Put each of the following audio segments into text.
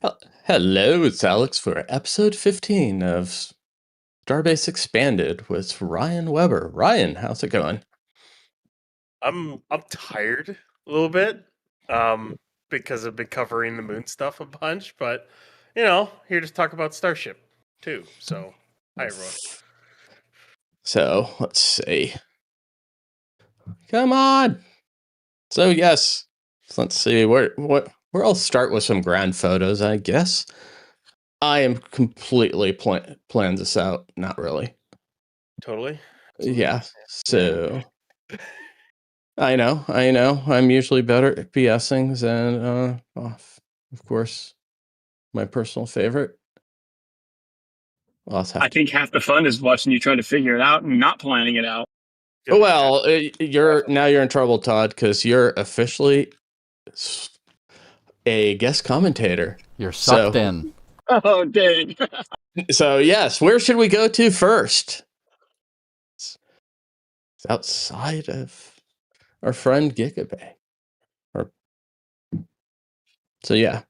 Hello, it's Alex for episode 15 of Starbase Expanded with Ryan Weber. Ryan, how's it going? I'm tired a little bit, because I've been covering the moon stuff a bunch, but here to talk about Starship too. So, hi everyone. So, let's see. Come on. So, yes, let's see. I'll start with some grand photos, I guess. I am completely planned this out. Not really. Totally. Absolutely. Yeah. So, I know. I'm usually better at BSing than, of course, my personal favorite. I think half the fun is watching you try to figure it out and not planning it out. Well, you're in trouble, Todd, because you're officially a guest commentator. You're sucked in. Oh, dang. So, yes, where should we go to first? It's outside of our friend Gigabay. So, yeah.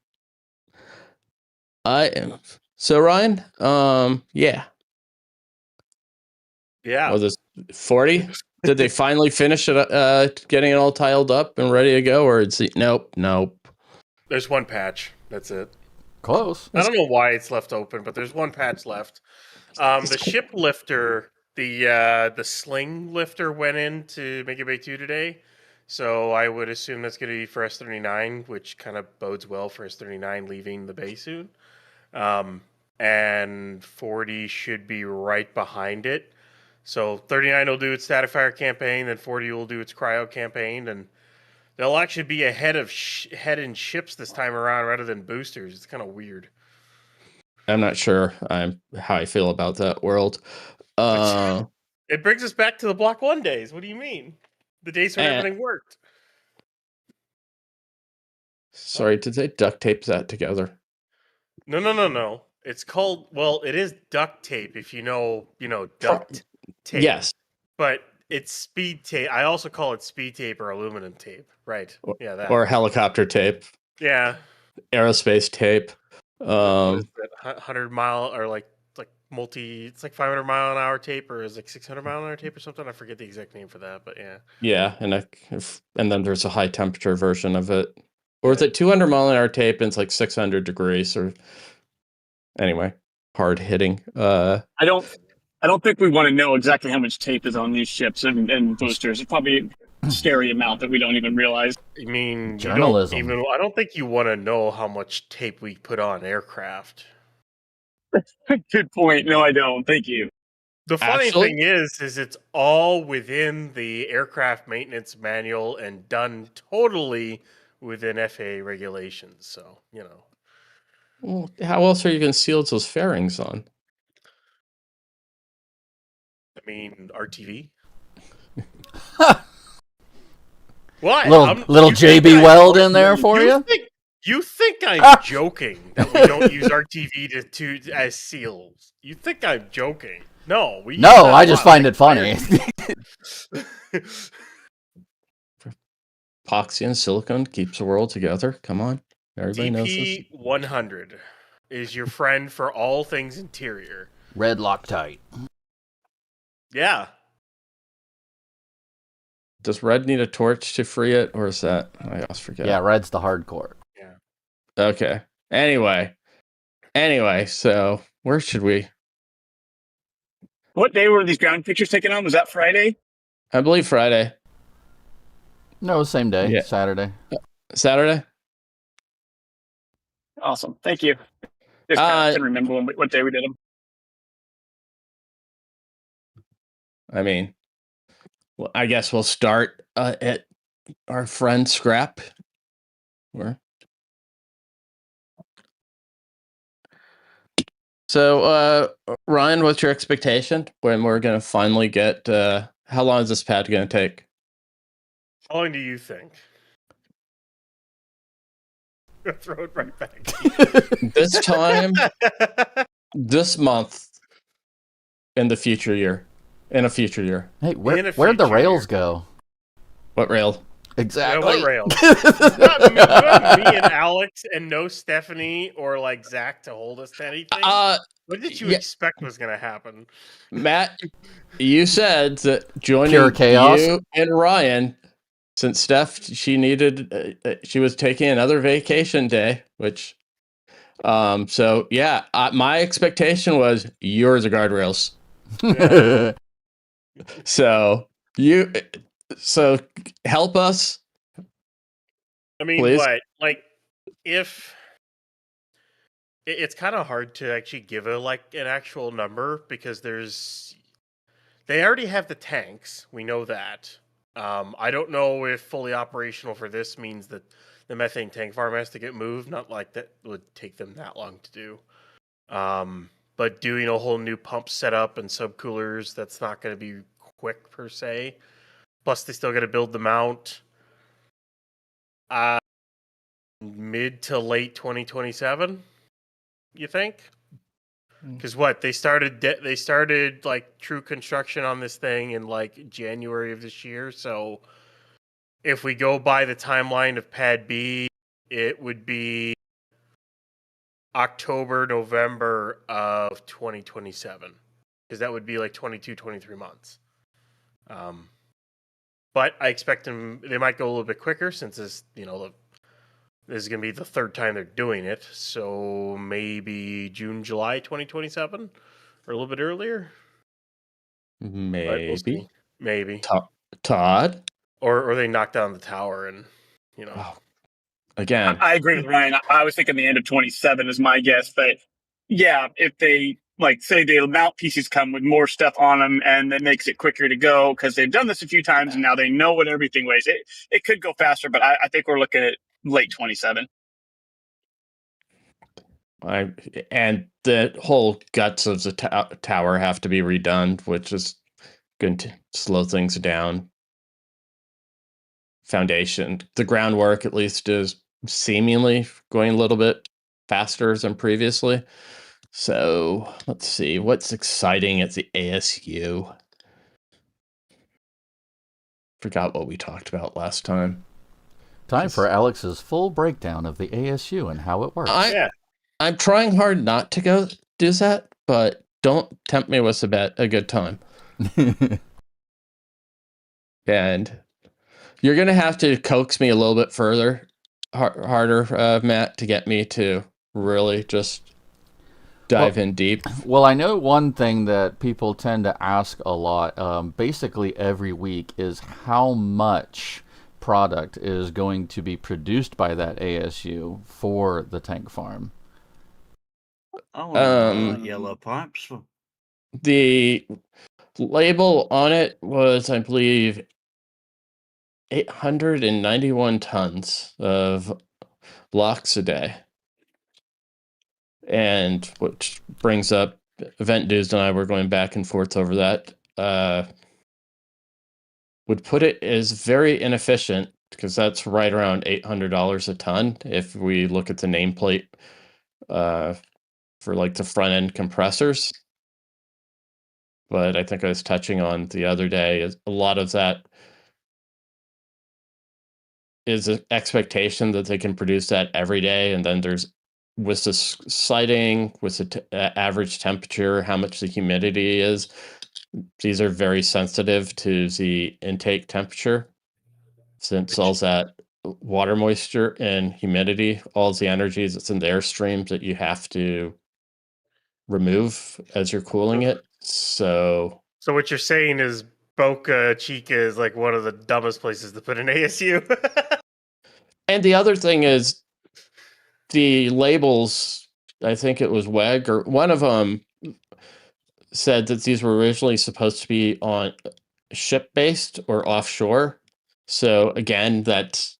I am. So, Ryan, yeah. Yeah. Was it 40? Did they finally finish it, getting it all tiled up and ready to go? Or is it, nope. There's one patch. That's it. Close. I don't know why it's left open, but there's one patch left. The ship lifter, the sling lifter went in to Mega Bay 2 today. So I would assume that's going to be for S39, which kind of bodes well for S39 leaving the bay soon. And 40 should be right behind it. So 39 will do its static fire campaign, then 40 will do its cryo campaign, and they'll actually be ahead of head-in ships this time around rather than boosters. It's kind of weird. I'm not sure how I feel about that world. It brings us back to the Block 1 days. What do you mean? The days when everything worked. Sorry, did they duct tape that together? No. It's called, well, it is duct tape if you know duct tape. Yes. But it's speed tape. I also call it speed tape or aluminum tape. Right. Yeah, that. Or helicopter tape. Yeah. Aerospace tape. 100-mile or like multi, it's like 500-mile-an-hour tape, or is it 600-mile-an-hour tape or something? I forget the exact name for that, but yeah. Yeah, and then there's a high temperature version of it. Or is it 200-mile-an-hour tape and it's like 600 degrees or anyway, hard hitting. I don't think we want to know exactly how much tape is on these ships and boosters. It's probably a scary amount that we don't even realize. I mean, journalism. I don't think you want to know how much tape we put on aircraft. Good point. No, I don't. Thank you. The funny thing is it's all within the aircraft maintenance manual and done totally within FAA regulations. So, Well, how else are you going to seal those fairings on? I mean, RTV. What? Little JB Weld in there for you? You think I'm joking that we don't use RTV to as seals? You think I'm joking? No, I just find it funny. Epoxy and silicone keeps the world together. Come on, everybody knows this. DP100 is your friend for all things interior. Red Loctite. Yeah. Does red need a torch to free it, or is that I always forget? Yeah, red's the hardcore. Yeah. Okay. Anyway, so where should we? What day were these ground pictures taken on? Was that Friday? I believe Friday. No, same day. Yeah. Saturday. Saturday? Awesome. Thank you. Just couldn't remember what day we did them. I mean, well, I guess we'll start at our friend Scrap. So, Ryan, what's your expectation when we're going to finally get, how long is this pad going to take? How long do you think? Throw it right back. This time, this month, in a future year. Hey, where'd the rails go? What rail? Exactly. What rails? you have me and Alex and no Stephanie or like Zach to hold us to anything. What did you expect was going to happen? Matt, you said that joining Pure chaos. you and Ryan, since Steph, she was taking another vacation day, which, so yeah, my expectation was yours are guardrails. Yeah. So help us. I mean, please. what? Like, if it's kind of hard to actually give an actual number because they already have the tanks. We know that. I don't know if fully operational for this means that the methane tank farm has to get moved. Not like that would take them that long to do. But doing a whole new pump setup and subcoolers, that's not going to be quick per se. Plus, they still got to build the mount. Mid to late 2027, you think? Because what they started like true construction on this thing in like January of this year. So if we go by the timeline of Pad B, it would be October, November of 2027, because that would be like 22, 23 months. But I expect they might go a little bit quicker since this is going to be the third time they're doing it. So maybe June, July 2027 or a little bit earlier. Maybe. We'll see. Maybe. Todd? Or they knock down the tower and, Oh, again. I agree with Ryan. I was thinking the end of 27 is my guess. But yeah, if they, say the mount pieces come with more stuff on them and that makes it quicker to go because they've done this a few times and now they know what everything weighs. It could go faster, but I think we're looking at late 27. And the whole guts of the tower have to be redone, which is going to slow things down. Foundation, the groundwork at least is seemingly going a little bit faster than previously. So let's see what's exciting at the ASU. Forgot what we talked about last time. Time for Alex's full breakdown of the ASU and how it works. I'm trying hard not to go do that, but don't tempt me with a good time. And you're going to have to coax me a little bit further, harder, Matt, to get me to really just dive in deep. Well, I know one thing that people tend to ask a lot, basically every week, is how much product is going to be produced by that ASU for the tank farm. Yellow pipes. The label on it was, I believe, 891 tons of blocks a day. And which brings up, Event News and I were going back and forth over that. Would put it as very inefficient because that's right around $800 a ton if we look at the nameplate for like the front end compressors. But I think I was touching on the other day is a lot of that is an expectation that they can produce that every day, and then there's with the sighting, with the average temperature, how much the humidity is. These are very sensitive to the intake temperature, since all that water moisture and humidity, all the energy that's in the airstreams that you have to remove as you're cooling it. So what you're saying is Boca Chica is like one of the dumbest places to put an ASU. And the other thing is the labels, I think it was WEG or one of them said that these were originally supposed to be on ship-based or offshore. So again, that's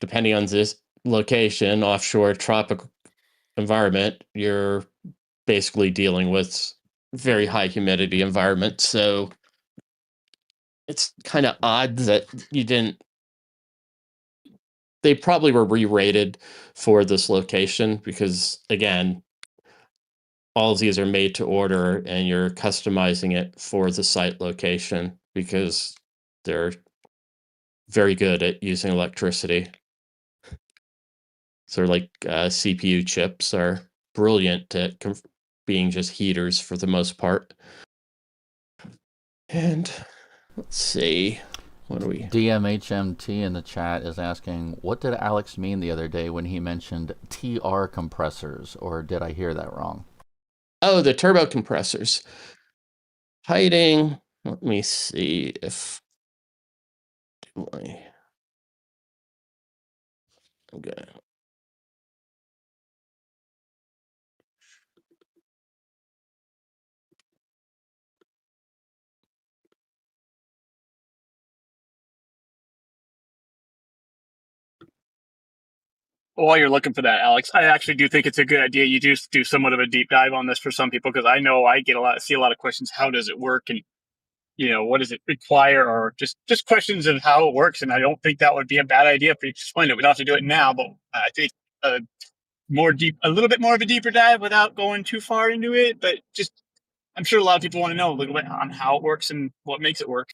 depending on this location, offshore tropical environment, you're basically dealing with very high humidity environment. So it's kind of odd that they probably were re-rated for this location because, again, all of these are made to order and you're customizing it for the site location because they're very good at using electricity. So like CPU chips are brilliant at being just heaters for the most part. And let's see, what do we? DMHMT in the chat is asking, what did Alex mean the other day when he mentioned TR compressors, or did I hear that wrong? Oh, the turbo compressors. Hiding. Let me see if I'm gonna. While you're looking for that, Alex, I actually do think it's a good idea. You do somewhat of a deep dive on this for some people, because I know I see a lot of questions. How does it work? And, what does it require? Or just questions of how it works. And I don't think that would be a bad idea for you to explain it. We don't have to do it now, but I think a little bit more of a deeper dive without going too far into it. But just, I'm sure a lot of people want to know a little bit on how it works and what makes it work.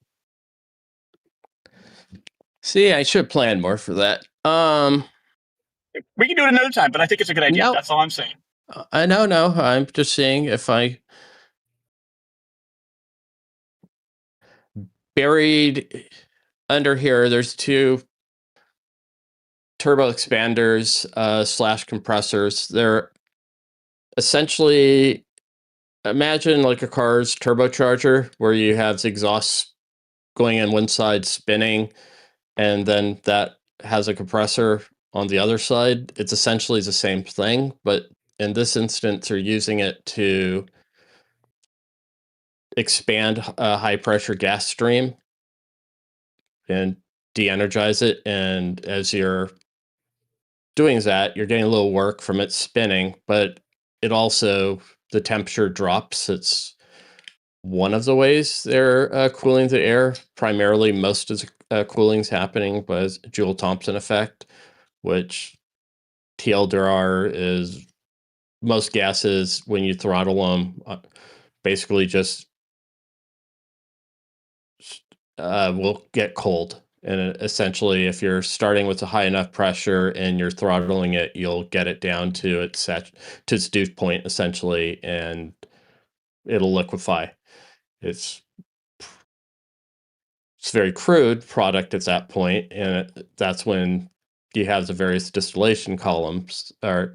See, I should plan more for that. We can do it another time, but I think it's a good idea. No. That's all I'm saying. I know. I'm just seeing if I buried under here. There's two turbo expanders / compressors. They're essentially, imagine like a car's turbocharger where you have the exhaust going in one side spinning, and then that has a compressor on the other side. It's essentially the same thing, but in this instance, they're using it to expand a high pressure gas stream and de-energize it. And as you're doing that, you're getting a little work from it spinning, but it also, the temperature drops. It's one of the ways they're cooling the air. Primarily, most of the cooling's happening by Joule-Thomson effect, which TLDR is most gases, when you throttle them, basically just will get cold. And essentially, if you're starting with a high enough pressure and you're throttling it, you'll get it down to its dew point, essentially, and it'll liquefy. It's very crude product at that point, and that's when you have the various distillation columns that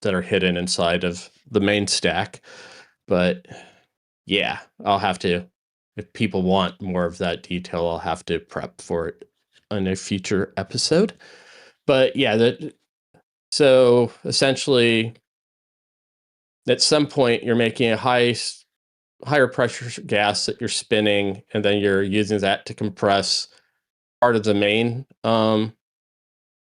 are hidden inside of the main stack. But yeah, I'll have to, if people want more of that detail, I'll have to prep for it in a future episode. But yeah, so essentially, at some point, you're making a higher pressure gas that you're spinning, and then you're using that to compress part of the main.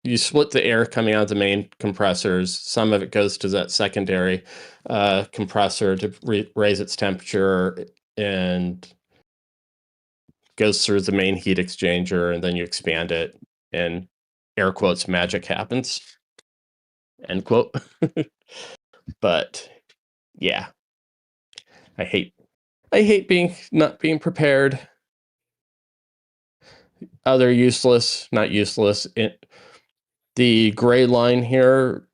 You split the air coming out of the main compressors. Some of it goes to that secondary compressor to raise its temperature, and goes through the main heat exchanger, and then you expand it, and air quotes, magic happens, end quote. But yeah, I hate not being prepared. Other useless, not useless. The gray line here,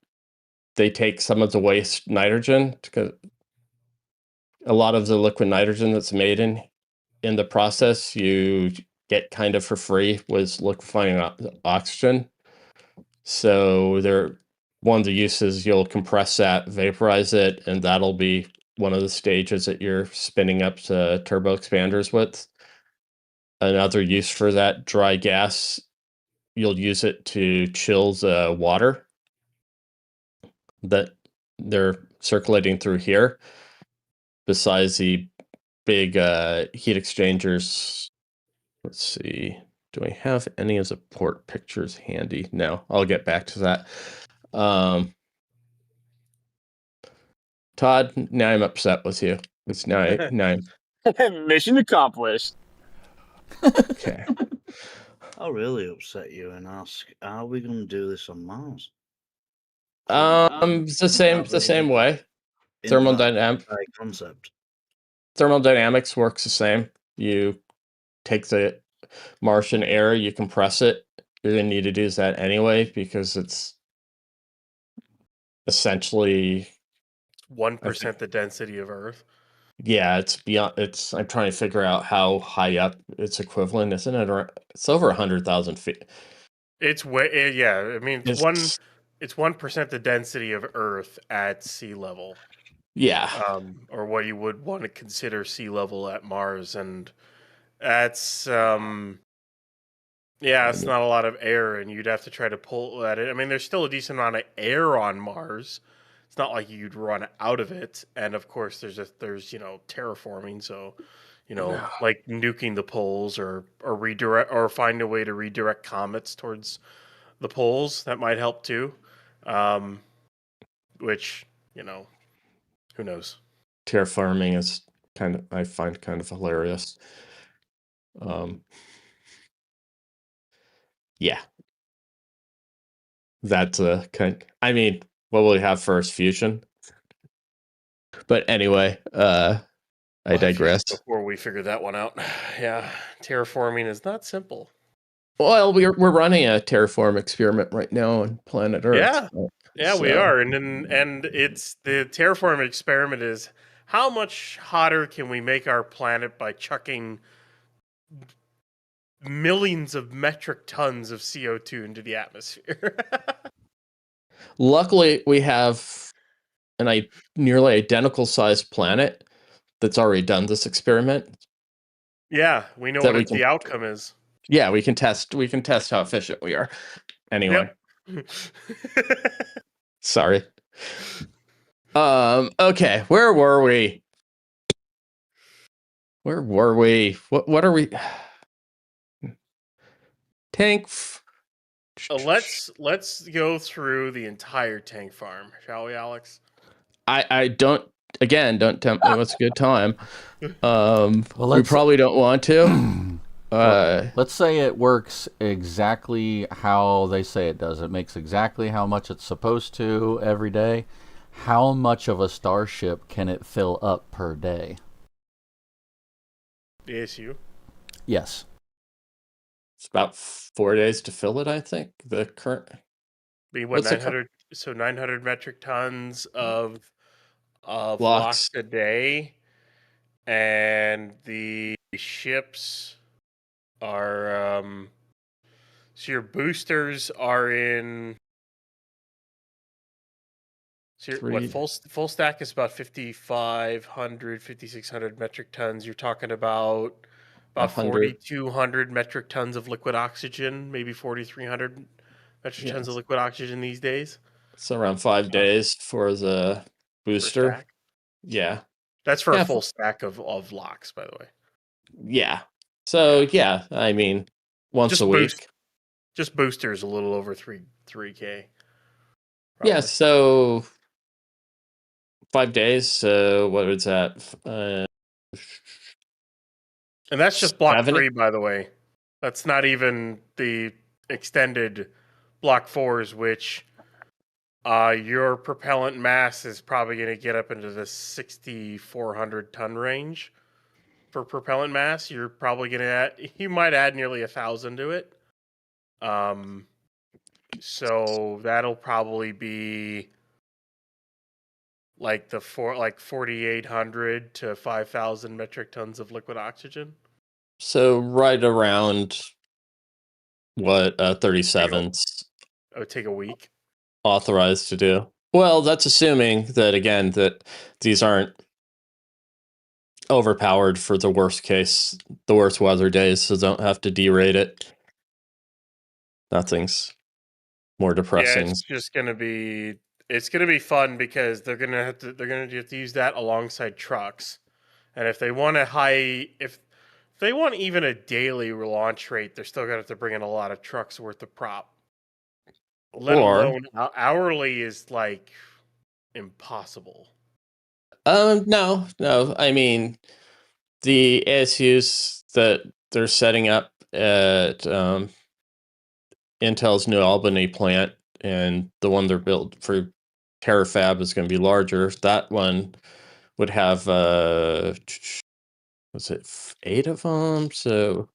they take some of the waste nitrogen, because a lot of the liquid nitrogen that's made in the process, you get kind of for free with liquefying oxygen. So one of the uses, you'll compress that, vaporize it, and that'll be one of the stages that you're spinning up the turbo expanders with. Another use for that dry gas, you'll use it to chill the water that they're circulating through here. Besides the big heat exchangers, let's see, do I have any of the port pictures handy? No, I'll get back to that. Todd, now I'm upset with you. It's now Mission accomplished. okay. I'll really upset you and ask, are we going to do this on Mars? The same way. Concept. Thermodynamics works the same. You take the Martian air, you compress it. You're going to need to use that anyway because it's essentially 1% the density of Earth. yeah, it's beyond. It's. I'm trying to figure out how high up it's equivalent, isn't it? It's over 100,000 feet. It's way yeah. I mean, It's 1% the density of Earth at sea level, yeah, or what you would want to consider sea level at Mars, and that's yeah, it's not a lot of air, and you'd have to try to pull at it. I mean, there's still a decent amount of air on Mars. It's not like you'd run out of it, and of course, there's terraforming, so like nuking the poles or redirect or find a way to redirect comets towards the poles that might help too. Which who knows? terraforming is I find kind of hilarious. Yeah, that's a kind. I mean, what will we have first? Fusion. But anyway, I digress. Before we figure that one out, yeah, terraforming is not simple. Well, we're running a terraform experiment right now on planet Earth. Yeah, yeah, we are, and it's the terraform experiment is how much hotter can we make our planet by chucking millions of metric tons of CO2 into the atmosphere. Luckily, we have nearly identical sized planet that's already done this experiment. Yeah, we know what the outcome is. Yeah, we can test how efficient we are. Anyway. Yep. Sorry. Okay, where were we? What are we? Tank. Let's go through the entire tank farm, shall we, Alex? I don't tempt me. What's a good time? We probably don't want to. Let's say it works exactly how they say it does. It makes exactly how much it's supposed to every day. How much of a starship can it fill up per day? ASU? Yes. It's about 4 days to fill it, I think. The current. Be what, 900? So 900 metric tons of blocks a day, and the ships are so your boosters are in. So full stack is about 5,500, 5,600 metric tons. You're talking about 4,200 metric tons of liquid oxygen, maybe 4,300 metric tons of liquid oxygen these days. So around 5 days for the booster. Yeah. That's for a full stack of locks, by the way. Yeah. So yeah, I mean, once a week. Just boosters a little over 3K. Probably. Yeah, so 5 days. So what is that? And that's just block 3, by the way. That's not even the extended block 4s, which your propellant mass is probably going to get up into the 6,400 ton range for propellant mass. You're probably going to you might add nearly 1,000 to it. So that'll probably be like 4,800 to 5,000 metric tons of liquid oxygen. So right around what 37s. It would take a week. Authorized to do. Well, that's assuming that again that these aren't overpowered for the worst weather days, so don't have to derate it. Nothing's more depressing. Yeah, it's gonna be fun because they're gonna have to use that alongside trucks, and if they want if they want even a daily launch rate, they're still gonna have to bring in a lot of trucks worth of prop. Let alone hourly is like impossible. No. I mean, the ASUs that they're setting up at Intel's New Albany plant, and the one they're built for Terafab is going to be larger. That one would have was it 8 of them? So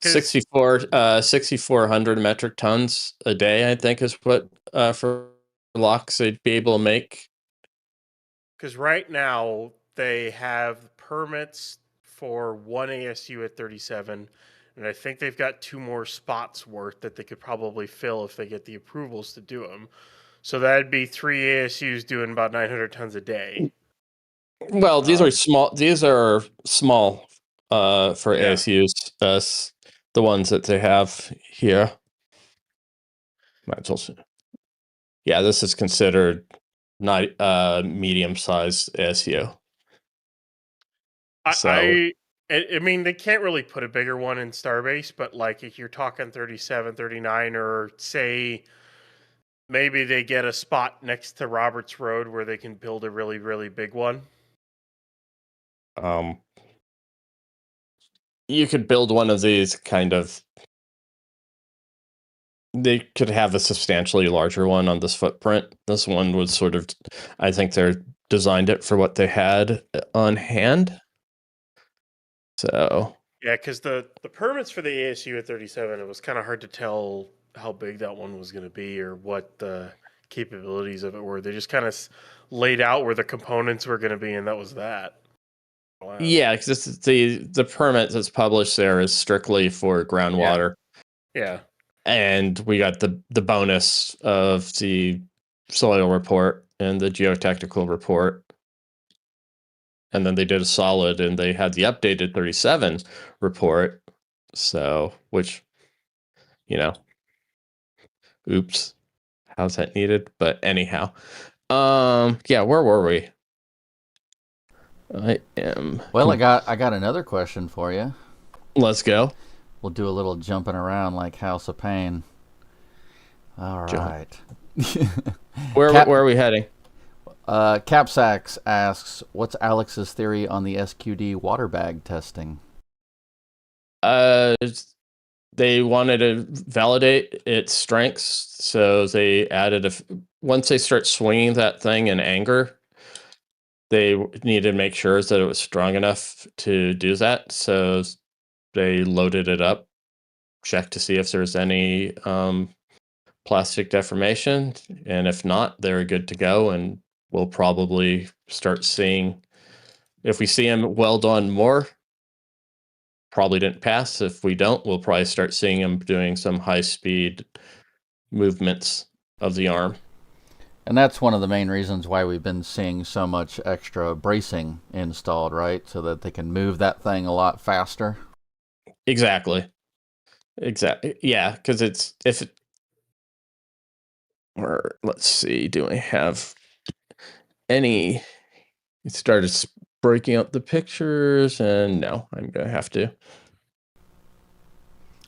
6,400 metric tons a day, I think, is what for locks they'd be able to make. Because right now they have permits for one ASU at 37, and I think they've got 2 more spots worth that they could probably fill if they get the approvals to do them. So that'd be 3 ASUs doing about 900 tons a day. Well, these are small. These are small for Yeah. ASUs. The ones that they have here. Might as well say- Yeah, this is considered not medium-sized ASU. So I mean, they can't really put a bigger one in Starbase, but like if you're talking 37, 39, or say maybe they get a spot next to Roberts Road where they can build a really, really big one. You could build one of these kind of. They could have a substantially larger one on this footprint. This one was sort of, I think they're designed it for what they had on hand. So Yeah, because the permits for the ASU at 37, it was kind of hard to tell how big that one was going to be or what the capabilities of it were. They just kind of laid out where the components were going to be, and that was that. Wow. yeah, because the permit that's published there is strictly for groundwater. Yeah. And we got the bonus of the soil report and the geotechnical report. And then they did a solid and they had the updated 37 report. So, which, oops, how's that needed? But anyhow, yeah, where were we? I am. Well, I got another question for you. Let's go. We'll do a little jumping around like House of Pain. All right. Where are we heading? Capsax asks, what's Alex's theory on the SQD water bag testing? They wanted to validate its strengths, so they added once they start swinging that thing in anger, they needed to make sure that it was strong enough to do that. So they loaded it up, checked to see if there's any plastic deformation, and if not, they're good to go. And we'll probably start seeing, if we see them weld on more, probably didn't pass. If we don't, we'll probably start seeing them doing some high-speed movements of the arm. And that's one of the main reasons why we've been seeing so much extra bracing installed, right? So that they can move that thing a lot faster. Exactly. Yeah, because or let's see, do I have any? It started breaking up the pictures, and no, I'm gonna have to.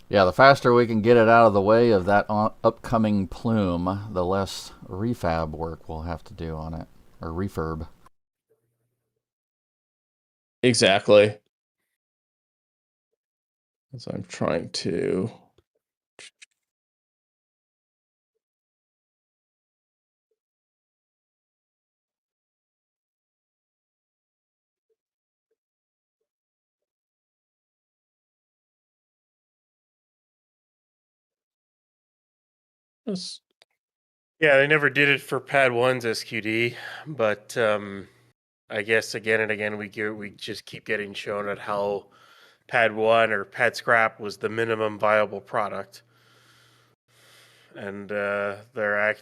Yeah, the faster we can get it out of the way of that upcoming plume, the less refab work we'll have to do on it, or refurb. Exactly. As I'm trying to. Yeah, they never did it for Pad 1's SQD, but I guess again and again we just keep getting shown at how Pad 1 or Pad Scrap was the minimum viable product. And they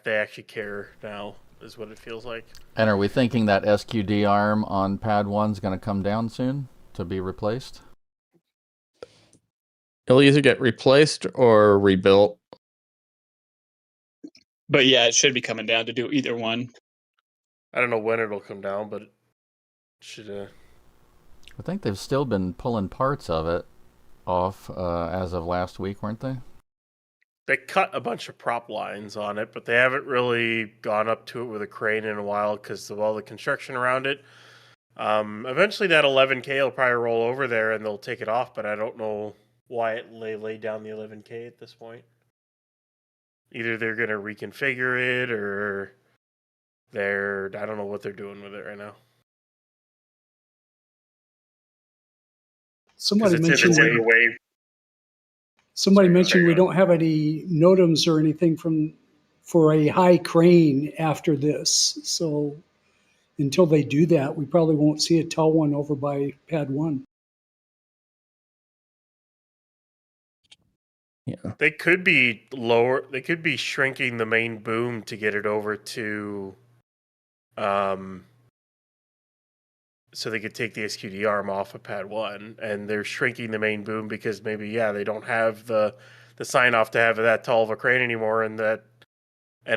actually care now, is what it feels like. And are we thinking that SQD arm on Pad 1's going to come down soon to be replaced? It'll either get replaced or rebuilt. But yeah, it should be coming down to do either one. I don't know when it'll come down, but it should. I think they've still been pulling parts of it off as of last week, weren't they? They cut a bunch of prop lines on it, but they haven't really gone up to it with a crane in a while because of all the construction around it. Eventually, that 11K will probably roll over there and they'll take it off, but I don't know why it laid down the 11K at this point. Either they're going to reconfigure it or I don't know what they're doing with it right now. Somebody It's mentioned in the way. Somebody Sorry, mentioned we go don't have any NOTAMs or anything for a high crane after this. So until they do that, we probably won't see a tall one over by pad 1. Yeah. They could be lower. They could be shrinking the main boom to get it over to, so they could take the SQD arm off of pad 1, and they're shrinking the main boom because maybe they don't have the sign off to have that tall of a crane anymore, and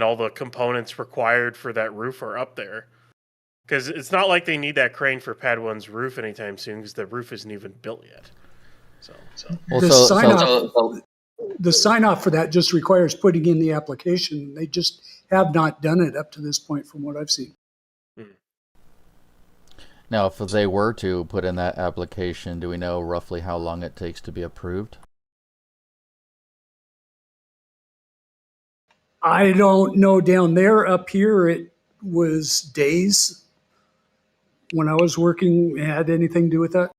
all the components required for that roof are up there. Because it's not like they need that crane for pad 1's roof anytime soon, because the roof isn't even built yet. So. Well, The sign off for that just requires putting in the application. They just have not done it up to this point from what I've seen. Now, if they were to put in that application, do we know roughly how long it takes to be approved? I don't know down there. Up here, it was days. When I was working, it had anything to do with that?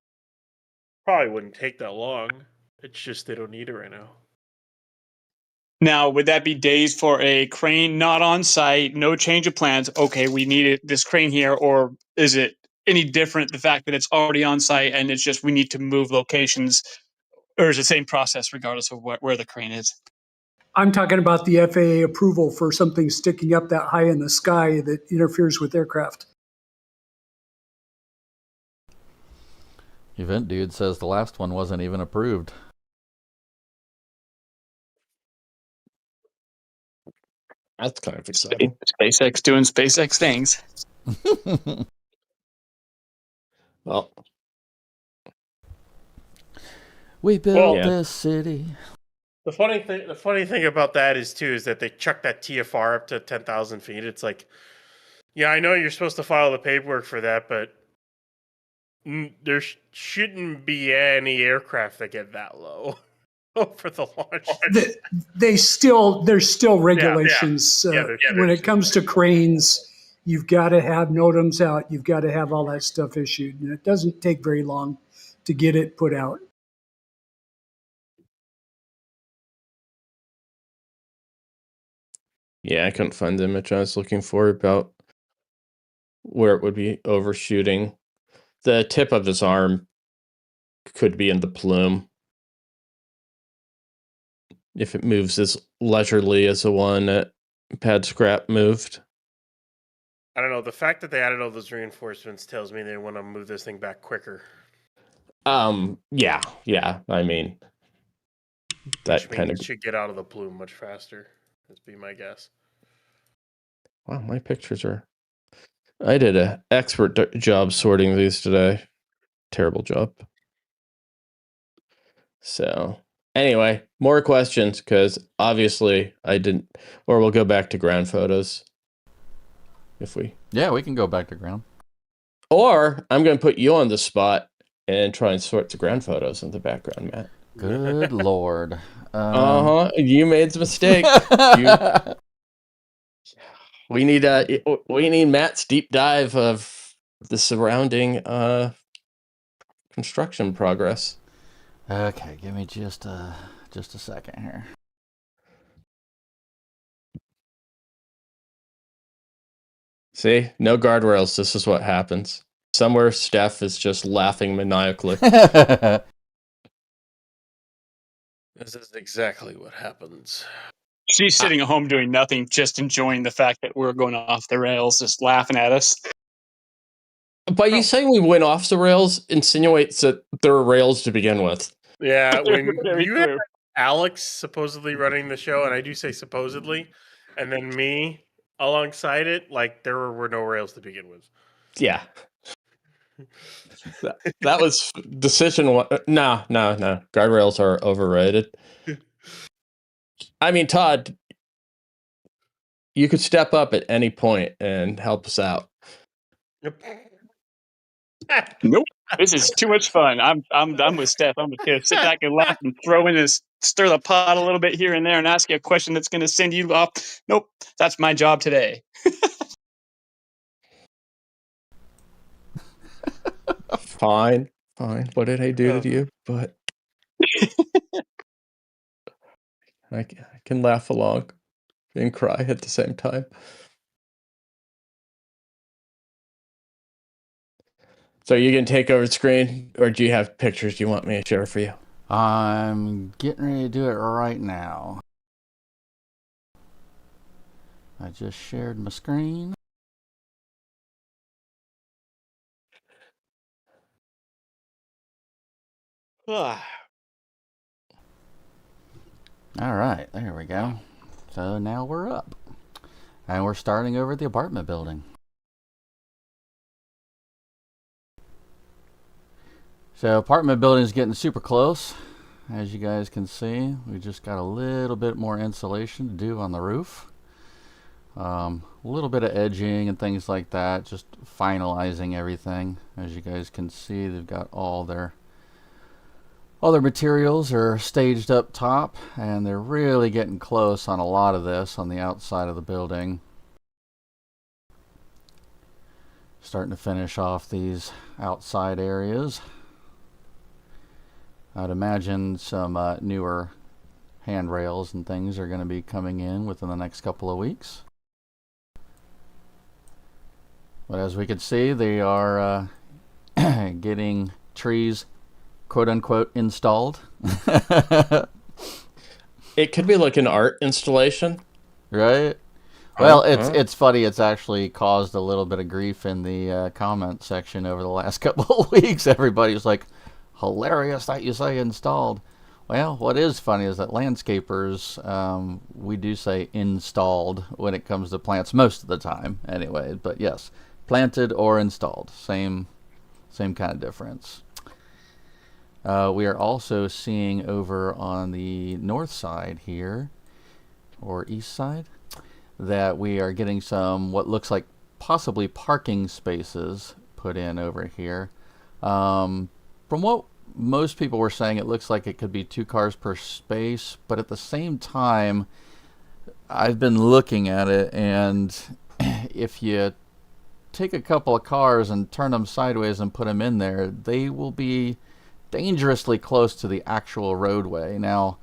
Probably wouldn't take that long. It's just they don't need it right now. Now, would that be days for a crane not on site, no change of plans? Okay, we need this crane here, or is it any different, the fact that it's already on site and it's just we need to move locations, or is it the same process regardless of where the crane is? I'm talking about the FAA approval for something sticking up that high in the sky that interferes with aircraft. Event Dude says the last one wasn't even approved. That's kind of exciting. SpaceX doing SpaceX things. Well, we built this city. The funny thing about that is that they chucked that TFR up to 10,000 feet. It's like, I know you're supposed to file the paperwork for that, but there shouldn't be any aircraft that get that low for the launch. There's still regulations. When it comes to cranes, you've got to have NOTAMs out. You've got to have all that stuff issued. And it doesn't take very long to get it put out. yeah, I couldn't find the image I was looking for about where it would be overshooting. The tip of his arm could be in the plume if it moves as leisurely as the one at Pad Scrap moved. I don't know. The fact that they added all those reinforcements tells me they want to move this thing back quicker. Yeah. I mean, that kind of should get out of the plume much faster. That'd be my guess. Wow, my pictures are. I did an expert job sorting these today. Terrible job. So, anyway, more questions because obviously I didn't, or we'll go back to ground photos. If we. Yeah, we can go back to ground. Or I'm going to put you on the spot and try and sort the ground photos in the background, Matt. Good Lord. You made the mistake. We need Matt's deep dive of the surrounding construction progress. Okay, give me just a second here. See, no guardrails. This is what happens. Somewhere Steph is just laughing maniacally. This is exactly what happens. She's sitting at home doing nothing, just enjoying the fact that we're going off the rails, just laughing at us. By you saying we went off the rails insinuates that there are rails to begin with. Yeah, when you have Alex supposedly running the show, and I do say supposedly, and then me alongside it, like there were no rails to begin with. Yeah. That was decision one. No. Guardrails are overrated. I mean, Todd, you could step up at any point and help us out. Yep. Nope. This is too much fun. I'm with Steph. I'm gonna sit back and laugh and throw in this, stir the pot a little bit here and there, and ask you a question that's going to send you off. Nope, that's my job today. Fine. What did I do to you? But I can laugh along and cry at the same time. So you can take over the screen, or do you have pictures you want me to share for you? I'm getting ready to do it right now. I just shared my screen. All right, there we go. So now we're up. And we're starting over at the apartment building. So apartment building is getting super close. As you guys can see, we just got a little bit more insulation to do on the roof. A little bit of edging and things like that, just finalizing everything. As you guys can see, they've got all their materials are staged up top, and they're really getting close on a lot of this on the outside of the building. Starting to finish off these outside areas. I'd imagine some newer handrails and things are going to be coming in within the next couple of weeks. But as we can see, they are getting trees, quote-unquote, installed. It could be like an art installation. Right? Well, it's funny. It's actually caused a little bit of grief in the comment section over the last couple of weeks. Everybody's like, hilarious that you say installed. Well, what is funny is that landscapers, we do say installed when it comes to plants most of the time anyway. But yes, planted or installed. Same kind of difference. We are also seeing over on the north side here, or east side, that we are getting some what looks like possibly parking spaces put in over here. From what most people were saying, it looks like it could be 2 cars per space, but at the same time, I've been looking at it, and if you take a couple of cars and turn them sideways and put them in there, they will be dangerously close to the actual roadway. Now,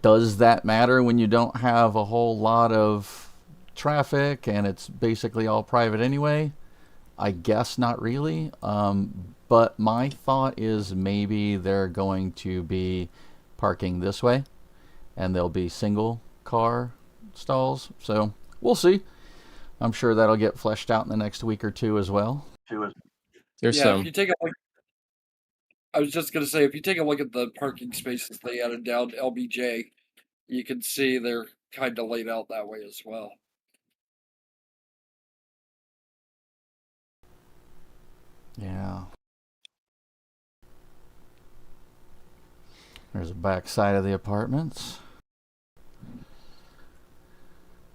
does that matter when you don't have a whole lot of traffic and it's basically all private anyway? I guess not really. But my thought is maybe they're going to be parking this way and there'll be single car stalls. So we'll see. I'm sure that'll get fleshed out in the next week or two as well. There's some. If you take a look, I was just going to say, if you take a look at the parking spaces they added down to LBJ, you can see they're kind of laid out that way as well. Yeah. There's the back side of the apartments.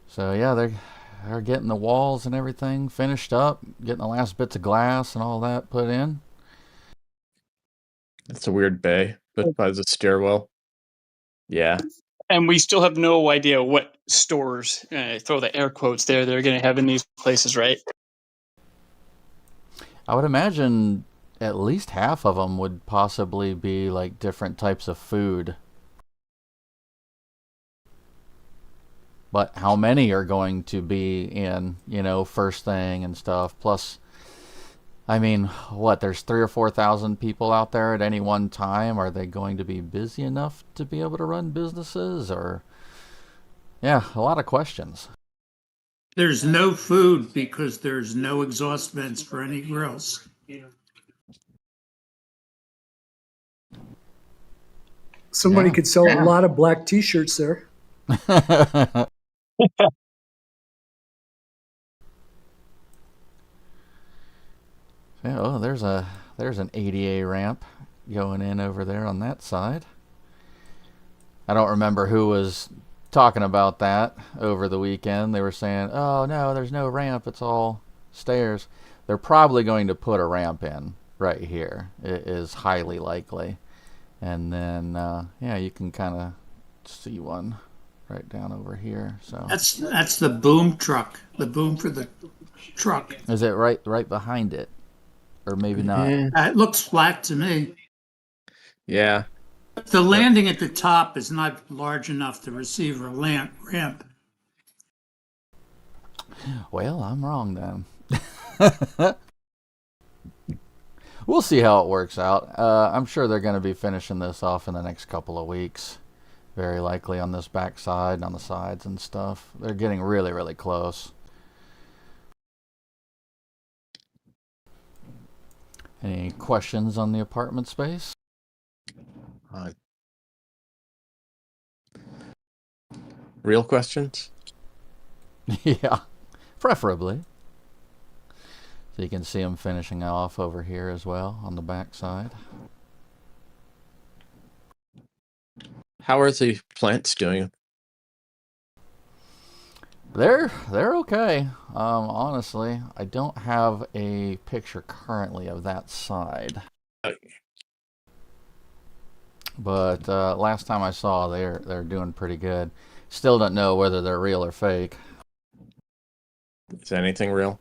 So yeah, they're getting the walls and everything finished up, getting the last bits of glass and all that put in. It's a weird bay, but by the stairwell. Yeah. And we still have no idea what stores, throw the air quotes there, they're going to have in these places, right? I would imagine at least half of them would possibly be like different types of food. But how many are going to be in, first thing and stuff? Plus, I mean, there's 3,000 or 4,000 people out there at any one time. Are they going to be busy enough to be able to run businesses? Or, yeah, a lot of questions. There's no food because there's no exhaust vents for any grills. Somebody could sell a lot of black T-shirts there. Yeah, there's an ADA ramp going in over there on that side. I don't remember who was talking about that over the weekend. They were saying, oh no, there's no ramp, it's all stairs. They're probably going to put a ramp in right here. It is highly likely. And then you can kind of see one right down over here. So that's the boom truck, the boom for the truck. Is it right behind it? Or maybe not. It looks flat to me. Yeah. The landing at the top is not large enough to receive a ramp. Well, I'm wrong then. We'll see how it works out. I'm sure they're going to be finishing this off in the next couple of weeks. Very likely on this back side and on the sides and stuff. They're getting really, really close. Any questions on the apartment space? Real questions? Yeah, preferably. So you can see them finishing off over here as well on the back side. How are the plants doing? They're okay. Honestly, I don't have a picture currently of that side. But last time I saw, they're doing pretty good. Still don't know whether they're real or fake. Is anything real?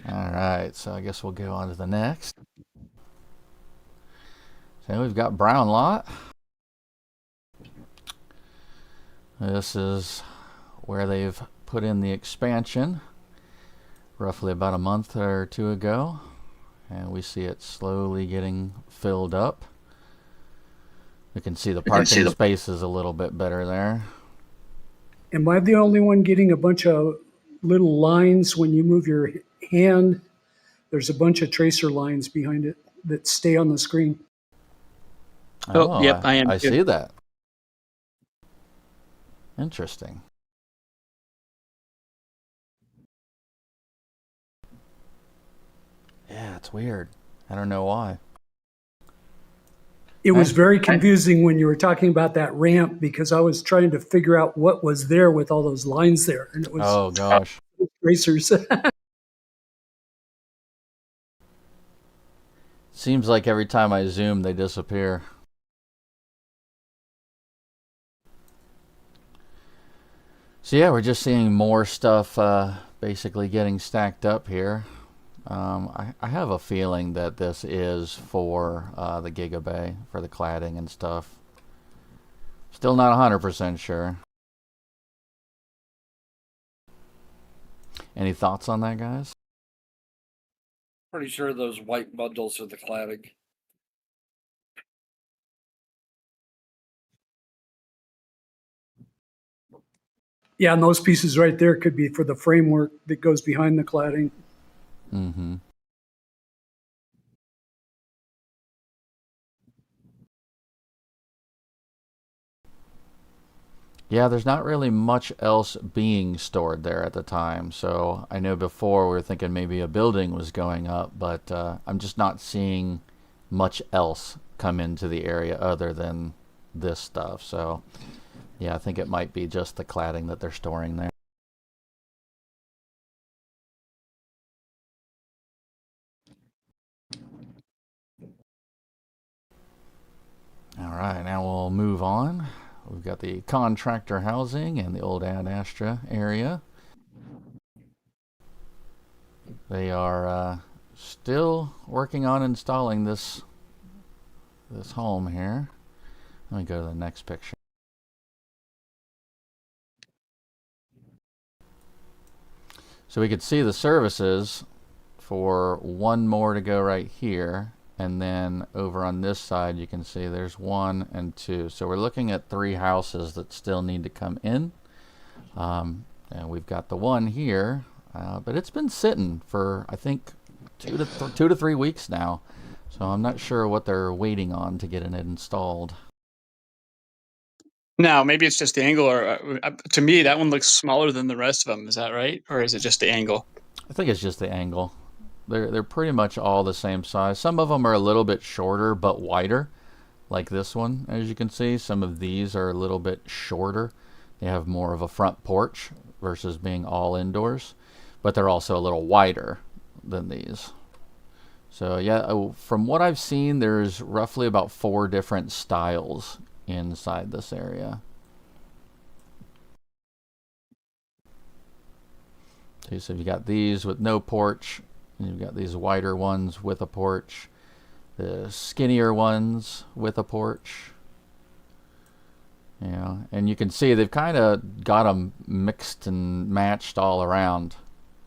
Alright, so I guess we'll go on to the next. So we've got Brown Lot. This is where they've put in the expansion roughly about a month or two ago. And we see it slowly getting filled up. We can see the parking spaces a little bit better there. Am I the only one getting a bunch of little lines when you move your hand? There's a bunch of tracer lines behind it that stay on the screen. Oh, yep, I am. I see that. Interesting. Yeah, it's weird. I don't know why. It was very confusing when you were talking about that ramp because I was trying to figure out what was there with all those lines there. And it was oh, gosh. Tracers. Seems like every time I zoom, they disappear. So yeah, we're just seeing more stuff basically getting stacked up here. I have a feeling that this is for the Gigabay, for the cladding and stuff. Still not 100% sure. Any thoughts on that, guys? Pretty sure those white bundles are the cladding. Yeah, and those pieces right there could be for the framework that goes behind the cladding. Mm-hmm. Yeah, there's not really much else being stored there at the time. So I know before we were thinking maybe a building was going up, but I'm just not seeing much else come into the area other than this stuff. So yeah, I think it might be just the cladding that they're storing there. All right, now we'll move on. We've got the contractor housing and the old Ad Astra area. They are still working on installing this home here. Let me go to the next picture. So we could see the services for one more to go right here. And then over on this side, you can see there's 1 and 2. So we're looking at 3 houses that still need to come in. And we've got the one here, but it's been sitting for, I think, 2 to 3 weeks now. So I'm not sure what they're waiting on to get it installed. No, maybe it's just the angle. Or to me, that one looks smaller than the rest of them. Is that right? Or is it just the angle? I think it's just the angle. They're pretty much all the same size. Some of them are a little bit shorter but wider, like this one, as you can see. Some of these are a little bit shorter. They have more of a front porch versus being all indoors, but they're also a little wider than these. So yeah, from what I've seen, there's roughly about 4 different styles inside this area. So you've got these with no porch, and you've got these wider ones with a porch. the skinnier ones with a porch. Yeah, and you can see they've kind of got them mixed and matched all around.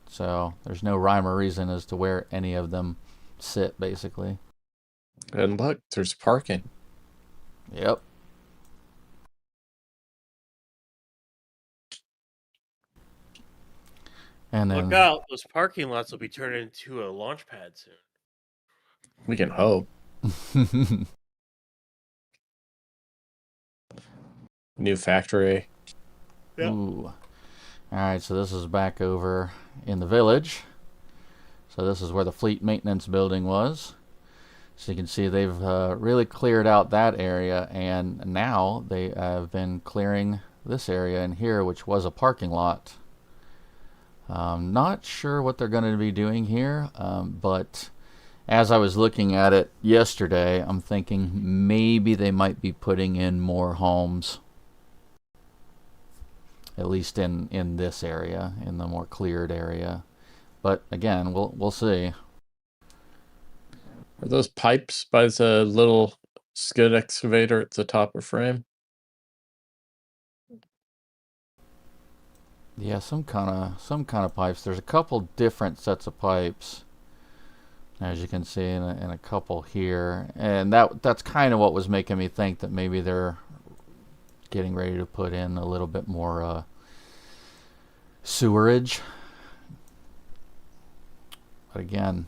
So there's no rhyme or reason as to where any of them sit, basically. And look, there's parking. Yep. And then, look out, those parking lots will be turned into a launch pad soon. We can hope. New factory. Yep. Ooh. Alright, so this is back over in the village. So this is where the fleet maintenance building was. So you can see they've really cleared out that area, and now they have been clearing this area in here, which was a parking lot. Not sure what they're going to be doing here, but as I was looking at it yesterday, I'm thinking maybe they might be putting in more homes. At least in this area, in the more cleared area. But again, we'll see. Are those pipes by the little skid excavator at the top of frame? Yeah, some kind of pipes. There's a couple different sets of pipes, as you can see, in a couple here, and that's kind of what was making me think that maybe they're getting ready to put in a little bit more sewerage. But again,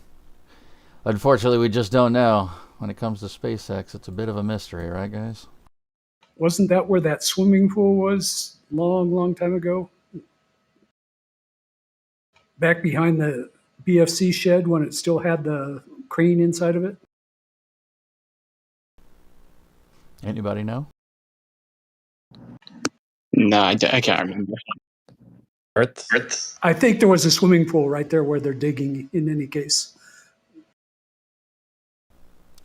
unfortunately, we just don't know. When it comes to SpaceX, it's a bit of a mystery, right, guys? Wasn't that where that swimming pool was long time ago? Back behind the BFC shed when it still had the crane inside of it? Anybody know? No, I can't remember. Earth? I think there was a swimming pool right there where they're digging in any case.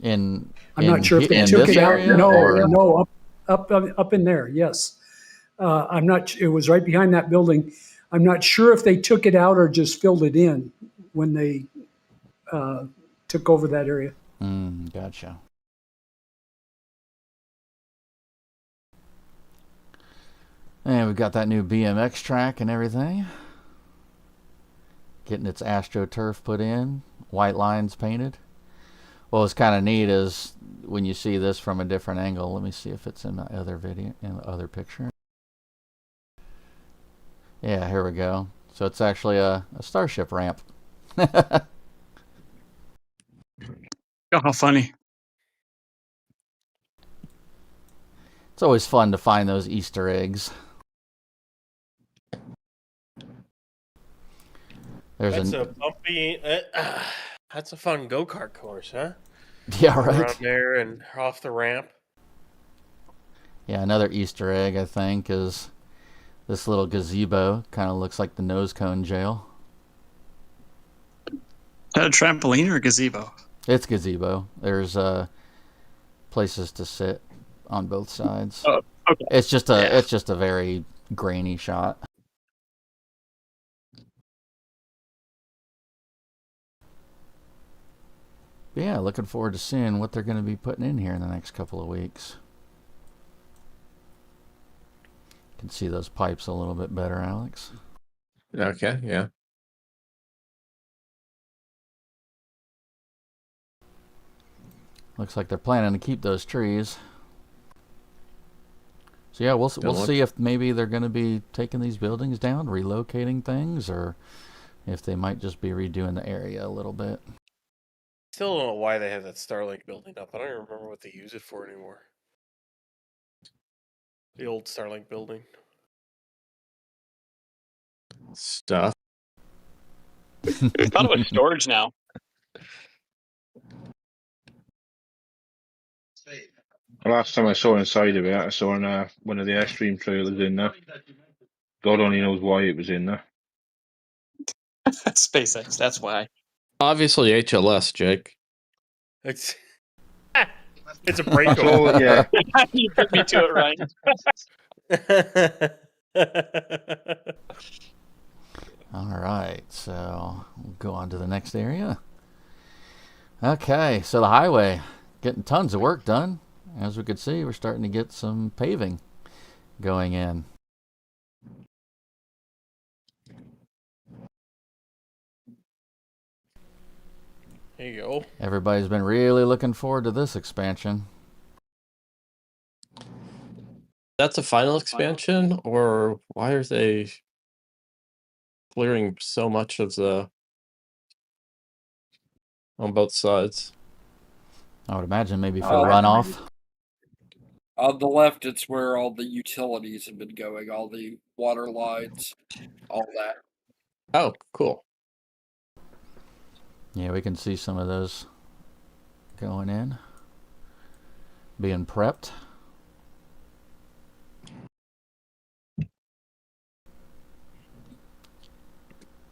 I'm not sure if they took it out. No, up in there. Yes, I'm not. It was right behind that building. I'm not sure if they took it out or just filled it in when they took over that area. Gotcha. And we've got that new BMX track and everything. Getting its AstroTurf put in. White lines painted. What was kind of neat is when you see this from a different angle. Let me see if it's in the other video, in the other picture. Yeah, here we go. So it's actually a Starship ramp. Oh, how funny. It's always fun to find those Easter eggs. That's a bumpy. That's a fun go-kart course, huh? Yeah, right. Around there and off the ramp. Yeah, another Easter egg, I think, is this little gazebo. Kind of looks like the nose cone jail. Is that a trampoline or a gazebo? It's gazebo. There's places to sit on both sides. Oh, okay. It's just a very grainy shot. But yeah, looking forward to seeing what they're going to be putting in here in the next couple of weeks. You can see those pipes a little bit better, Alex. Okay, yeah. Looks like they're planning to keep those trees. So yeah, we'll see if maybe they're going to be taking these buildings down, relocating things, or if they might just be redoing the area a little bit. Still don't know why they have that Starlink building up. I don't even remember what they use it for anymore. The old Starlink building. Stuff. I thought it was storage now. The last time I saw inside of it, I saw one of the Airstream trailers in there. God only knows why it was in there. SpaceX, that's why. Obviously HLS, Jake. It's a breakover. Oh, yeah. You beat me to it, Ryan. All right, so we'll go on to the next area. Okay, so the highway getting tons of work done. As we could see, we're starting to get some paving going in. There you go. Everybody's been really looking forward to this expansion. That's a final expansion, or why are they clearing so much of the on both sides? I would imagine maybe for runoff. On the left, it's where all the utilities have been going, all the water lines, all that. Oh, cool. Yeah, we can see some of those going in, being prepped.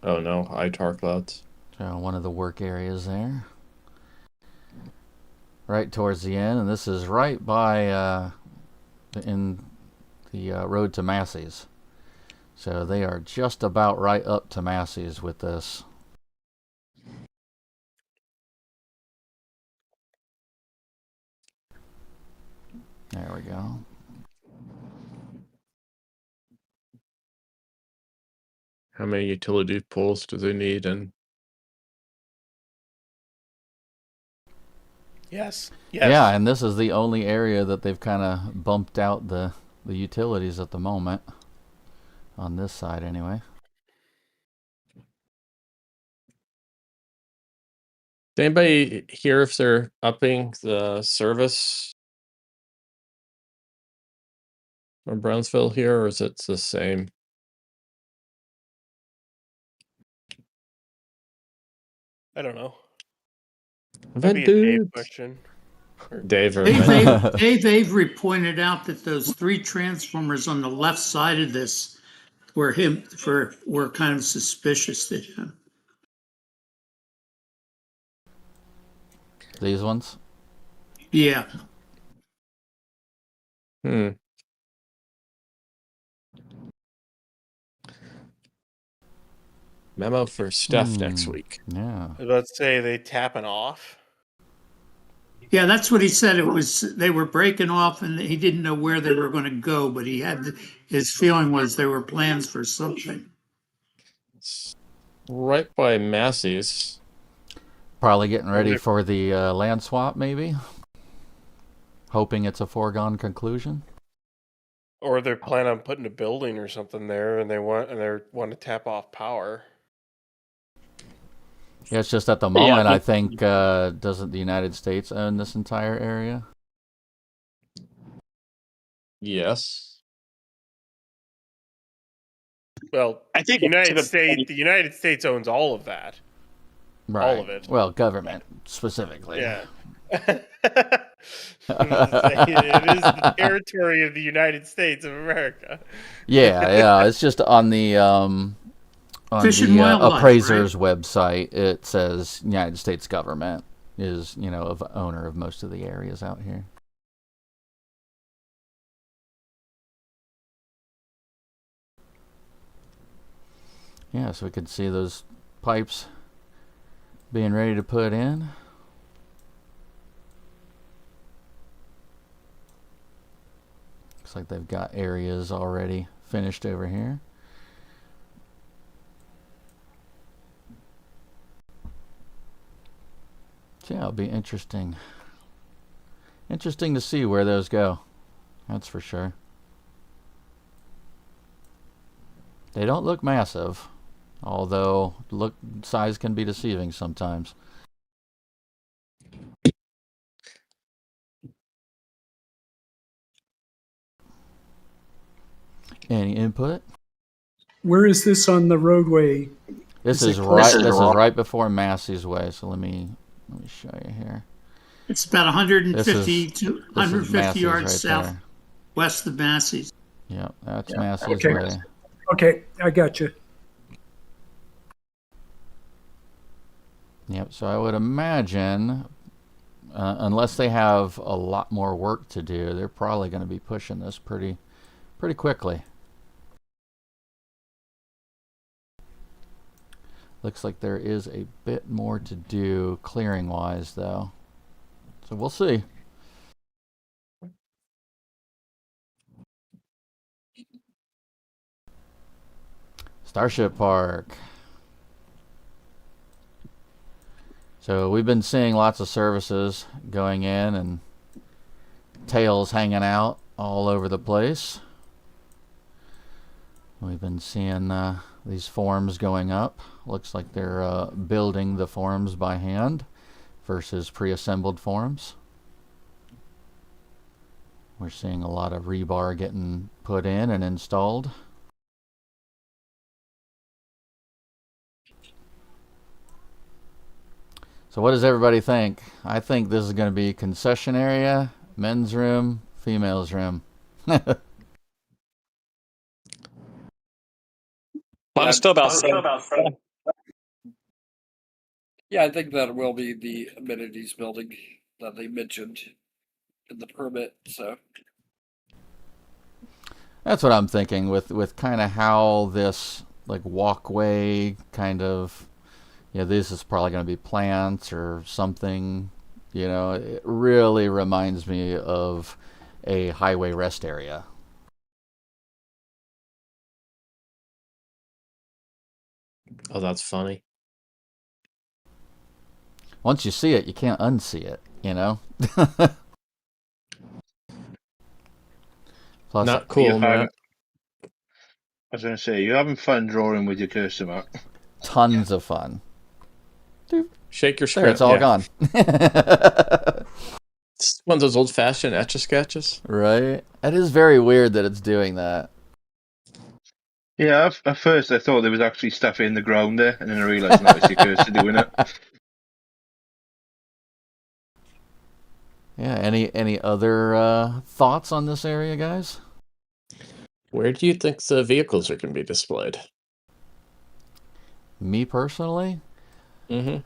Oh no, ITAR clouds. So one of the work areas there. Right towards the end, and this is right by in the road to Massey's. So they are just about right up to Massey's with this. There we go. How many utility poles do they need? And Yes. Yeah, and this is the only area that they've kind of bumped out the utilities at the moment. On this side, anyway. does anybody hear if they're upping the service from Brownsville here, or is it the same? I don't know. Event Maybe a Dave dudes. question. Dave or Dave Avery pointed out that those 3 transformers on the left side of this were kind of suspicious to him. These ones? Yeah. Memo for Steph next week. Yeah. I was about to say they tapping off. Yeah, that's what he said. It was they were breaking off, and he didn't know where they were going to go, but he had his feeling was there were plans for something. It's right by Massey's. Probably getting ready for the land swap, maybe. Hoping it's a foregone conclusion. Or they're planning on putting a building or something there, and they want to tap off power. Yeah, it's just at the moment, I think, doesn't the United States own this entire area? Yes. Well, I think the United States owns all of that. Right. All of it. Well, government specifically. Yeah. It is the territory of the United States of America. Yeah. It's just on the appraiser's website. It says United States government is, of owner of most of the areas out here. Yeah, so we could see those pipes being ready to put in. Looks like they've got areas already finished over here. So yeah, it'll be interesting. Interesting to see where those go. That's for sure. They don't look massive, although size can be deceiving sometimes. Any input? Where is this on the roadway? This is right before Massey's Way. So let me show you here. It's about 150 to 150 yards right south west of Massey's. Yep, that's Massey's Way. Okay, I got you. Yep, so I would imagine, unless they have a lot more work to do, they're probably going to be pushing this pretty quickly. Looks like there is a bit more to do clearing-wise, though. So we'll see. Starship Park. So we've been seeing lots of services going in and tails hanging out all over the place. We've been seeing these forms going up. Looks like they're building the forms by hand versus pre-assembled forms. We're seeing a lot of rebar getting put in and installed. So what does everybody think? I think this is going to be concession area, men's room, females room. I'm still about Yeah, I think that will be the amenities building that they mentioned in the permit. So that's what I'm thinking with kind of how this like walkway kind of, this is probably going to be plants or something. It really reminds me of a highway rest area. Oh, that's funny. Once you see it, you can't unsee it, Plus, not cool, man. I was going to say, you're having fun drawing with your cursor, Mark. Tons of fun. Shake your script. There, it's all gone. It's one of those old-fashioned etch-a-sketches. Right? It is very weird that it's doing that. Yeah, at first I thought there was actually stuff in the ground there, and then I realised now it's your cursor doing it. Yeah, any other thoughts on this area, guys? Where do you think the vehicles are going to be displayed? Me personally? Mm-hmm.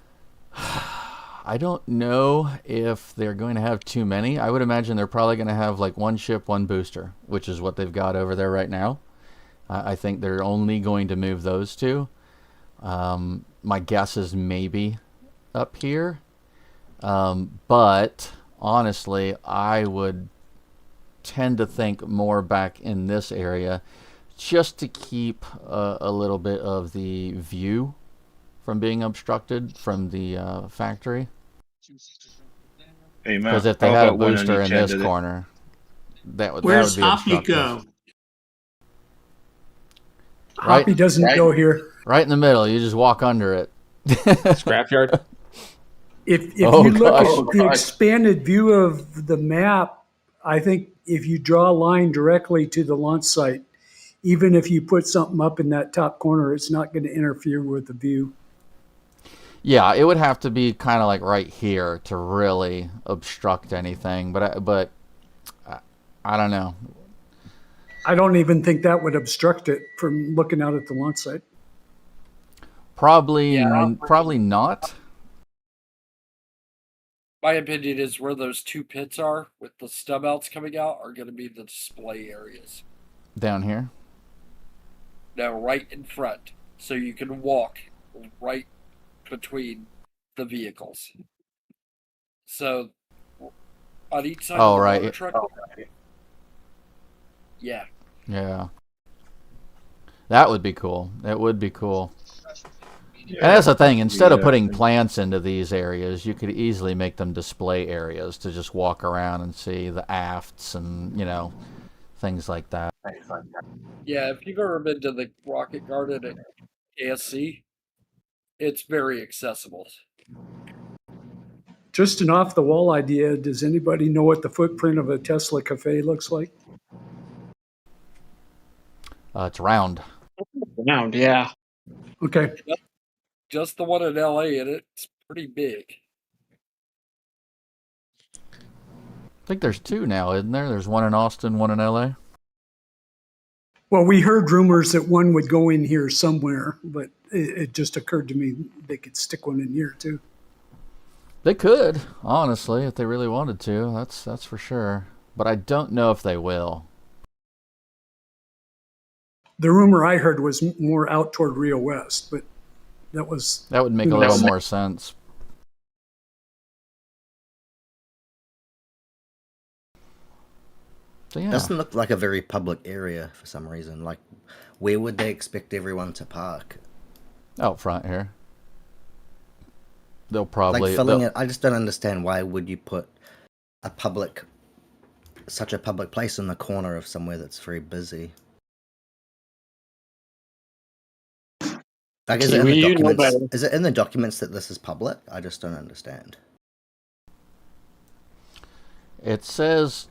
I don't know if they're going to have too many. I would imagine they're probably going to have like one ship, one booster, which is what they've got over there right now. I think they're only going to move those two. My guess is maybe up here. But honestly, I would tend to think more back in this area just to keep a little bit of the view from being obstructed from the factory. Hey, Because if they had a booster in this corner, that would Where's be Hoppy obstructive. go? Right, Hoppy doesn't go here. Right in the middle. You just walk under it. Scrapyard. If you look at the expanded view of the map, I think if you draw a line directly to the launch site, even if you put something up in that top corner, it's not going to interfere with the view. Yeah, it would have to be kind of like right here to really obstruct anything. But I don't know. I don't even think that would obstruct it from looking out at the launch site. Probably not. my opinion is where those two pits are with the stub outs coming out are going to be the display areas. Down here? No, right in front. So you can walk right between the vehicles. So on each side of the water truck. Yeah. Yeah. That would be cool. That would be cool. Yeah. And that's the thing. Instead of putting plants into these areas, you could easily make them display areas to just walk around and see the afts and, you know, things like that. Yeah, if you've ever been to the Rocket Garden at ASC, it's very accessible. Just an off-the-wall idea, does anybody know what the footprint of a Tesla cafe looks like? It's round. Round, yeah. Okay. Just the one in LA, and it's pretty big. I think there's two now, isn't there? There's one in Austin, one in LA. Well, we heard rumors that one would go in here somewhere, but it just occurred to me they could stick one in here too. They could, honestly, if they really wanted to. That's for sure. But I don't know if they will. The rumor I heard was more out toward Rio West, but That would make a little more sense. So, yeah. Doesn't look like a very public area for some reason. Like, where would they expect everyone to park? Out front here. They'll probably like filling it. I just don't understand why would you put such a public place in the corner of somewhere that's very busy. Like, is it in the documents? Is it in the documents that this is public? I just don't understand. It says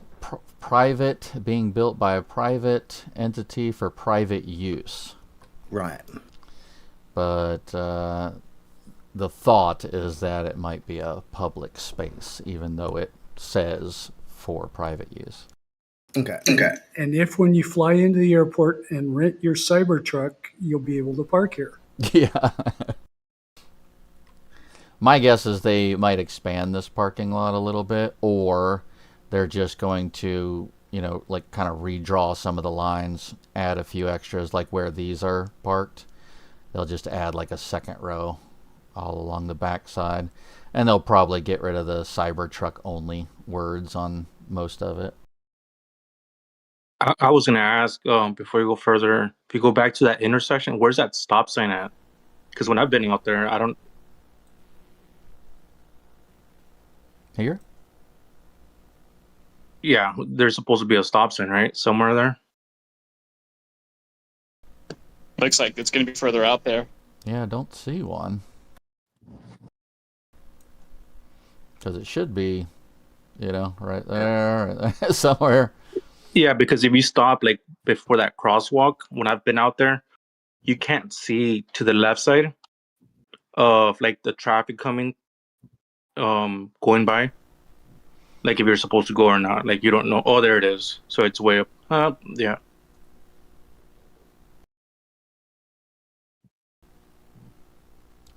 private, being built by a private entity for private use. Right. But the thought is that it might be a public space, even though it says for private use. Okay. And if when you fly into the airport and rent your Cybertruck, you'll be able to park here. Yeah. My guess is they might expand this parking lot a little bit, or they're just going to, like kind of redraw some of the lines, add a few extras, like where these are parked. They'll just add like a second row all along the back side, and they'll probably get rid of the Cybertruck only words on most of it. I was going to ask, before you go further, if you go back to that intersection, where's that stop sign at? Because when I've been out there, I don't... Here? Yeah, there's supposed to be a stop sign, right? Somewhere there? Looks like it's going to be further out there. Yeah, I don't see one. Because it should be, right there, somewhere. Yeah, because if you stop like before that crosswalk, when I've been out there, you can't see to the left side of like the traffic coming, going by. Like if you're supposed to go or not. Like you don't know. Oh, there it is. So it's way up. Yeah.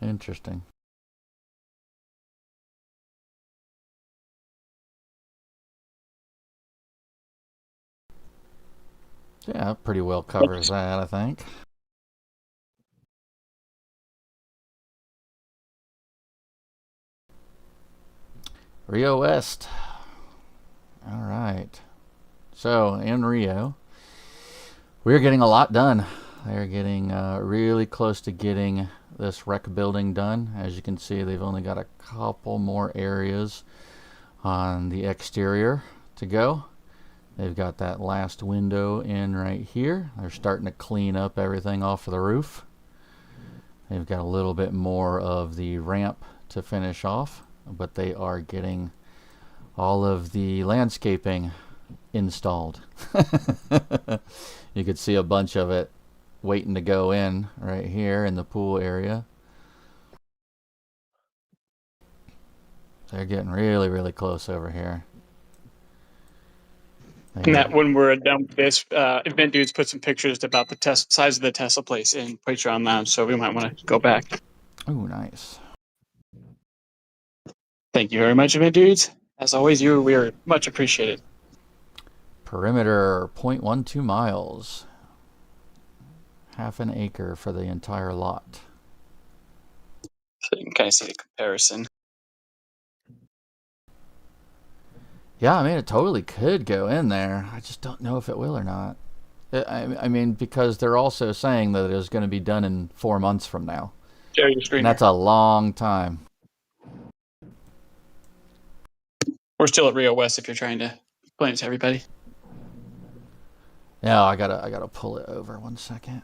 Interesting. Yeah, pretty well covers that, I think. Rio West. All right. So, in Rio, we're getting a lot done. They're getting really close to getting this rec building done. As you can see, they've only got a couple more areas on the exterior to go. They've got that last window in right here. They're starting to clean up everything off of the roof. They've got a little bit more of the ramp to finish off, but they are getting all of the landscaping installed. You could see a bunch of it waiting to go in right here in the pool area. They're getting really, really close over here. And that when we're done with this, Event Dudes put some pictures about the size of the Tesla place in Patreon Lounge, so we might want to go back. Oh, nice. Thank you very much, Event Dudes. As always, we are much appreciated. Perimeter 0.12 miles. Half an acre for the entire lot. So you can kind of see the comparison. Yeah, I mean, it totally could go in there. I just don't know if it will or not. I mean, because they're also saying that it is going to be done in 4 months from now. Share your screen. And that's a long time. We're still at Rio West if you're trying to explain it to everybody. Yeah, I gotta pull it over 1 second.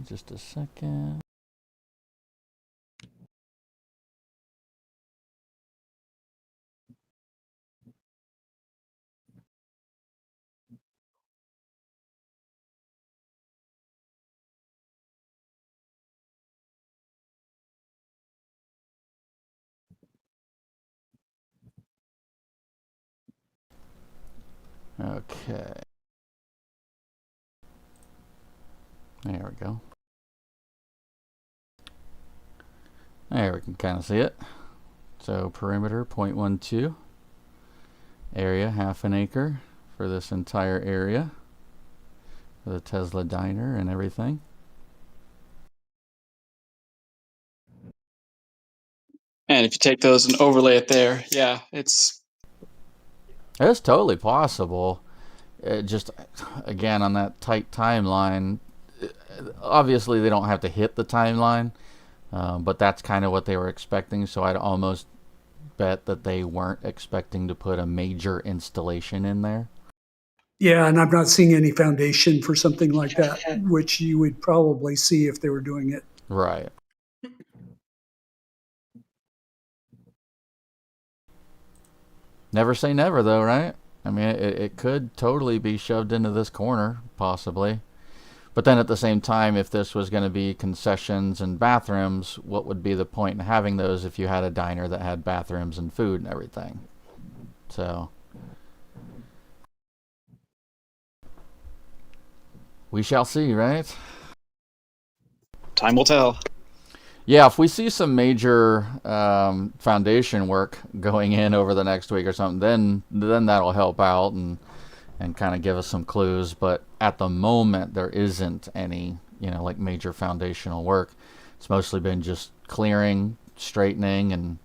Just a second. Okay. There we go. There we can kind of see it. So perimeter 0.12, area 1/2 acre for this entire area, for the Tesla diner and everything. And if you take those and overlay it there, yeah, it's totally possible. It just, again, on that tight timeline, obviously they don't have to hit the timeline, but that's kind of what they were expecting, so I'd almost bet that they weren't expecting to put a major installation in there. Yeah, and I'm not seeing any foundation for something like that, which you would probably see if they were doing it. Right. Never say never, though, right? I mean, it could totally be shoved into this corner, possibly. But then at the same time, if this was going to be concessions and bathrooms, what would be the point in having those if you had a diner that had bathrooms and food and everything? So we shall see, right? time will tell. Yeah, if we see some major foundation work going in over the next week or something, then that'll help out and kind of give us some clues. But at the moment, there isn't any, like major foundational work. It's mostly been just clearing, straightening, and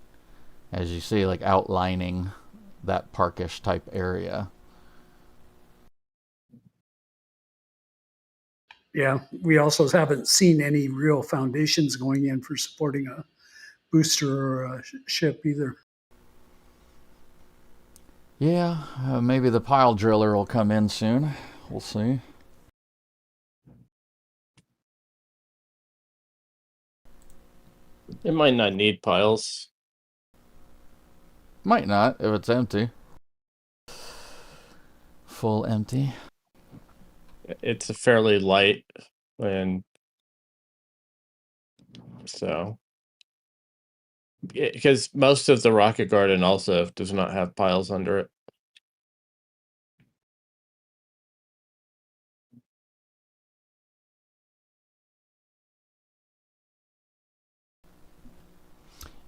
as you see, like outlining that parkish type area. Yeah, we also haven't seen any real foundations going in for supporting a booster or a ship either. Yeah, maybe the pile driller will come in soon. We'll see. It might not need piles. Might not if it's empty. Full empty. It's a fairly light, and so because most of the rocket garden also does not have piles under it.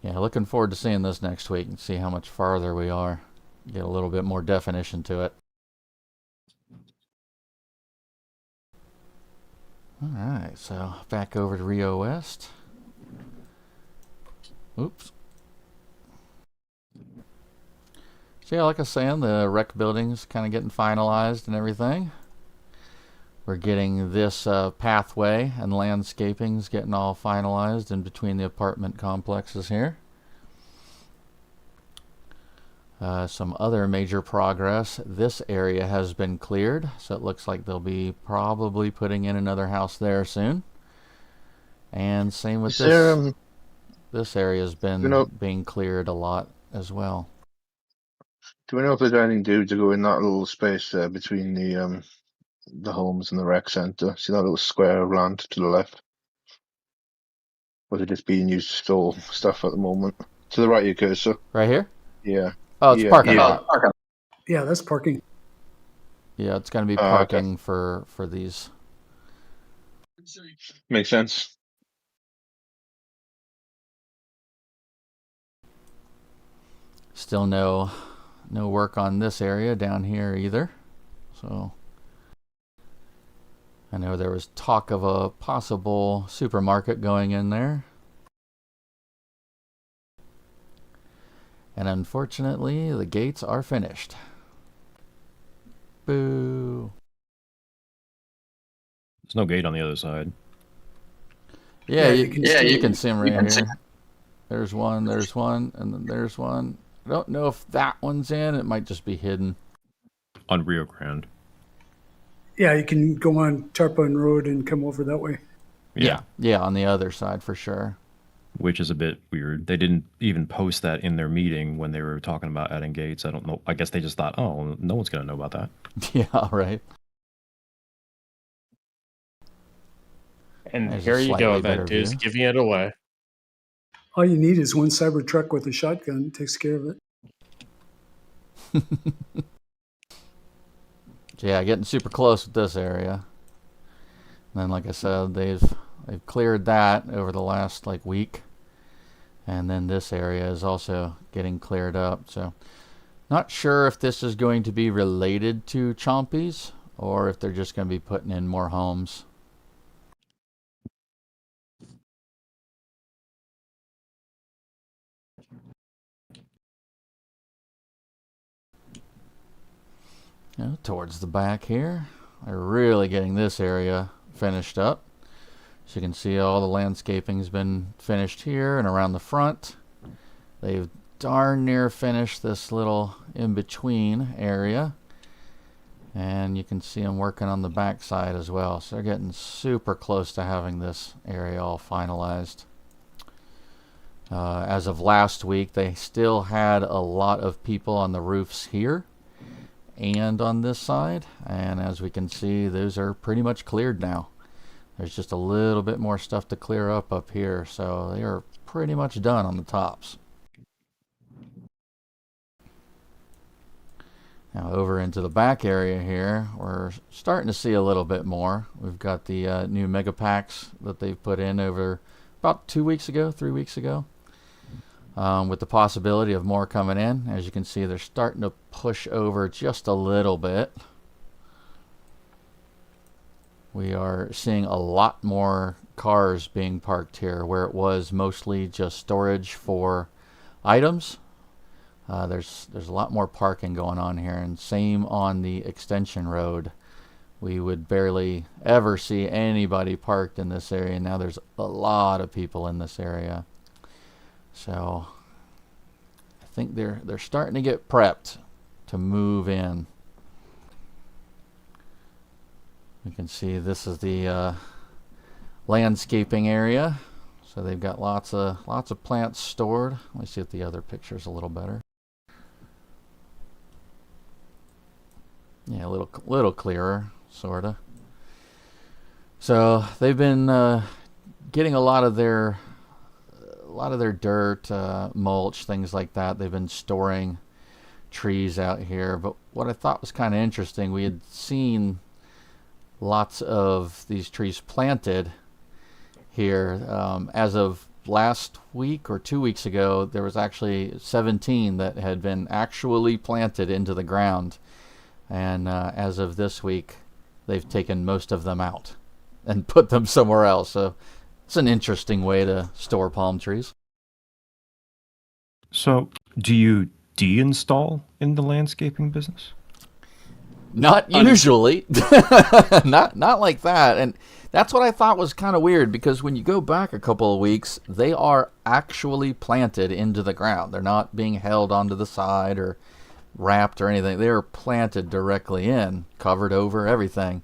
Yeah, looking forward to seeing this next week and see how much farther we are. Get a little bit more definition to it. Alright, so back over to Rio West. Oops. So yeah, like I was saying, the rec building's kind of getting finalized and everything. We're getting this pathway and landscaping's getting all finalized in between the apartment complexes here. Some other major progress. This area has been cleared, so it looks like they'll be probably putting in another house there soon. And same with this. This area has been being cleared a lot as well. Do we know if there's anything due to go in that little space between the homes and the rec centre? See that little square of land to the left? Or is it just being used to store stuff at the moment? To the right of your cursor. Right here? Yeah. Oh, it's parking lot. Yeah, that's parking. Yeah, it's going to be parking for these. Makes sense. Still no work on this area down here either. So I know there was talk of a possible supermarket going in there. And unfortunately, the gates are finished. Boo. There's no gate on the other side. Yeah, you can see them right here. There's one, and then there's one. I don't know if that one's in. It might just be hidden. On Rio Grande. Yeah, you can go on Tarpon Road and come over that way. Yeah, on the other side for sure. Which is a bit weird. They didn't even post that in their meeting when they were talking about adding gates. I don't know. I guess they just thought, oh, no one's going to know about that. Yeah, right. And here you go. That dude's giving it away. All you need is one Cybertruck with a shotgun. It takes care of it. Yeah, getting super close with this area. And then, like I said, they've cleared that over the last week. And then this area is also getting cleared up. So not sure if this is going to be related to Chompies or if they're just going to be putting in more homes. Towards the back here, they're really getting this area finished up. So you can see all the landscaping's been finished here and around the front. They've darn near finished this little in-between area. And you can see them working on the back side as well. So they're getting super close to having this area all finalized. As of last week, they still had a lot of people on the roofs here and on this side. And as we can see, those are pretty much cleared now. There's just a little bit more stuff to clear up here. So they are pretty much done on the tops. Now over into the back area here, we're starting to see a little bit more. We've got the new mega packs that they've put in over about 3 weeks ago, with the possibility of more coming in. As you can see, they're starting to push over just a little bit. We are seeing a lot more cars being parked here, where it was mostly just storage for items. There's a lot more parking going on here, and same on the extension road. We would barely ever see anybody parked in this area. Now there's a lot of people in this area. So I think they're starting to get prepped to move in. You can see this is the landscaping area. So they've got lots of plants stored. Let me see if the other picture's a little better. Yeah, a little clearer, sorta. So they've been getting a lot of their dirt, mulch, things like that. They've been storing trees out here. But what I thought was kind of interesting, we had seen lots of these trees planted here. As of last week or 2 weeks ago, there was actually 17 that had been actually planted into the ground. And as of this week, they've taken most of them out and put them somewhere else. So it's an interesting way to store palm trees. So do you deinstall in the landscaping business? Not usually. not like that. And that's what I thought was kind of weird, because when you go back a couple of weeks, they are actually planted into the ground. They're not being held onto the side or wrapped or anything. They are planted directly in, covered over, everything.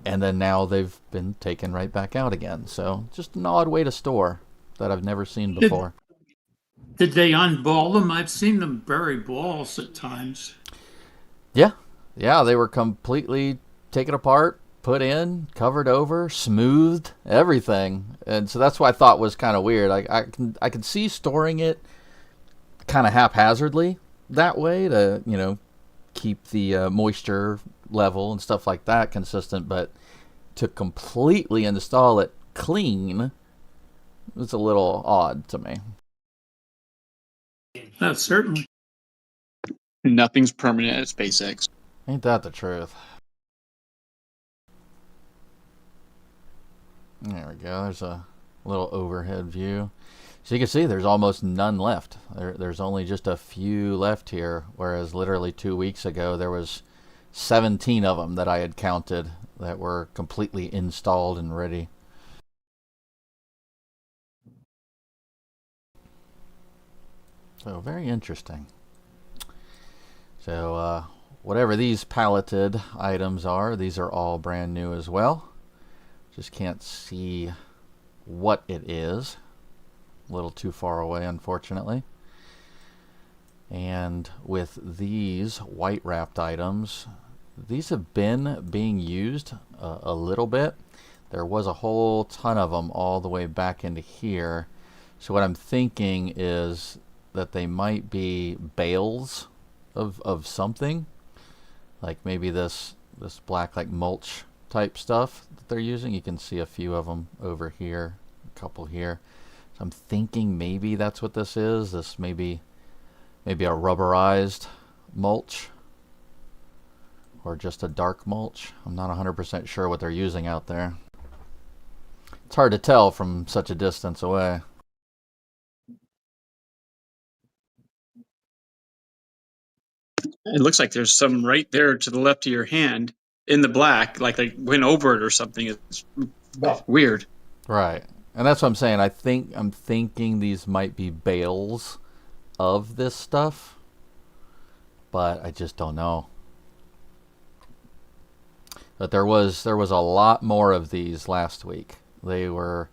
And then now they've been taken right back out again. So just an odd way to store that I've never seen before. Did they unball them? I've seen them bury balls at times. Yeah, they were completely taken apart, put in, covered over, smoothed, everything. And so that's what I thought was kind of weird. I can see storing it kind of haphazardly that way to, keep the moisture level and stuff like that consistent, but to completely install it clean was a little odd to me. Certainly. Nothing's permanent at SpaceX. Ain't that the truth? There we go. There's a little overhead view. So you can see there's almost none left. There's only just a few left here, whereas literally 2 weeks ago there was 17 of them that I had counted that were completely installed and ready. So very interesting. So whatever these palleted items are, these are all brand new as well. Just can't see what it is. A little too far away, unfortunately. And with these white wrapped items, these have been being used a little bit. There was a whole ton of them all the way back into here. So what I'm thinking is that they might be bales of something, like maybe this black like mulch type stuff that they're using. You can see a few of them over here, a couple here. So I'm thinking maybe that's what this is. This maybe a rubberized mulch or just a dark mulch. I'm not 100% sure what they're using out there. It's hard to tell from such a distance away. It looks like there's some right there to the left of your hand in the black, like they went over it or something. It's weird. Right. And that's what I'm saying. I'm thinking these might be bales of this stuff, but I just don't know. But there was a lot more of these last week. They were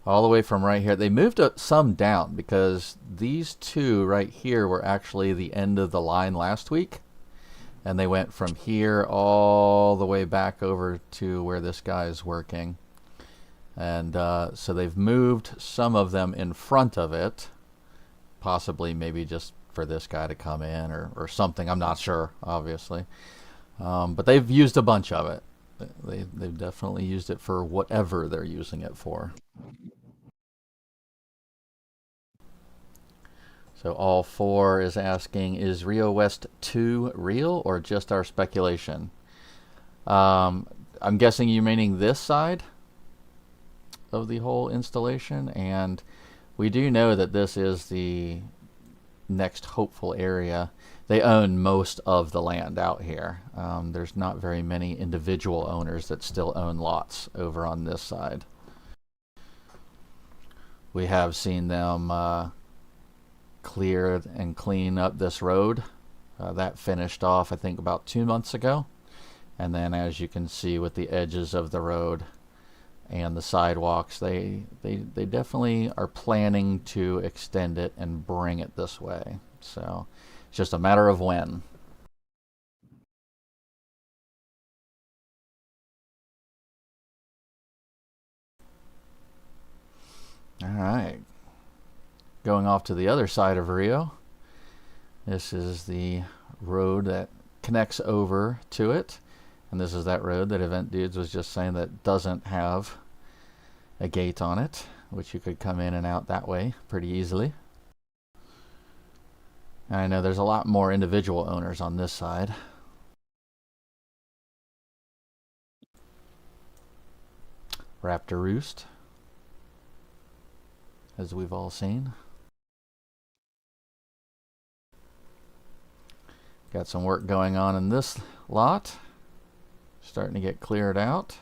all the way from right here. They moved some down because these two right here were actually the end of the line last week. And they went from here all the way back over to where this guy is working. And so they've moved some of them in front of it, possibly maybe just for this guy to come in or something. I'm not sure, obviously. But they've used a bunch of it. They've definitely used it for whatever they're using it for. So all four is asking, is Rio West 2 real or just our speculation? I'm guessing you're meaning this side of the whole installation, and we do know that this is the next hopeful area. They own most of the land out here. There's not very many individual owners that still own lots over on this side. We have seen them clear and clean up this road. That finished off, I think, about 2 months ago. And then, as you can see with the edges of the road and the sidewalks, they definitely are planning to extend it and bring it this way. So it's just a matter of when. All right. Going off to the other side of Rio. This is the road that connects over to it. And this is that road that Event Dudes was just saying that doesn't have a gate on it, which you could come in and out that way pretty easily. And I know there's a lot more individual owners on this side. Raptor Roost, as we've all seen. Got some work going on in this lot. Starting to get cleared out.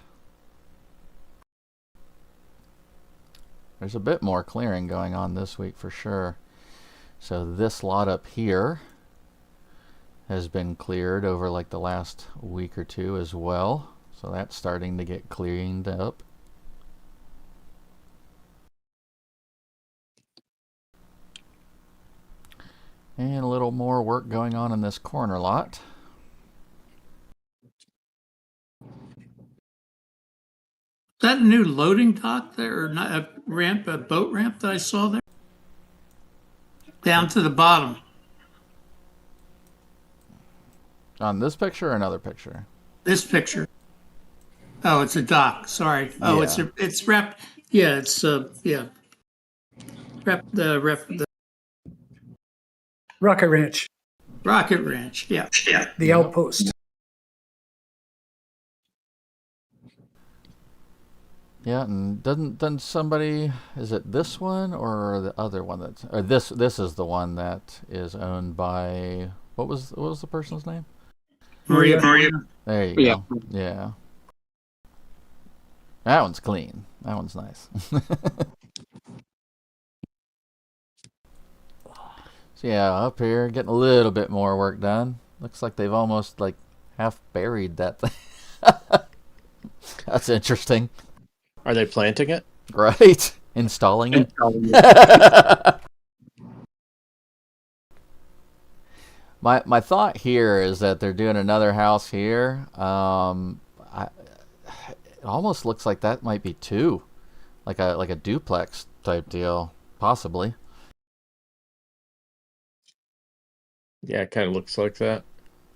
There's a bit more clearing going on this week for sure. So this lot up here has been cleared over like the last week or two as well. So that's starting to get cleaned up. And a little more work going on in this corner lot. Is that a new loading dock there, or not a ramp, a boat ramp that I saw there? Down to the bottom. On this picture or another picture? This picture. Oh, it's a dock. Sorry. Oh, Yeah. it's wrapped. Yeah, it's yeah. The Rocket Ranch, Rocket Ranch. Yeah. Yeah. the outpost. Yeah, and doesn't somebody, is it this one or the other one that's, or this is the one that is owned by, what was the person's name? Maria. There you go. Yeah. That one's clean. That one's nice. So yeah, up here getting a little bit more work done. Looks like they've almost like half buried that thing. That's interesting. Are they planting it? Right? Installing it. My thought here is that they're doing another house here. It almost looks like that might be two, like a duplex type deal, possibly. Yeah, it kind of looks like that.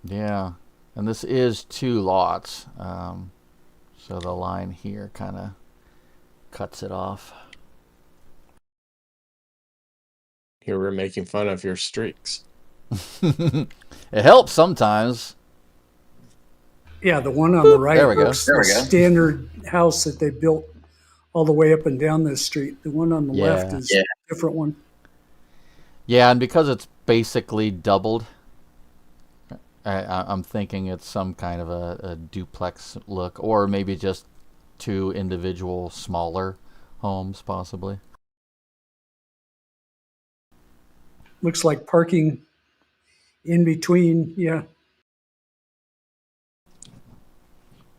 Yeah, and this is 2 lots, so the line here kind of cuts it off. Here we're making fun of your streaks. It helps sometimes. Yeah, the one on the right There we go. looks the standard house that they built all the way up and down this street. The one on the left is a different one. Yeah, and because it's basically doubled, I'm thinking it's some kind of a duplex look, or maybe just two individual smaller homes, possibly. Looks like parking in between, yeah.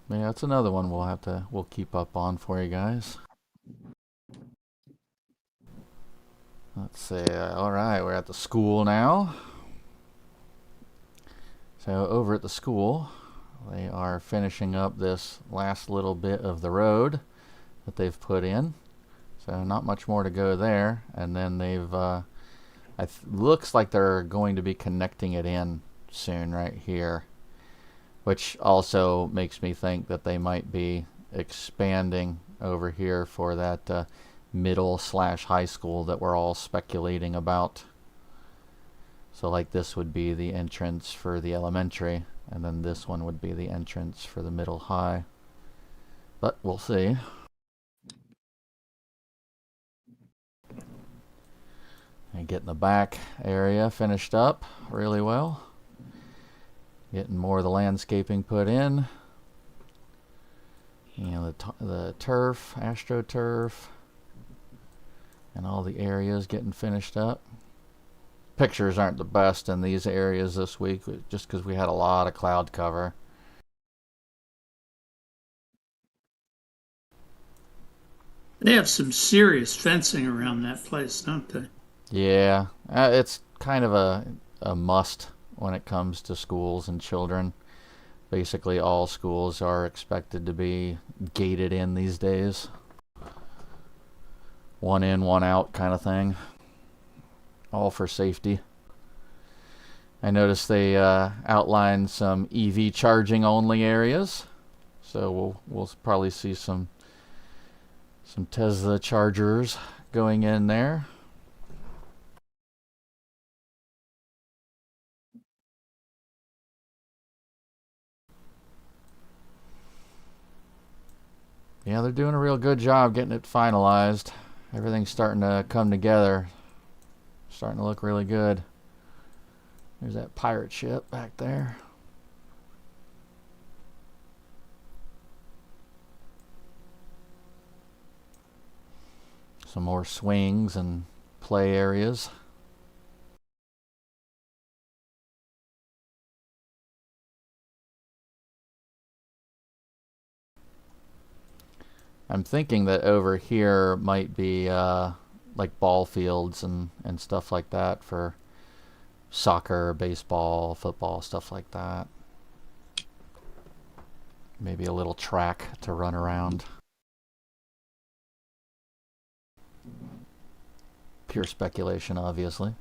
Yeah, that's another one we'll keep up on for you guys. Let's see. All right, we're at the school now. So over at the school, they are finishing up this last little bit of the road that they've put in. So not much more to go there. And then they've, looks like they're going to be connecting it in soon right here, which also makes me think that they might be expanding over here for that middle/high school that we're all speculating about. So like this would be the entrance for the elementary, and then this one would be the entrance for the middle high. But we'll see. And getting the back area finished up really well. Getting more of the landscaping put in. You know, the turf, AstroTurf, and all the areas getting finished up. Pictures aren't the best in these areas this week, just because we had a lot of cloud cover. They have some serious fencing around that place, don't they? Yeah, it's kind of a must when it comes to schools and children. Basically, all schools are expected to be gated in these days. One in, one out kind of thing. All for safety. I noticed they outlined some EV charging only areas, so we'll probably see some Tesla chargers going in there. Yeah, they're doing a real good job getting it finalized. Everything's starting to come together. Starting to look really good. There's that pirate ship back there. Some more swings and play areas. I'm thinking that over here might be like ball fields and stuff like that for soccer, baseball, football, stuff like that. Maybe a little track to run around. Pure speculation, obviously.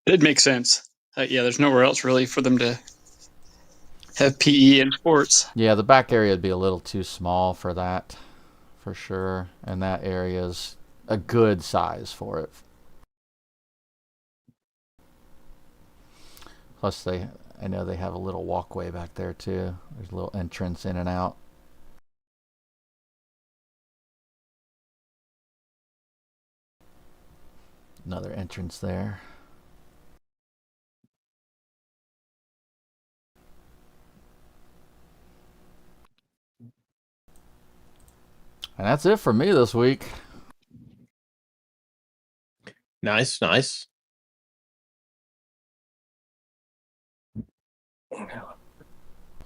It makes sense. Yeah, there's nowhere else really for them to have PE and sports. Yeah, the back area would be a little too small for that, for sure. And that area is a good size for it. Plus, I know they have a little walkway back there too. There's a little entrance in and out. Another entrance there. And that's it for me this week. Nice, nice.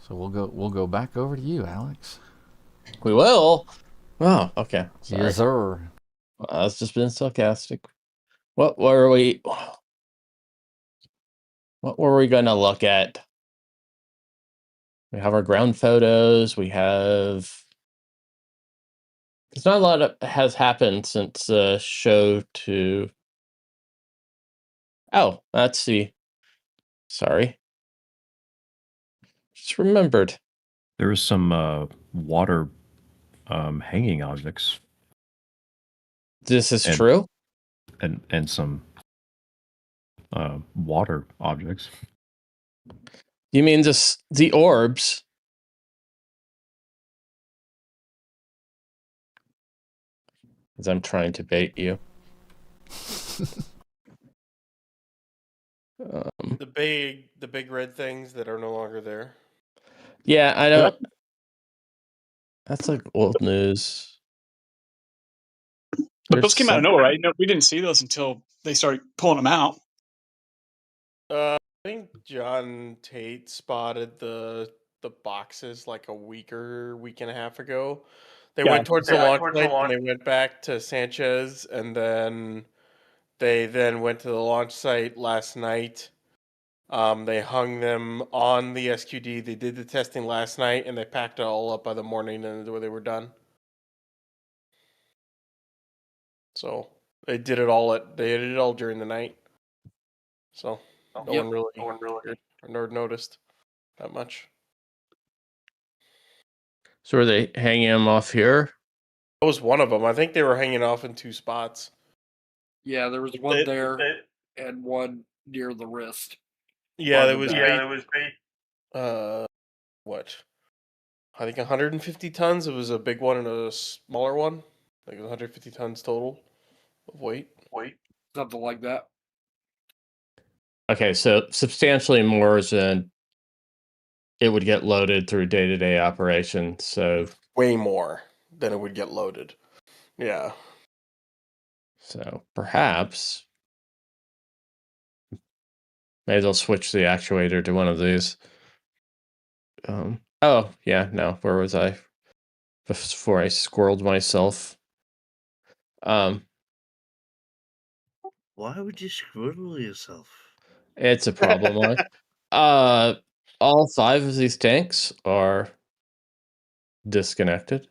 So we'll go back over to you, Alex. We will. Oh, okay. Sorry. Yes, sir. It's just been sarcastic. What were we gonna look at? We have our ground photos. We have. There's not a lot that has happened since the show to. Oh, let's see. Sorry. Just remembered. There was some water hanging objects. This is true? And some water objects. You mean just the orbs? As I'm trying to bait you. The big red things that are no longer there. Yeah, I don't. That's like old news. But those came out of nowhere, right? No, we didn't see those until they started pulling them out. I think John Tate spotted the boxes like a week and a half ago. They went towards the launch site and they went back to Sanchez, and then they went to the launch site last night. They hung them on the SQD. They did the testing last night, and they packed it all up by the morning, and they were done. So they did it all during the night. So no one really noticed that much. So are they hanging them off here? That was one of them. I think they were hanging off in two spots. Yeah, there was one there and one near the wrist. Yeah, there was what? I think 150 tons. It was a big one and a smaller one. Like 150 tons total of weight. Something like that. Okay, so substantially more than it would get loaded through day-to-day operation. So way more than it would get loaded. Yeah. So perhaps maybe they'll switch the actuator to one of these. Oh yeah, no. Where was I? Before I squirreled myself. Why would you squirrel yourself? It's a problem. All 5 of these tanks are disconnected.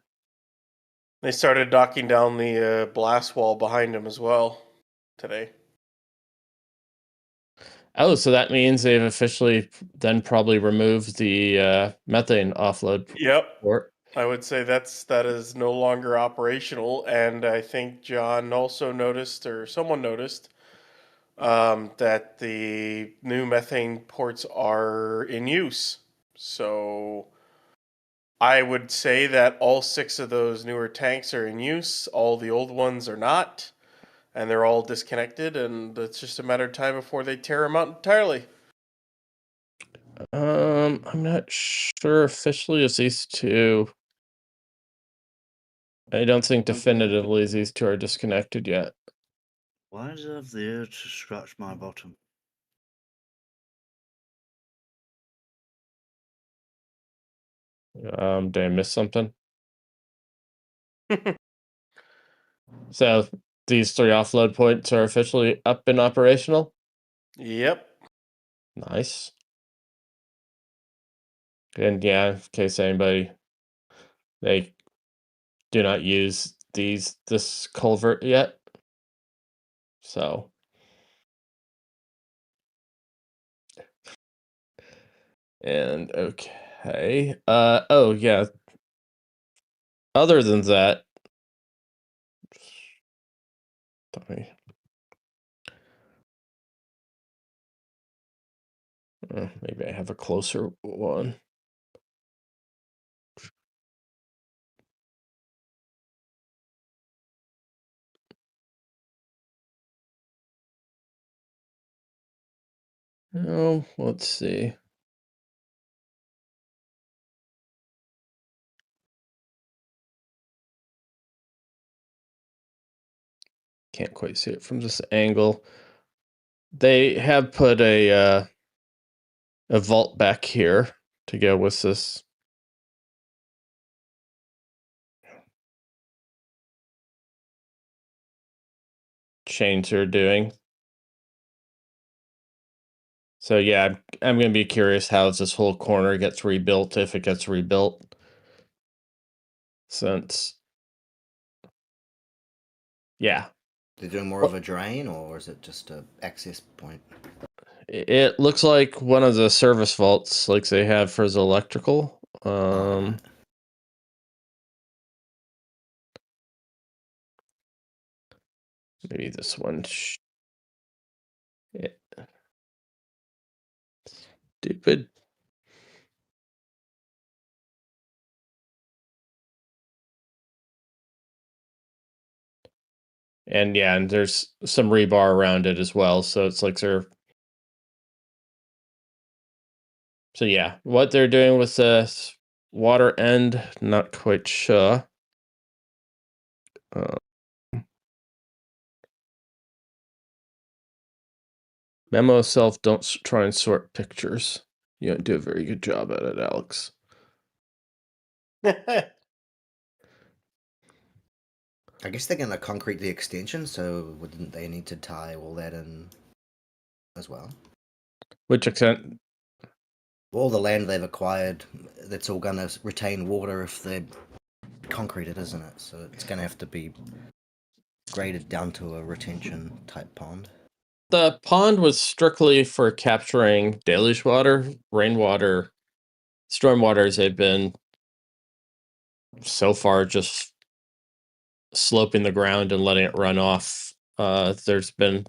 They started knocking down the blast wall behind them as well today. Oh, so that means they've officially then probably removed the methane offload port. I would say that is no longer operational, and I think John also noticed, or someone noticed, that the new methane ports are in use. So I would say that all 6 of those newer tanks are in use. All the old ones are not, and they're all disconnected, and it's just a matter of time before they tear them out entirely. I'm not sure officially if these 2. I don't think definitively these 2 are disconnected yet. Why does it have the urge to scratch my bottom? Did I miss something? So these 3 offload points are officially up and operational? Yep. Nice. And yeah, in case anybody, they do not use this culvert yet. So and okay. Oh yeah. Other than that, maybe I have a closer one. Oh, let's see. Can't quite see it from this angle. They have put a vault back here to go with this. Change they're doing. So yeah, I'm going to be curious how this whole corner gets rebuilt, if it gets rebuilt. Since, yeah. They're doing more of a drain, or is it just a access point? It looks like one of the service vaults, like they have for the electrical. Maybe this one. Yeah. Stupid. And yeah, and there's some rebar around it as well, so it's like they're... So yeah, what they're doing with the water end, not quite sure. Memo self, don't try and sort pictures. You don't do a very good job at it, Alex. I guess they're going to concrete the extension, so wouldn't they need to tie all that in as well? Which extent? All the land they've acquired, that's all going to retain water if they concrete it, isn't it? So it's going to have to be graded down to a retention type pond. The pond was strictly for capturing deluge water, rainwater, stormwaters. They've been so far just sloping the ground and letting it run off. There's been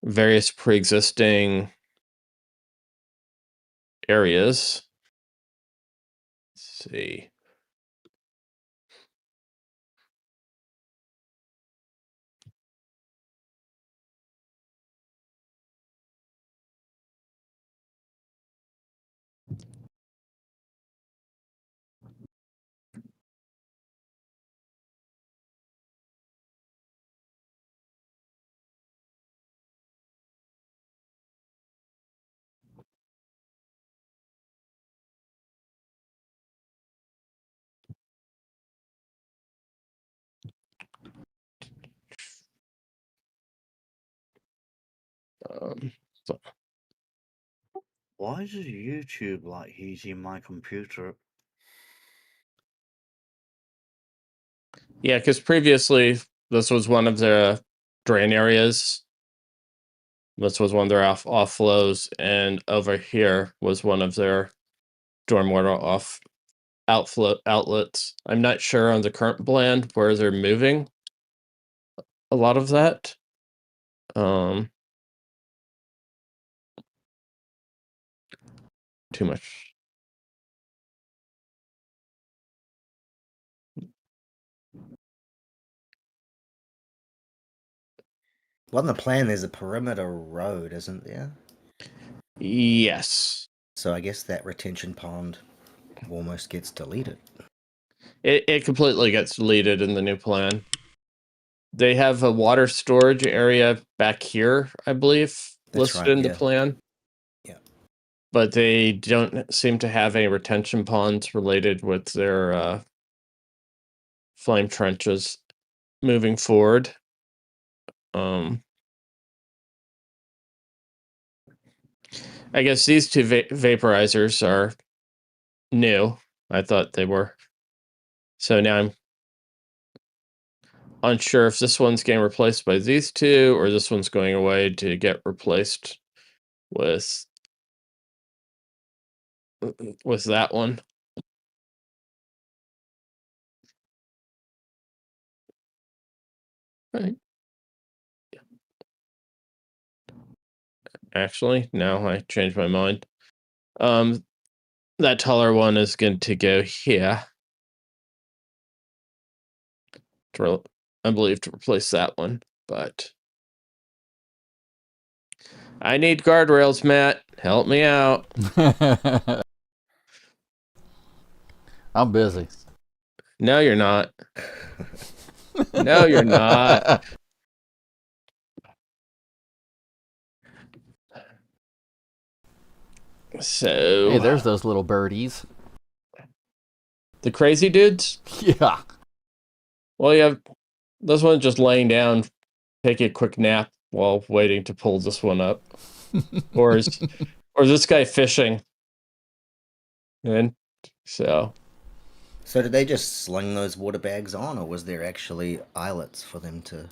various pre-existing areas. Let's see. So Why does YouTube like heating my computer? yeah, because previously this was one of the drain areas. This was one of their off-flows, and over here was one of their stormwater outlets. I'm not sure on the current blend where they're moving a lot of that. Too much. Well, on the plan, there's a perimeter road, isn't there? Yes. So I guess that retention pond almost gets deleted. It completely gets deleted in the new plan. They have a water storage area back here, I believe, listed in the plan. Yeah. But they don't seem to have any retention ponds related with their flame trenches moving forward. I guess these two vaporizers are new. I thought they were. So now I'm unsure if this one's getting replaced by these two or this one's going away to get replaced with that one. Right. Actually, no, I changed my mind. That taller one is going to go here. I believe to replace that one, but I need guardrails, Matt. Help me out. I'm busy. No, you're not. No, you're not. So hey, there's those little birdies. The crazy dudes? Yeah. Well, you have this one just laying down, taking a quick nap while waiting to pull this one up. or is this guy fishing? And so did they just sling those water bags on, or was there actually eyelets for them to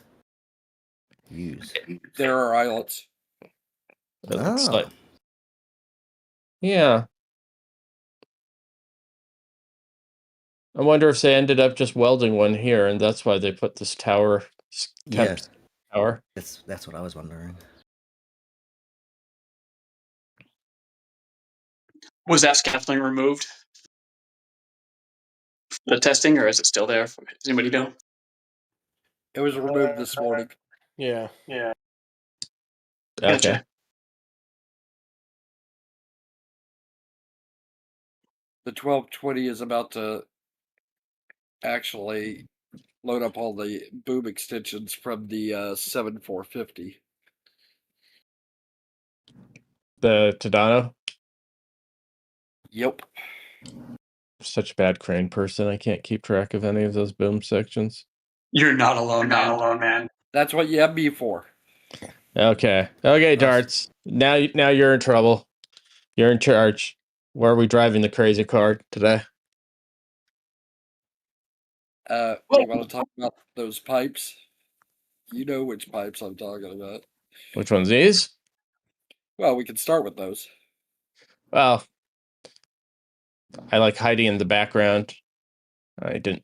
use? There are eyelets. Yeah. I wonder if they ended up just welding one here, and that's why they put this tower. Tower. That's what I was wondering. Was that scaffolding removed? The testing, or is it still there? Does anybody know? It was removed this morning. Yeah. Okay. The 1220 is about to actually load up all the boom extensions from the 7450. The Tadano? Yep. Such a bad crane person. I can't keep track of any of those boom sections. You're not alone, man. That's what you have me for. Okay. Okay, Darts. Now you're in trouble. You're in charge. Where are we driving the crazy car today? You want to talk about those pipes? You know which pipes I'm talking about. Which one's these? Well, we can start with those. Well, I like hiding in the background. I didn't.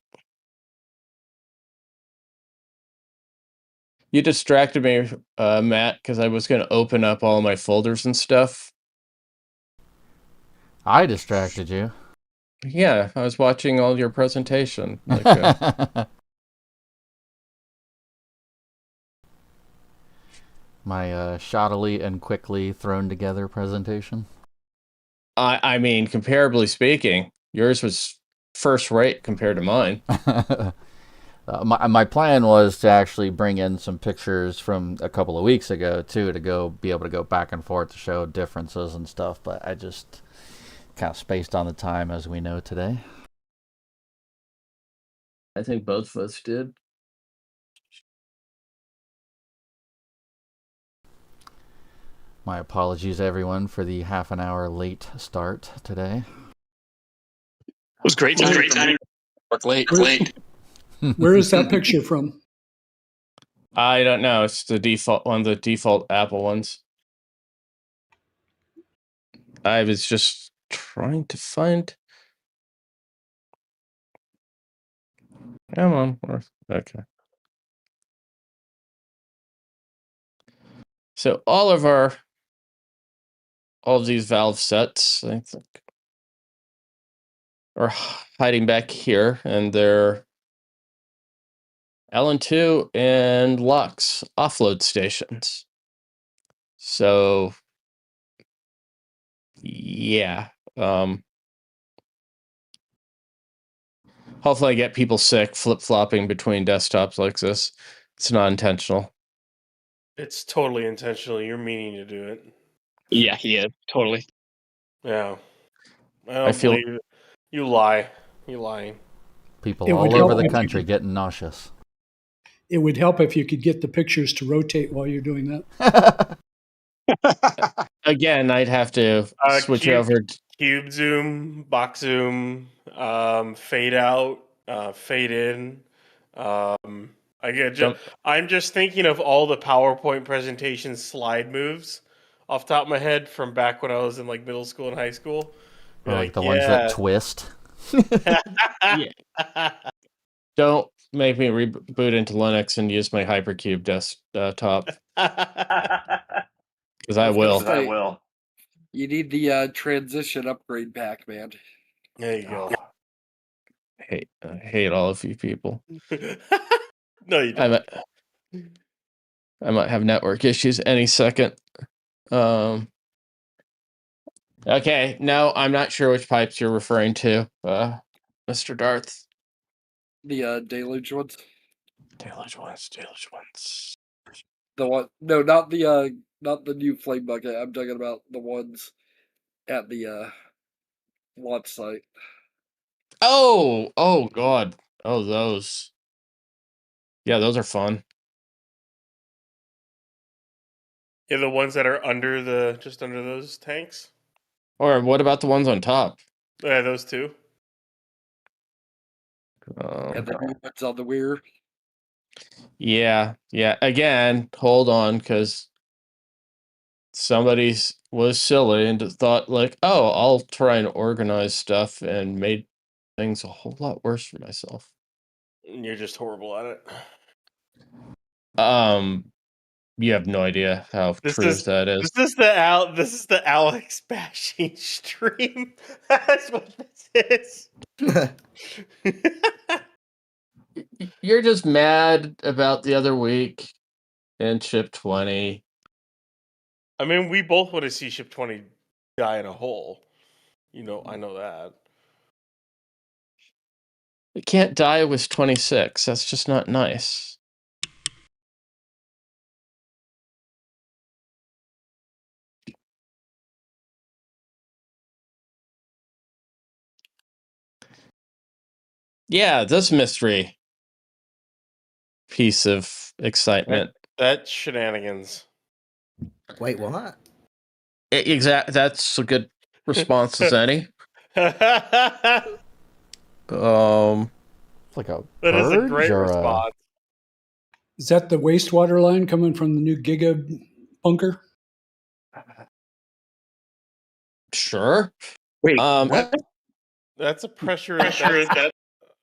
You distracted me, Matt, because I was going to open up all my folders and stuff. I distracted you. Yeah, I was watching all your presentation. Like, my shoddily and quickly thrown together presentation. I mean, comparably speaking, yours was first rate compared to mine. My plan was to actually bring in some pictures from a couple of weeks ago too, to be able to go back and forth to show differences and stuff, but I just kind of spaced on the time, as we know today. I think both of us did. My apologies, everyone, for the half an hour late start today. It was great timing. Work late. Where is that picture from? I don't know. It's the default one, the default Apple ones. I was just trying to find. Come on. Okay. So all of these valve sets, I think, are hiding back here, and they're LN2 and Lux offload stations. So yeah, hopefully I get people sick flip-flopping between desktops like this. It's not intentional. It's totally intentional. You're meaning to do it. Yeah, he is. Totally. Yeah. I don't believe it. You lie. You're lying. People all over the country getting nauseous. It would help if you could get the pictures to rotate while you're doing that. Again, I'd have to switch over. Cube zoom, box zoom, fade out, fade in. I'm just thinking of all the PowerPoint presentation slide moves off the top of my head from back when I was in like middle school and high school. Like the ones that twist. Yeah. Don't make me reboot into Linux and use my Hypercube desktop. Because I will. You need the transition upgrade pack, man. There you go. I hate all of you people. No, you don't. I might have network issues any second. Okay, no, I'm not sure which pipes you're referring to, Mr. Darth. The deluge ones. Deluge ones. The one? No, not the new flame bucket. I'm talking about the ones at the launch site. Oh God. Oh, those. Yeah, those are fun. Yeah, the ones that are just under those tanks. Or what about the ones on top? Yeah, those two. And the new ones on the rear. Yeah. Again, hold on, because somebody was silly and thought like, oh, I'll try and organize stuff, and made things a whole lot worse for myself. You're just horrible at it. You have no idea how true that is. This is the Alex bashing stream. That's what this is. You're just mad about the other week and Ship 20. I mean, we both want to see Ship 20 die in a hole. I know that. It can't die with 26. That's just not nice. Yeah, this mystery piece of excitement. That's shenanigans. Wait, what? That's a good response as any. It's like a that is a great or response. Is that the wastewater line coming from the new Giga bunker? Sure. Wait, That's a pressure.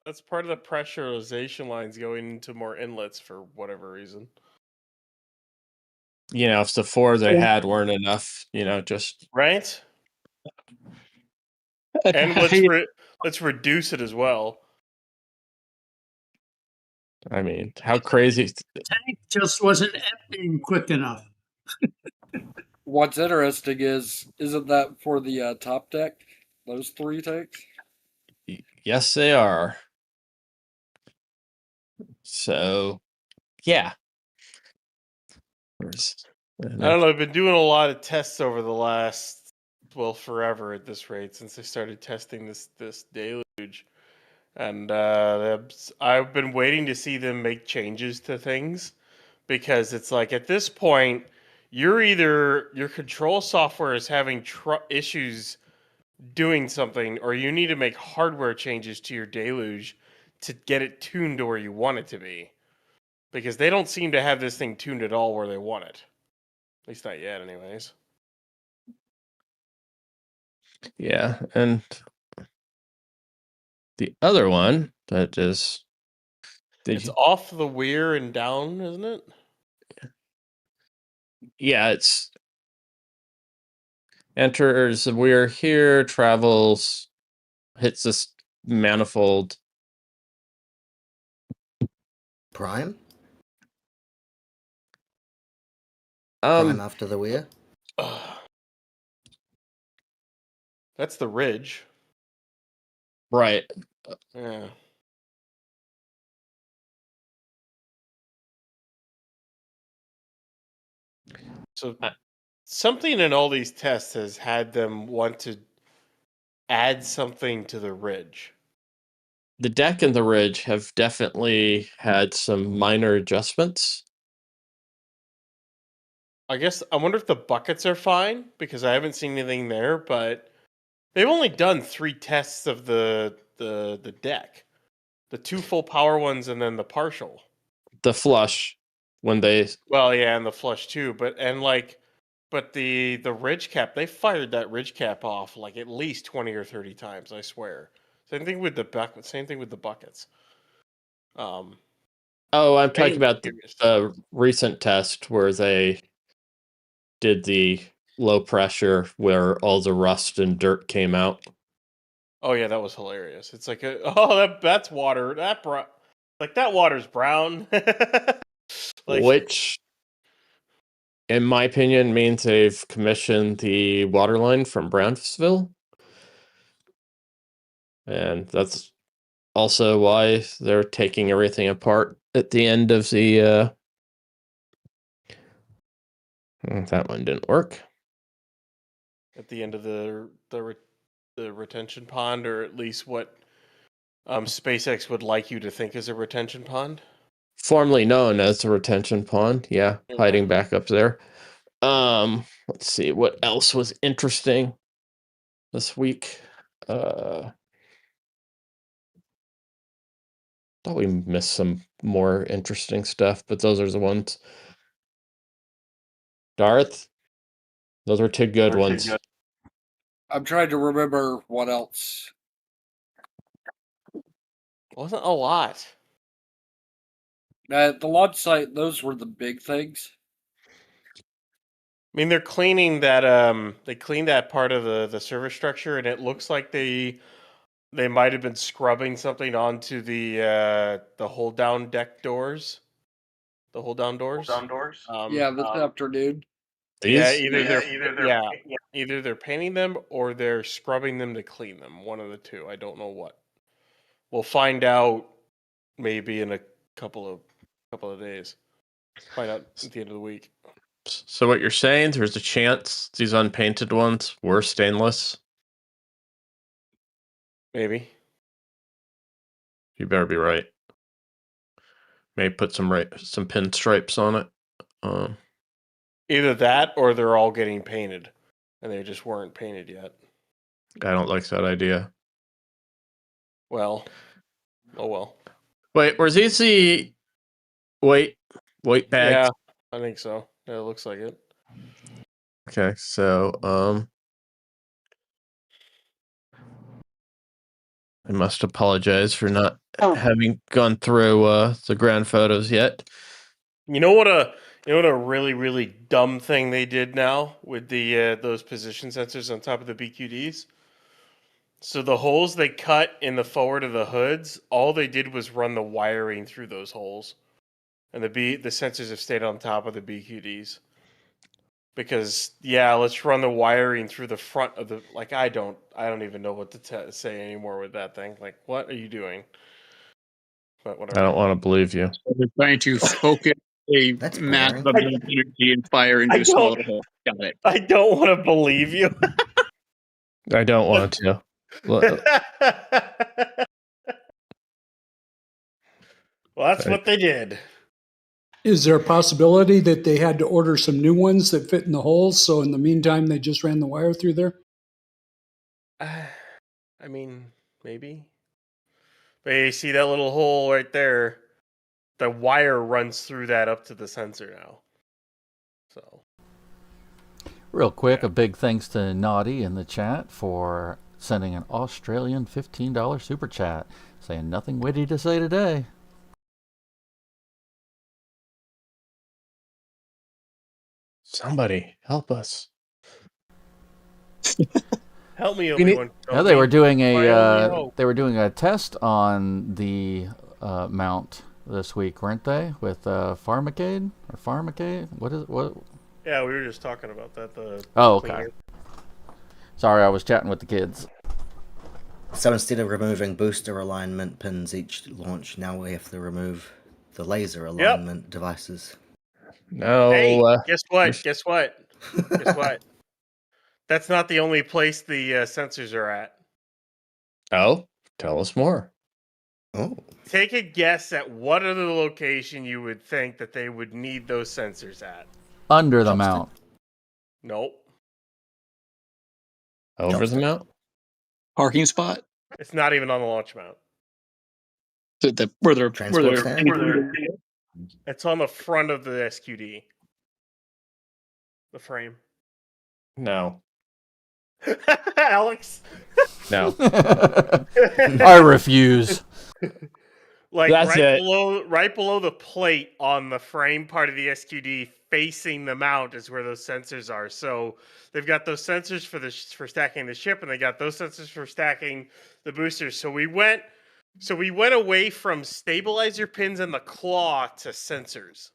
That's part of the pressurization lines going into more inlets for whatever reason. If the 4 they had weren't enough, just right. And let's reduce it as well. I mean, how crazy? The tank just wasn't emptying quick enough. What's interesting isn't that for the top deck? Those 3 tanks? Yes, they are. So, yeah. I don't know. I've been doing a lot of tests over the last, forever at this rate since they started testing this deluge, and I've been waiting to see them make changes to things, because it's like at this point, your control software is having issues doing something, or you need to make hardware changes to your deluge to get it tuned to where you want it to be, because they don't seem to have this thing tuned at all where they want it. At least not yet, anyways. Yeah, and the other one that is... It's off the weir and down, isn't it? Yeah, it's... Enters the weir here, travels, hits this manifold. Prime? Prime after the weir? That's the ridge. Right. Yeah. So something in all these tests has had them want to add something to the ridge. The deck and the ridge have definitely had some minor adjustments. I wonder if the buckets are fine, because I haven't seen anything there, but they've only done 3 tests of the deck. The 2 full power ones and then the partial. The flush when they... Well, yeah, and the flush too, but the ridge cap, they fired that ridge cap off like at least 20 or 30 times, I swear. Same thing with the buckets. I'm talking about the recent test where they did the low pressure where all the rust and dirt came out. Oh yeah, that was hilarious. It's like that's water. That water's brown. Which, in my opinion, means they've commissioned the water line from Brownsville. And that's also why they're taking everything apart at the end of the... that one didn't work. At the end of the retention pond, or at least what SpaceX would like you to think is a retention pond. Formerly known as the retention pond, yeah, hiding back up there. Let's see what else was interesting this week. Thought we missed some more interesting stuff, but those are the ones. Darth, those are 2 good ones. I'm trying to remember what else. Wasn't a lot. The launch site, those were the big things. I mean, they're cleaning that. They cleaned that part of the service structure, and it looks like they might have been scrubbing something onto the hold down deck doors, the hold down doors. Yeah, this afternoon. Yeah, either they're painting them or they're scrubbing them to clean them. One of the two. I don't know what. We'll find out maybe in a couple of days. Find out at the end of the week. So what you're saying, there's a chance these unpainted ones were stainless? Maybe. You better be right. Maybe put some pinstripes on it. Either that or they're all getting painted, and they just weren't painted yet. I don't like that idea. Well, oh well. Wait, were these the white bags? Yeah, I think so. Yeah, it looks like it. Okay, so I must apologize for not having gone through the ground photos yet. You know what a really, really dumb thing they did now with the those position sensors on top of the BQDs? So the holes they cut in the forward of the hoods, all they did was run the wiring through those holes. And the sensors have stayed on top of the BQDs. Because let's run the wiring through the front of the I don't even know what to say anymore with that thing. Like, what are you doing? But whatever. I don't want to believe you. So they're trying to focus a massive amount of energy and fire into a smaller hole. Got it. I don't want to believe you. I don't want to. Well, that's what they did. Is there a possibility that they had to order some new ones that fit in the holes, so in the meantime they just ran the wire through there? I mean, maybe. But you see that little hole right there? The wire runs through that up to the sensor now. So, real quick, a big thanks to Naughty in the chat for sending an Australian $15 super chat, saying nothing witty to say today. Somebody help us. Help me, Obi-Wan. Yeah, they were doing a test on the mount this week, weren't they? With Pharmacade or Pharmacade? What? Yeah, we were just talking about that. Okay. Cleaner. Sorry, I was chatting with the kids. So instead of removing booster alignment pins each launch, now we have to remove the laser alignment devices. No. Hey, guess what? That's not the only place the sensors are at. Oh, tell us more. Oh. Take a guess at what other location you would think that they would need those sensors at. Under the mount. Nope. Over the mount? Parking spot? It's not even on the launch mount. Where they're it's on the front of the SQD. The frame. No. Alex? No. I refuse. That's right below the plate on the frame part of the SQD facing the mount is where those sensors are. So they've got those sensors for stacking the ship, and they got those sensors for stacking the boosters. So we went away from stabilizer pins and the claw to sensors.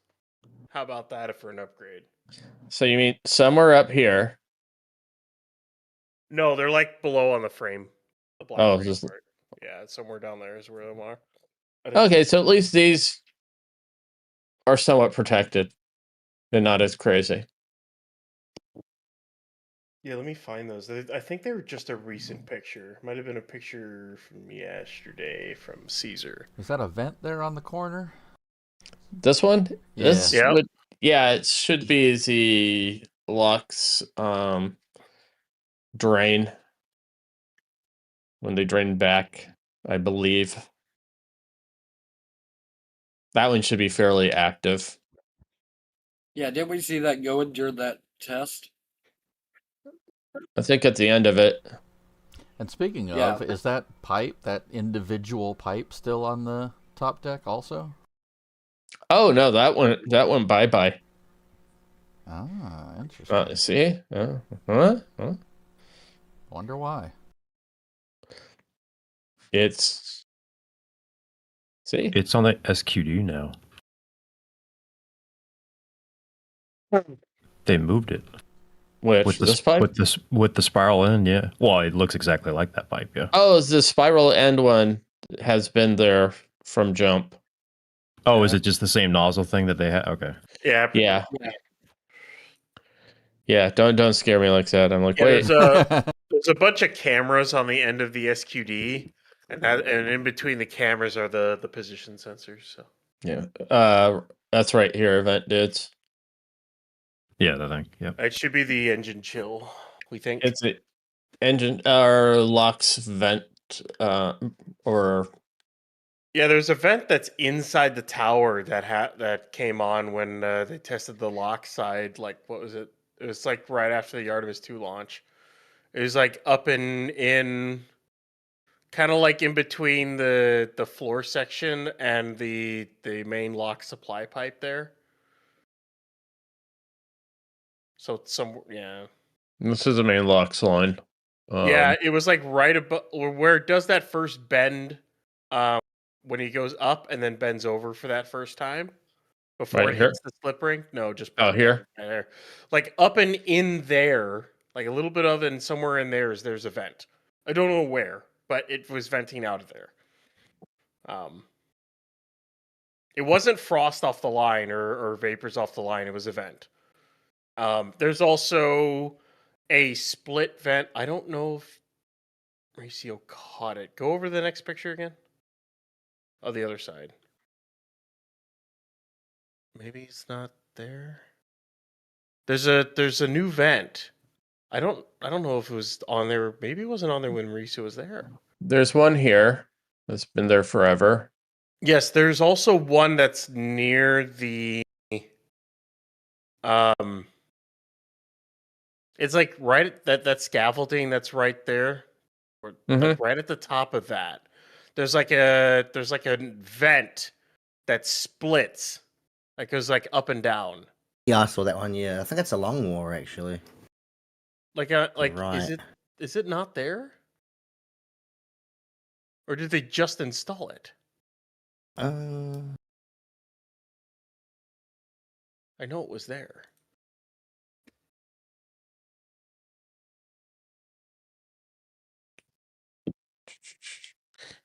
How about that for an upgrade? So you mean somewhere up here? No, they're like below on the frame. The black frame just part. Yeah, somewhere down there is where they are. Okay, so at least these are somewhat protected and not as crazy. Yeah, let me find those. I think they were just a recent picture. Might have been a picture from yesterday from Caesar. Is that a vent there on the corner? This one? Yeah. It should be the Lux drain. When they drain back, I believe. That one should be fairly active. Yeah, didn't we see that going during that test? I think at the end of it. And speaking of, is that individual pipe still on the top deck also? Oh no, that one bye-bye. Ah, interesting. See? Wonder why. It's... See? It's on the SQD now. They moved it. Which, with this pipe? With the spiral end, yeah. Well, it looks exactly like that pipe, yeah. Oh, the spiral end one has been there from jump. Oh, is it just the same nozzle thing that they had? Okay. Yeah. Yeah, don't scare me like that. I'm like, wait. There's a bunch of cameras on the end of the SQD, and in between the cameras are the position sensors. So yeah, that's right here, event dudes. Yeah, that thing. Yeah, it should be the engine chill. We think it's the engine or LOX vent, or yeah. There's a vent that's inside the tower that came on when they tested the LOX side. Like, what was it? It was like right after the Artemis 2 launch. It was like up in kind of like in between the floor section and the main lock supply pipe there. So this is the main LOX line. Yeah, it was like right above where it does that first bend, when he goes up and then bends over for that first time before Right it here? hits the slip ring. No, just here? there, like up and in there, like a little bit of and somewhere in there's a vent. I don't know where, but it was venting out of there. It wasn't frost off the line or vapors off the line. It was a vent. There's also a split vent. I don't know if Mauricio caught it. Go over the next picture again. Oh, the other side. Maybe it's not there. There's a new vent. I don't know if it was on there. Maybe it wasn't on there when Mauricio was there. There's one here that's been there forever. Yes, there's also one that's near the it's like right at that scaffolding that's right there. Or like right at the top of that. There's like a vent that splits. That goes like up and down. Yeah, I saw that one. Yeah, I think that's a long war actually. Right. Is it not there? Or did they just install it? I know it was there.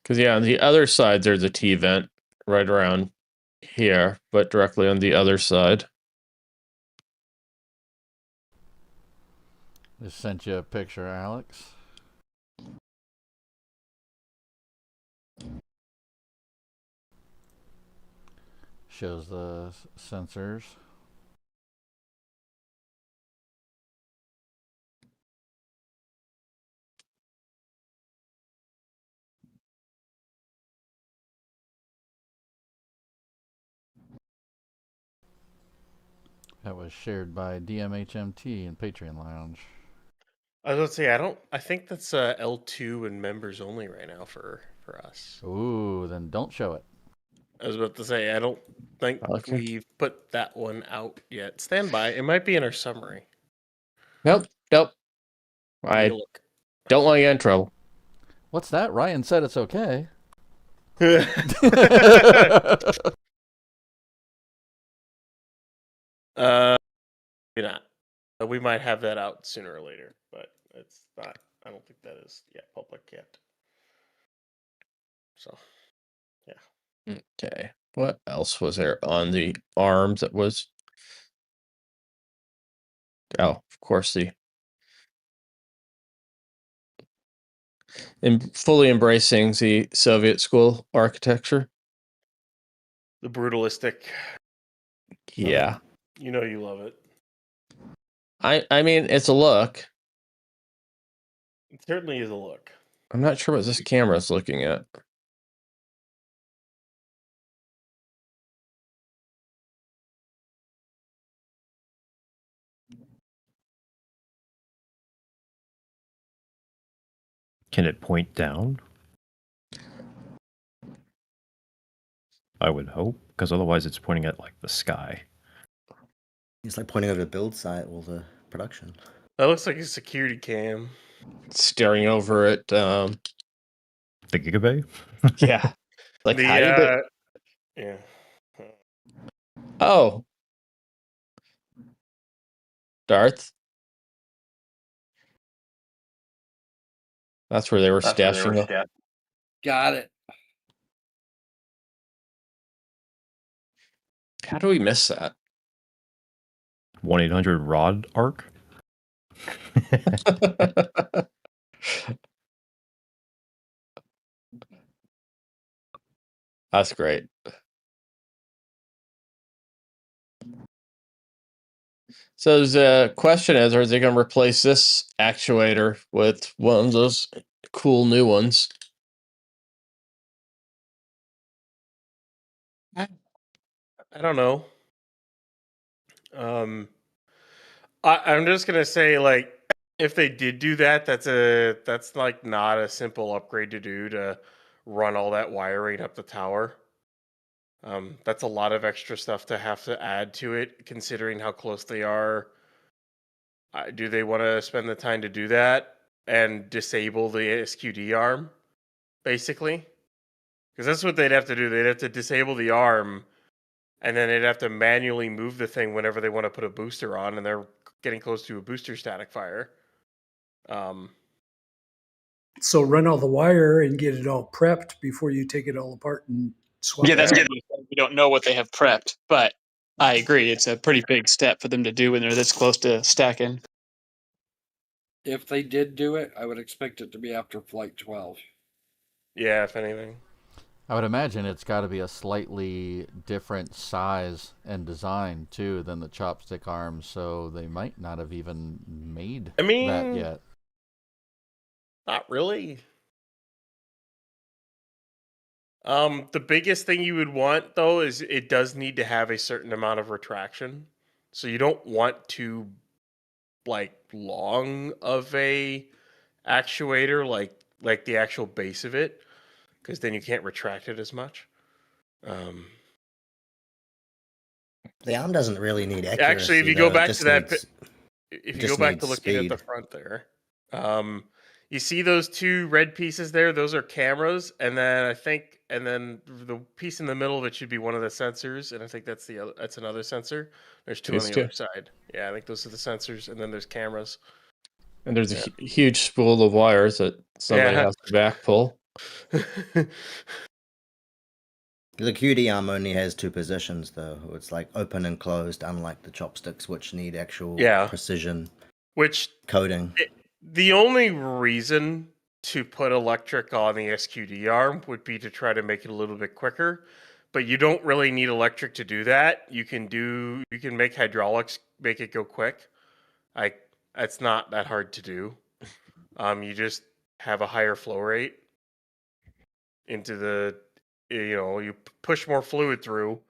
Because yeah, on the other side there's a T vent right around here, but directly on the other side. Just sent you a picture, Alex. Shows the sensors. That was shared by DMHMT and Patreon Lounge. I was going to say, I think that's L2 and members only right now for us. Ooh, then don't show it. I was about to say, I don't think we've put that one out yet. Stand by. It might be in our summary. Nope. I don't want to get in trouble. What's that? Ryan said it's okay. Maybe not. We might have that out sooner or later, but it's not. I don't think that is public yet. So, yeah. Okay. What else was there on the arms that was? Oh, of course, fully embracing the Soviet school architecture. The brutalistic. Yeah. You know you love it. I mean, it's a look. It certainly is a look. I'm not sure what this camera is looking at. Can it point down? I would hope, because otherwise it's pointing at like the sky. It's like pointing over the build site, all the production. That looks like a security cam. Staring over at the Gigabay. Yeah. Like The how do you yeah. Oh. Darth. That's where they were stashing them. Got it. How do we miss that? 1-800-ROD ARC. That's great. So the question is, are they going to replace this actuator with one of those cool new ones? I don't know. I'm just gonna say, like, if they did do that, that's like not a simple upgrade to do to run all that wiring up the tower. That's a lot of extra stuff to have to add to it, considering how close they are. Do they want to spend the time to do that and disable the SQD arm, basically? Because that's what they'd have to do. They'd have to disable the arm, and then they'd have to manually move the thing whenever they want to put a booster on, and they're getting close to a booster static fire. So run all the wire and get it all prepped before you take it all apart and swap. Yeah, that's it good. We don't know what they have prepped, but I agree. It's a pretty big step for them to do when they're this close to stacking. If they did do it, I would expect it to be after Flight 12. Yeah, if anything. I would imagine it's got to be a slightly different size and design, too, than the chopstick arms, so they might not have even made that yet. Not really. The biggest thing you would want, though, is it does need to have a certain amount of retraction. So you don't want too, like, long of a actuator, like the actual base of it, because then you can't retract it as much. The arm doesn't really need accuracy. Actually, if you go back to that, needs, if you go back to looking at the front there, you see those two red pieces there? Those are cameras, and then the piece in the middle of it should be one of the sensors, and I think that's another sensor. There's two on the other side. Yeah, I think those are the sensors, and then there's cameras. And there's a huge spool of wires that somebody has to back pull. The QD arm only has two positions, though. It's like open and closed, unlike the chopsticks, which need actual precision coding. The only reason to put electric on the SQD arm would be to try to make it a little bit quicker, but you don't really need electric to do that. You can make hydraulics make it go quick. It's not that hard to do. You just have a higher flow rate into the, you push more fluid through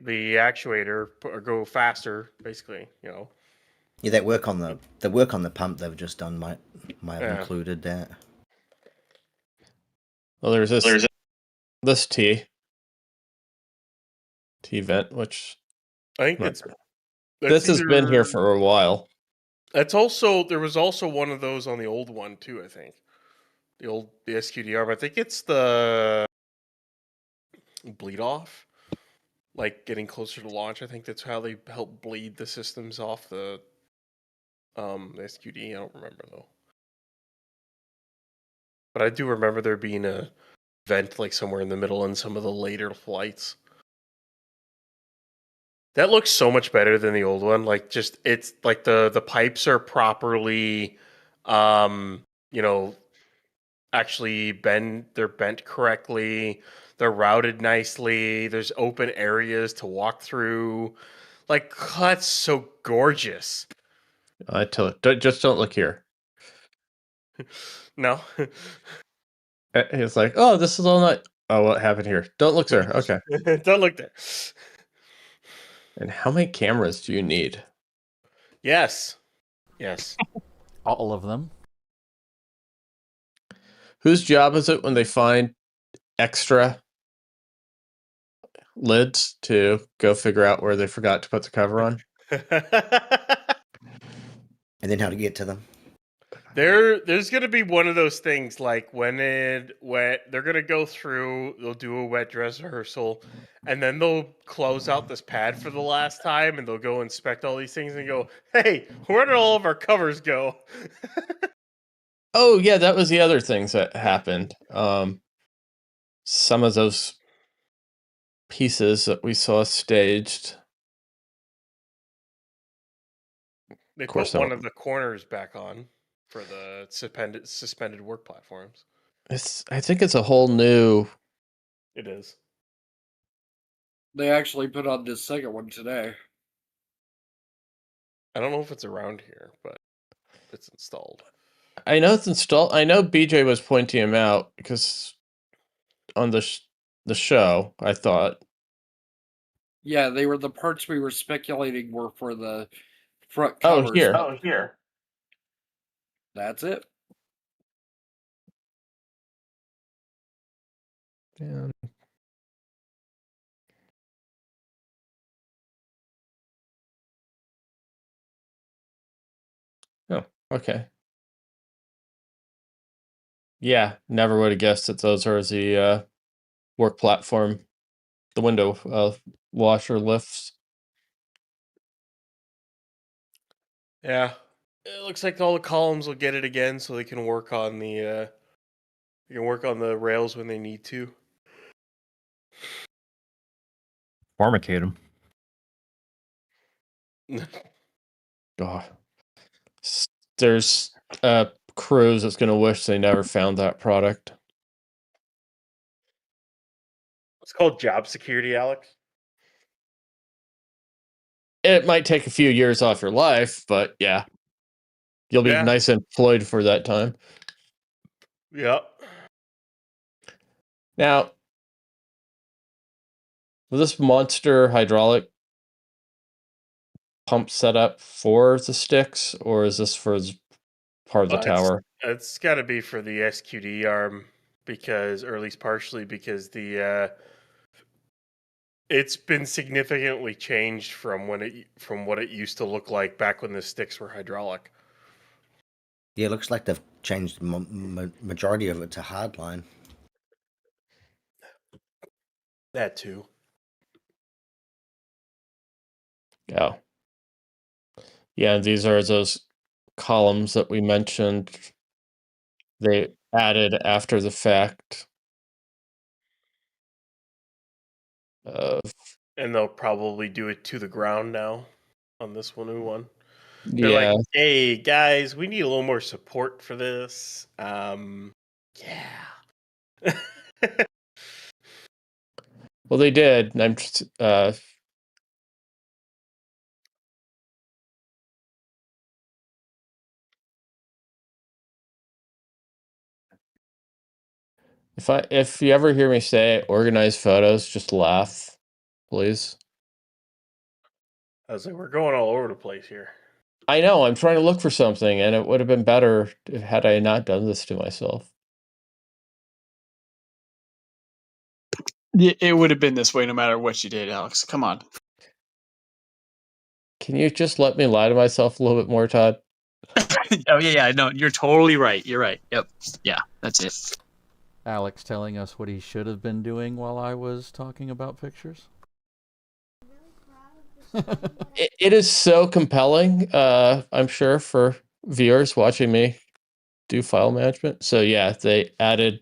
the actuator or go faster, basically, Yeah, that work on the pump they've just done might have included that. Well, there's this T vent, which I think this has been here for a while. There was also one of those on the old one too, I think. The SQD arm. I think it's the bleed off. Like getting closer to launch. I think that's how they help bleed the systems off the SQD. I don't remember though. But I do remember there being a vent like somewhere in the middle in some of the later flights. That looks so much better than the old one. Like it's like the pipes are properly actually they're bent correctly, they're routed nicely, there's open areas to walk through. Like that's so gorgeous. Just don't look here. No. It's like, oh, this is all night. Oh, what happened here? Don't look there. Okay. Don't look there. And how many cameras do you need? Yes. All of them. Whose job is it when they find extra lids to go figure out where they forgot to put the cover on? And then how to get to them. There's gonna be one of those things like when they're gonna go through, they'll do a wet dress rehearsal, and then they'll close out this pad for the last time, and they'll go inspect all these things and go, "Hey, where did all of our covers go?" Oh yeah, that was the other things that happened. Some of those pieces that we saw staged. They put one of the corners back on for the suspended work platforms. I think it's a whole new. It is. They actually put on this second one today. I don't know if it's around here, but it's installed. I know it's installed. I know BJ was pointing him out because on the show, I thought. Yeah, they were the parts we were speculating were for the front covers. Oh, here. That's it. Yeah. Oh, okay. Yeah, never would have guessed that those are the work platform, the window washer lifts. Yeah, it looks like all the columns will get it again, so they can work on the rails when they need to. Formicate them. God, there's crews that's gonna wish they never found that product. It's called job security, Alex. It might take a few years off your life, but yeah, you'll be nice and employed for that time. Yep. Now, was this monster hydraulic pump set up for the sticks, or is this for part of the tower? It's got to be for the SQD arm because, or at least partially because it's been significantly changed from what it used to look like back when the sticks were hydraulic. Yeah, it looks like they've changed majority of it to hardline. That too. Yeah. Yeah, these are those columns that we mentioned. They added after the fact. And they'll probably do it to the ground now on this new one. They're like, hey guys, we need a little more support for this. Yeah. Well, they did. And I'm just, if you ever hear me say organized photos, just laugh, please. I was like, we're going all over the place here. I know, I'm trying to look for something, and it would have been better had I not done this to myself. It would have been this way no matter what you did, Alex. Come on. Can you just let me lie to myself a little bit more, Todd? Oh, yeah. No, you're totally right. You're right. Yep. Yeah, that's it. Alex telling us what he should have been doing while I was talking about pictures. It is so compelling, I'm sure, for viewers watching me do file management. So yeah, they added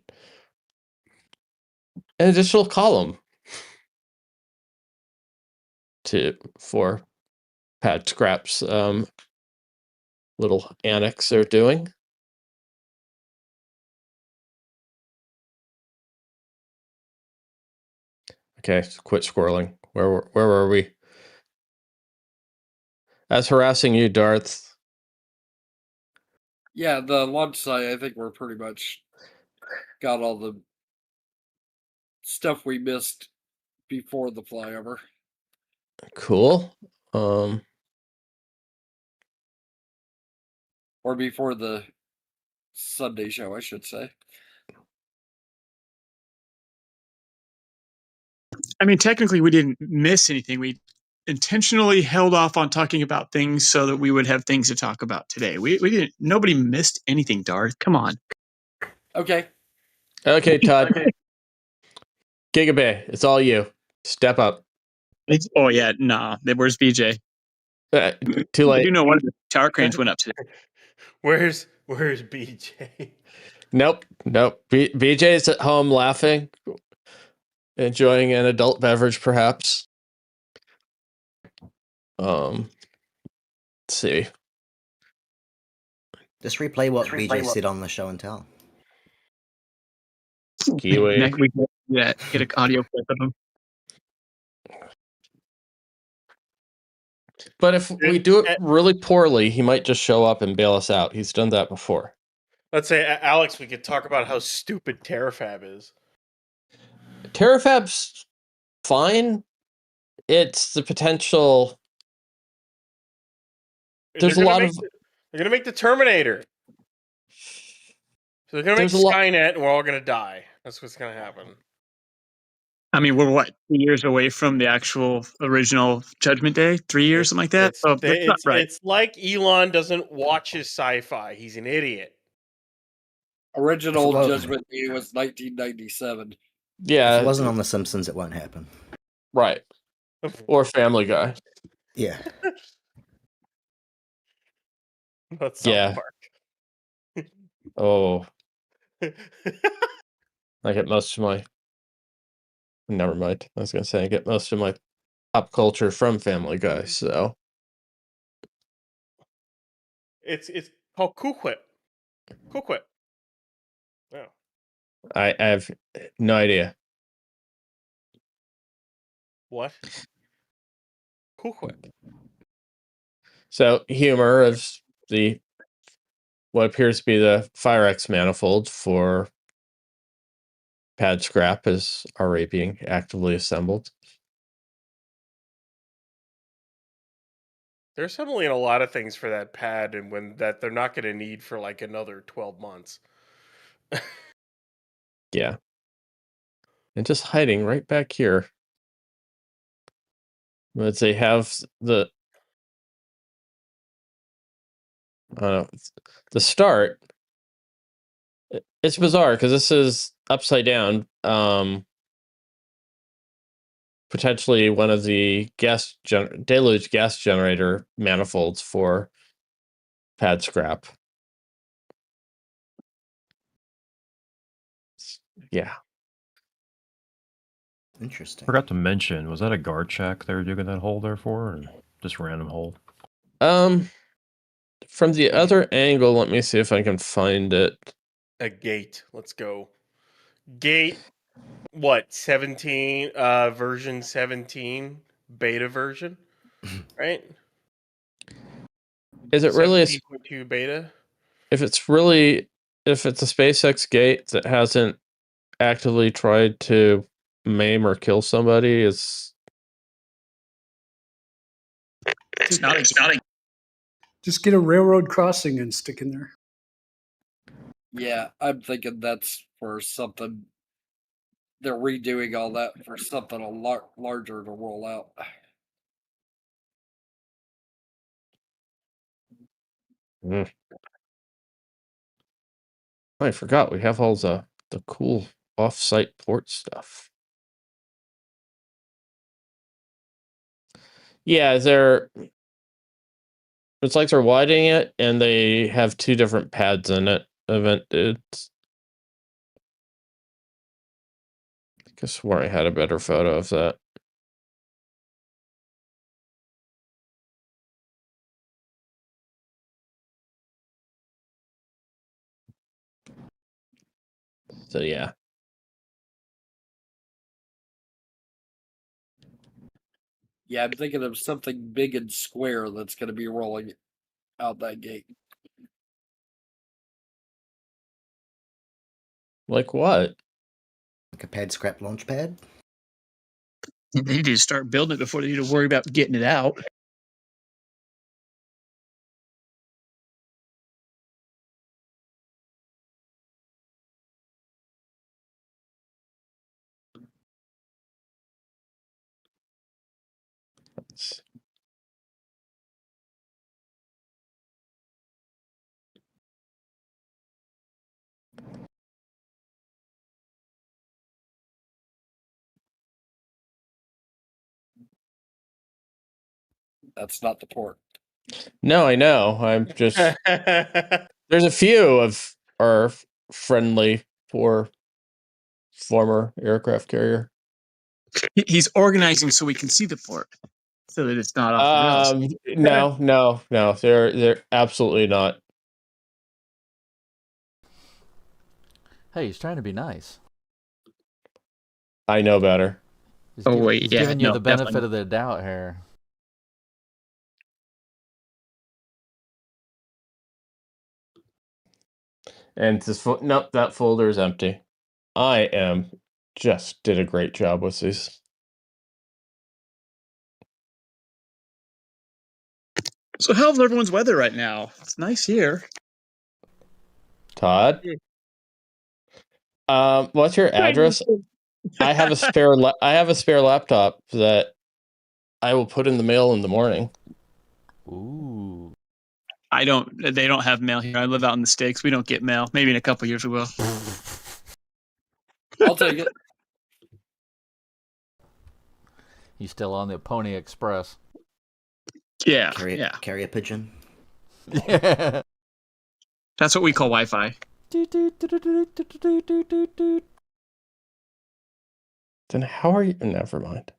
an additional column for Pat Scrap's little annex they're doing. Okay, so quit scrolling. Where were we? As harassing you, Darth. Yeah, the launch site, I think we're pretty much got all the stuff we missed before the flyover. Cool. Or before the Sunday show, I should say. I mean, technically, we didn't miss anything. We intentionally held off on talking about things so that we would have things to talk about today. We didn't. Nobody missed anything, Darth. Come on. Okay. Okay, Todd. Gigabay, it's all you. Step up. Oh yeah, nah. Where's BJ? Too late. I do know one of the tower cranes went up today. Where's BJ? Nope. BJ's at home laughing, enjoying an adult beverage, perhaps. Let's see. Just replay what BJ said on the show and tell. Kiwi. Next week, get an audio clip of him. But if we do it really poorly, he might just show up and bail us out. He's done that before. Let's say, Alex, we could talk about how stupid Terrafab is. Terrafab's fine. It's the potential. There's a lot of. They're going to make the Terminator. So they're going to make Skynet, and we're all going to die. That's what's going to happen. I mean, we're what, 2 years away from the actual original Judgment Day? 3 years, something like that? That's not right. It's like Elon doesn't watch his sci-fi. He's an idiot. Original Judgment Day was 1997. Yeah. If it wasn't on The Simpsons, it won't happen. Right. Or Family Guy. Yeah. Not South Park. Oh. I get most of my. Never mind. I was going to say I get most of my pop culture from Family Guy, so. It's called Cool Whip. Cool Whip. No. I have no idea. What? Cool Whip. So humor is what appears to be the FireX manifold for pad scrap is already being actively assembled. They're assembling a lot of things for that pad, and that they're not going to need for like another 12 months. Yeah. And just hiding right back here. But they have the start. It's bizarre because this is upside down. Potentially one of the deluge gas generator manifolds for pad scrap. Yeah. Interesting. Forgot to mention, was that a guard check they were digging that hole there for, or just random hole? From the other angle, let me see if I can find it. A gate. Let's go. Gate. What? 17? Version 17, beta version, right? Is it really 17.2 beta? If it's a SpaceX gate that hasn't actively tried to maim or kill somebody, it's not. Just get a railroad crossing and stick in there. Yeah, I'm thinking that's for something. They're redoing all that for something a lot larger to roll out. I forgot we have all the cool off-site port stuff. Yeah, it's like they're widening it and they have two different pads in it. I guess where I had a better photo of that. So yeah. Yeah, I'm thinking of something big and square that's going to be rolling out that gate. Like what? Like a pad scrap launch pad? They need to start building it before they need to worry about getting it out. That's not the port. No, I know. I'm just there's a few of our friendly for former aircraft carrier. He's organizing so we can see the port, so that it's not off the rails. No. They're absolutely not. Hey, he's trying to be nice. I know better. He's giving you the benefit definitely. of the doubt here. And this nope, that folder is empty. I just did a great job with these. So how's everyone's weather right now? It's nice here. Todd, what's your address? I have a spare. I have a spare laptop that I will put in the mail in the morning. Ooh. They don't have mail here. I live out in the States. We don't get mail. Maybe in a couple years we will. I'll take it. He's still on the Pony Express. Yeah. Carrier pigeon. Yeah. That's what we call Wi-Fi. Then how are you? Never mind.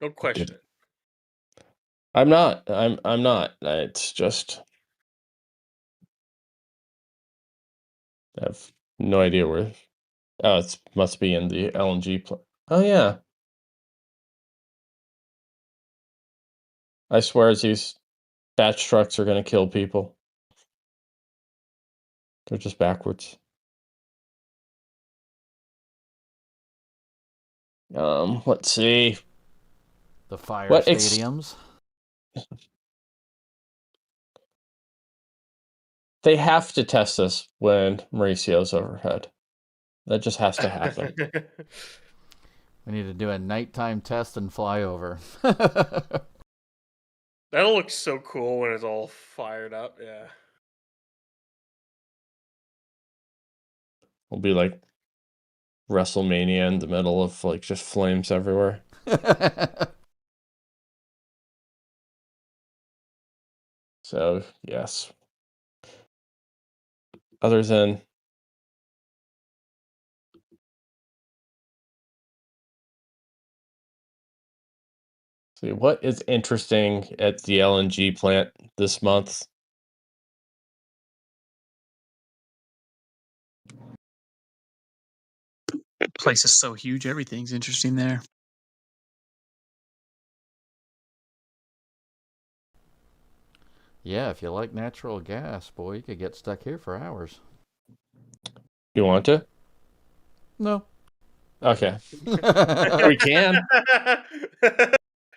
Don't question it. I'm not. I'm not. It's just I have no idea where. Oh, it must be in the LNG plant. Oh yeah. I swear these batch trucks are going to kill people. They're just backwards. Let's see. The fire stadiums. They have to test this when Mauricio's overhead. That just has to happen. We need to do a nighttime test and flyover. That'll look so cool when it's all fired up. Yeah. It'll be like WrestleMania in the middle of like just flames everywhere. So, yes. Other than see what is interesting at the LNG plant this month. The place is so huge. Everything's interesting there. Yeah, if you like natural gas, boy, you could get stuck here for hours. You want to? No. Okay. We can.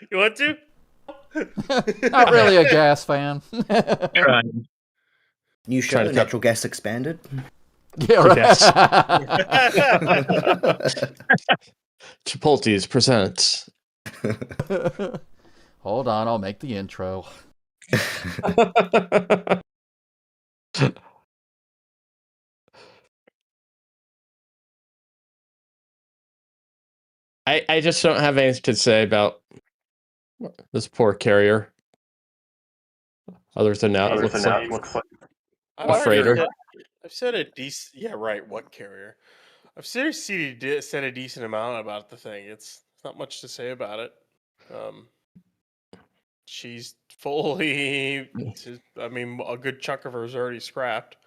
You want to? Not really a gas fan. New show, Natural Gas Expanded. Yeah, right. Yes. Chipotle's presents. Hold on, I'll make the intro. I just don't have anything to say about this poor carrier. Other than that, looks like a freighter. I've said a decent. Yeah, right. What carrier? I've said a decent amount about the thing. It's not much to say about it. She's fully. I mean, a good chunk of her is already scrapped.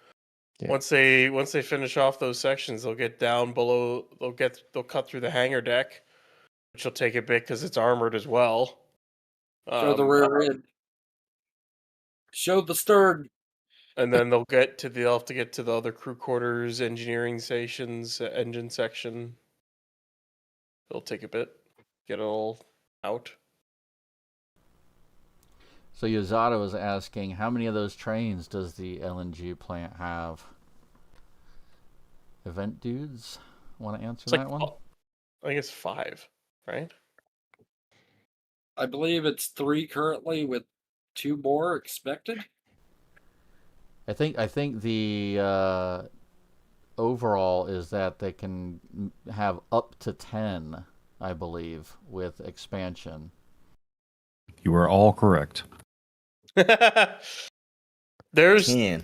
Yeah. Once they finish off those sections, they'll get down below. They'll cut through the hangar deck, which will take a bit because it's armored as well. Show the rear end. Show the stern. And then they'll have to get to the other crew quarters, engineering stations, engine section. It'll take a bit. Get it all out. So Yozado was asking, how many of those trains does the LNG plant have? Event dudes want to answer that one? I think it's 5, right? I believe it's 3 currently, with 2 more expected. I think the overall is that they can have up to 10, I believe, with expansion. You are all correct. There's 10.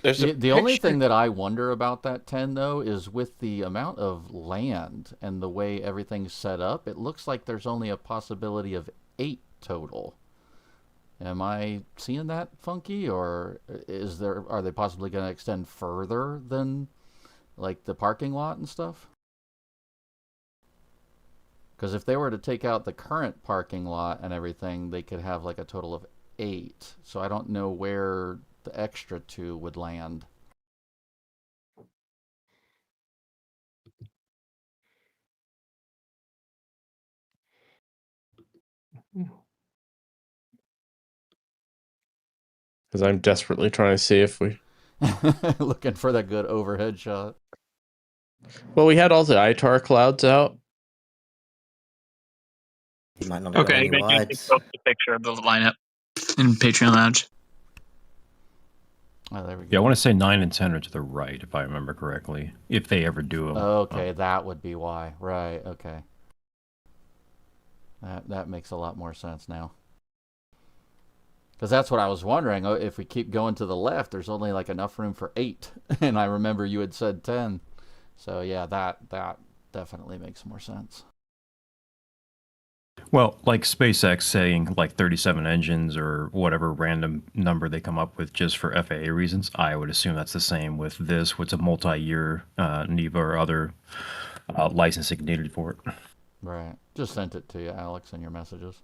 The only thing that I wonder about that 10, though, is with the amount of land and the way everything's set up, it looks like there's only a possibility of 8 total. Am I seeing that funky, or are they possibly going to extend further than like the parking lot and stuff? Because if they were to take out the current parking lot and everything, they could have like a total of 8. So I don't know where the extra 2 would land. Because I'm desperately trying to see if we... Looking for that good overhead shot. Well, we had all the ITAR clouds out. You might not have got any wides. Post a picture of the lineup in Patreon Lounge. Oh, there we go. Yeah, I want to say 9 and 10 are to the right, if I remember correctly. If they ever do them. Okay, that would be why. Right, okay. That makes a lot more sense now. Because that's what I was wondering. If we keep going to the left, there's only like enough room for 8. And I remember you had said 10. So yeah, that definitely makes more sense. Well, like SpaceX saying like 37 engines or whatever random number they come up with just for FAA reasons, I would assume that's the same with this, with a multi-year NEVA or other licensing needed for it. Right. Just sent it to you, Alex, in your messages.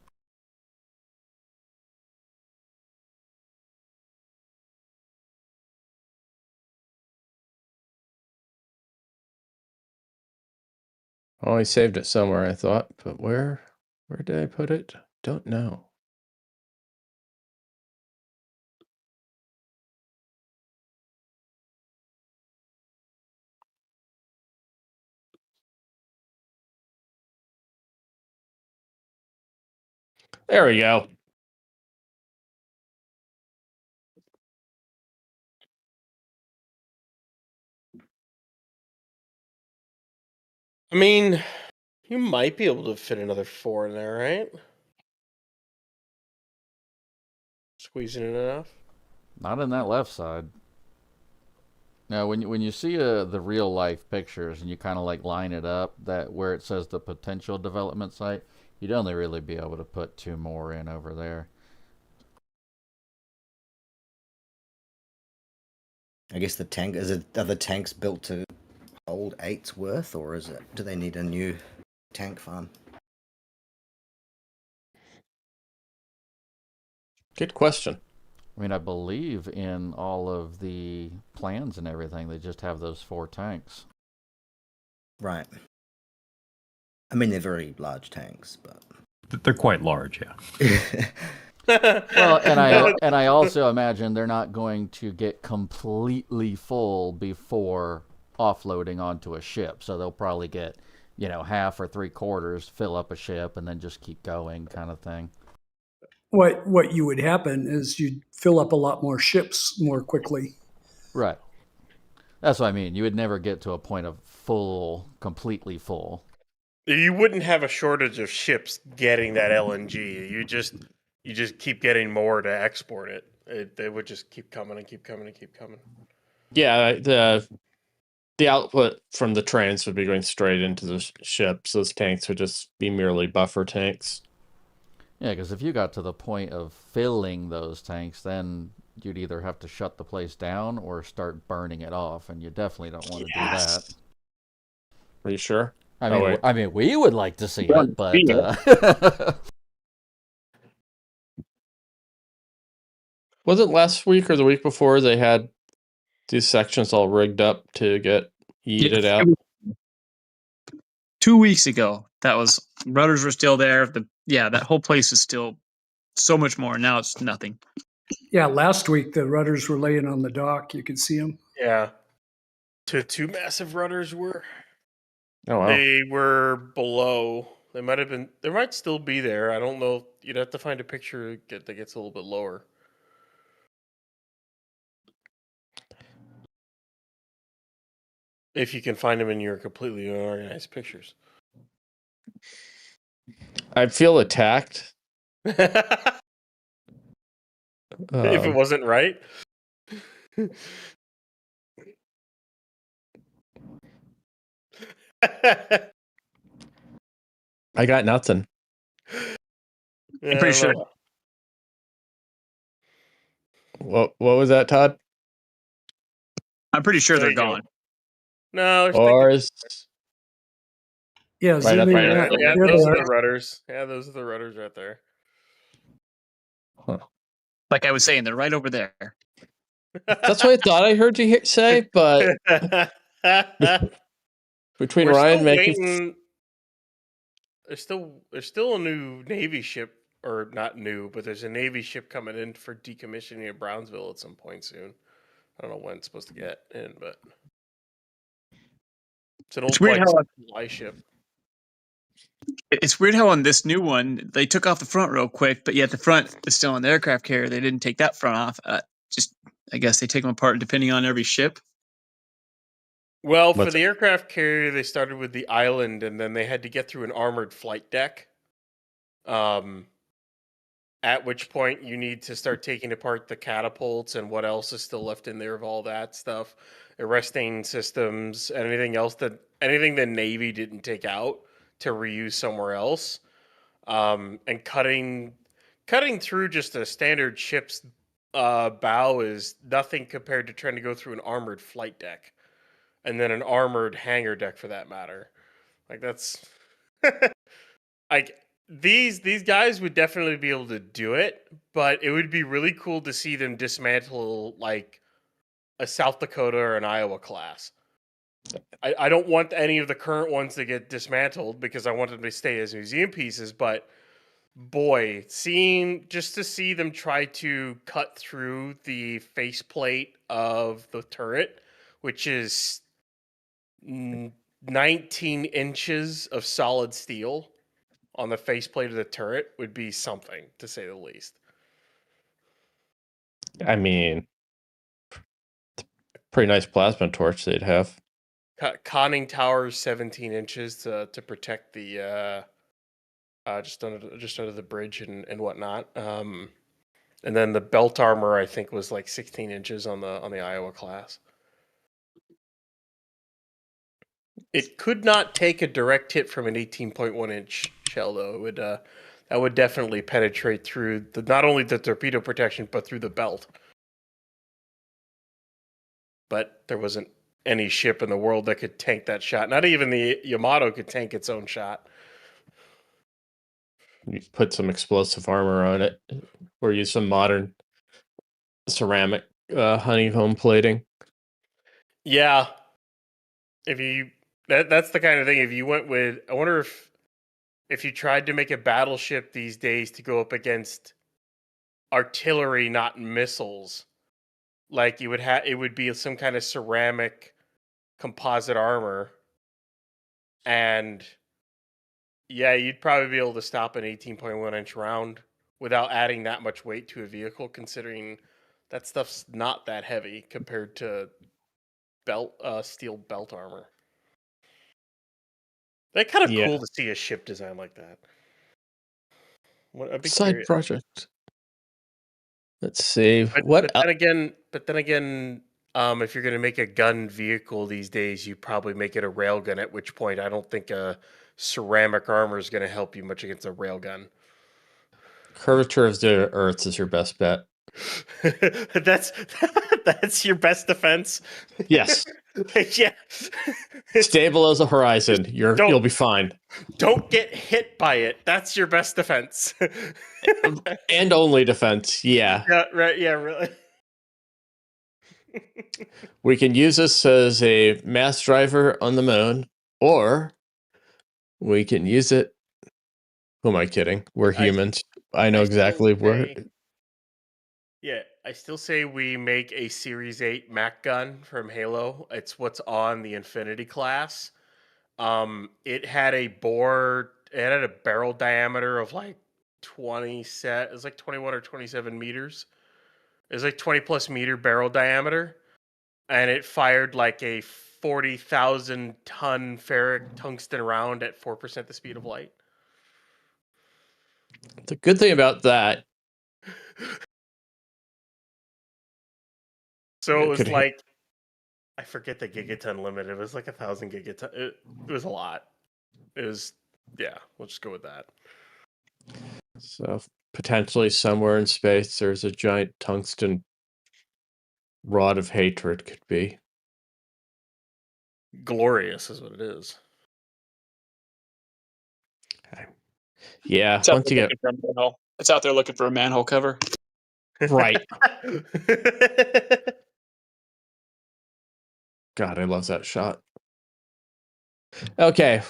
Oh, I saved it somewhere, I thought, but where did I put it? Don't know. There we go. I mean, you might be able to fit another 4 in there, right? Squeezing in enough? Not in that left side. Now, when you see the real life pictures and you kind of like line it up, that where it says the potential development site, you'd only really be able to put 2 more in over there. I guess the tank are the tanks built to hold 8's worth, or do they need a new tank farm? Good question. I mean, I believe in all of the plans and everything, they just have those 4 tanks. Right. I mean, they're very large tanks, but they're quite large, yeah. Well, and I also imagine they're not going to get completely full before offloading onto a ship. So they'll probably get, half or 3/4, fill up a ship, and then just keep going, kind of thing. What you would happen is you'd fill up a lot more ships more quickly. Right. That's what I mean. You would never get to a point of completely full. You wouldn't have a shortage of ships getting that LNG. You just keep getting more to export it. They would just keep coming and keep coming and keep coming. Yeah, the output from the trains would be going straight into the ships. Those tanks would just be merely buffer tanks. Yeah, because if you got to the point of filling those tanks, then you'd either have to shut the place down or start burning it off, and you definitely don't want to do that. Are you sure? I mean, we would like to see it, but wasn't last week or the week before they had these sections all rigged up to get yeeted out? 2 weeks ago, rudders were still there. That whole place is still so much more. Now it's nothing. Yeah, last week the rudders were laying on the dock. You could see them. Yeah. Two massive rudders were. Oh, wow. They were below They might have been. There might still be there. I don't know. You'd have to find a picture that gets a little bit lower. If you can find them in your completely unorganized pictures. I feel attacked. If it wasn't right. I got nothing. I'm pretty sure. What was that, Todd? I'm pretty sure There they're you go. gone. No, Or is Yeah, right zoom up in. there. yeah, There those they are are. the rudders. Yeah, those are the rudders right there. Huh. Like I was saying, they're right over there. That's what I thought I heard you say, but between We're Ryan still making waiting. There's still a new Navy ship, or not new, but there's a Navy ship coming in for decommissioning in Brownsville at some point soon. I don't know when it's supposed to get in, but it's an old It's weird how supply ship. it's weird how on this new one they took off the front real quick, but yet the front is still on the aircraft carrier. They didn't take that front off. Just I guess they take them apart depending on every ship. Well, for the aircraft carrier, they started with the island, and then they had to get through an armored flight deck. At which point you need to start taking apart the catapults and what else is still left in there of all that stuff, arresting systems, and anything the Navy didn't take out to reuse somewhere else, and cutting through just a standard ship's bow is nothing compared to trying to go through an armored flight deck, and then an armored hangar deck for that matter. Like that's like. These guys would definitely be able to do it, but it would be really cool to see them dismantle like a South Dakota or an Iowa class. I don't want any of the current ones to get dismantled because I want them to stay as museum pieces, but boy, just to see them try to cut through the faceplate of the turret, which is 19 inches of solid steel on the faceplate of the turret, would be something, to say the least. I mean, pretty nice plasma torch they'd have. Conning towers 17 inches to protect the just under the bridge and whatnot. And then the belt armor I think was like 16 inches on the Iowa class. It could not take a direct hit from an 18.1 inch shell though. It would that would definitely penetrate through not only the torpedo protection but through the belt. But there wasn't any ship in the world that could tank that shot. Not even the Yamato could tank its own shot. You put some explosive armor on it, or use some modern ceramic honeycomb plating. Yeah, that's the kind of thing. If you went with, I wonder if you tried to make a battleship these days to go up against artillery, not missiles, like it would be some kind of ceramic composite armor, and yeah, you'd probably be able to stop an 18.1 inch round without adding that much weight to a vehicle, considering that stuff's not that heavy compared to steel belt armor. They're kind of cool to see a ship design like that. Side project. Let's see. But then again, if you're going to make a gun vehicle these days, you probably make it a railgun. At which point, I don't think a ceramic armor is going to help you much against a railgun. Curvature of the Earth is your best bet. That's your best defense. Yes. Yeah. Stable as a horizon. You'll be fine. Don't get hit by it. That's your best defense. And only defense. Yeah. Yeah. Right. Yeah. Really. We can use this as a mass driver on the moon, or we can use it. Who am I kidding? We're humans. I know exactly where. Yeah, I still say we make a Series 8 Mac gun from Halo. It's what's on the Infinity class. It had a bore it had a barrel diameter of like 20 set. It's like 21 or 27 meters. It's like 20 plus meter barrel diameter, and it fired like a 40,000 ton ferric tungsten round at 4% the speed of light. The good thing about that, so it was like, I forget the gigaton limit. It was like 1,000 gigaton. It was a lot. It was, yeah. We'll just go with that. So potentially somewhere in space, there's a giant tungsten rod of hatred. Could be glorious, is what it is. Okay. Yeah, it's once you get, it's out there looking for a manhole cover. Right. God, I love that shot. Okay.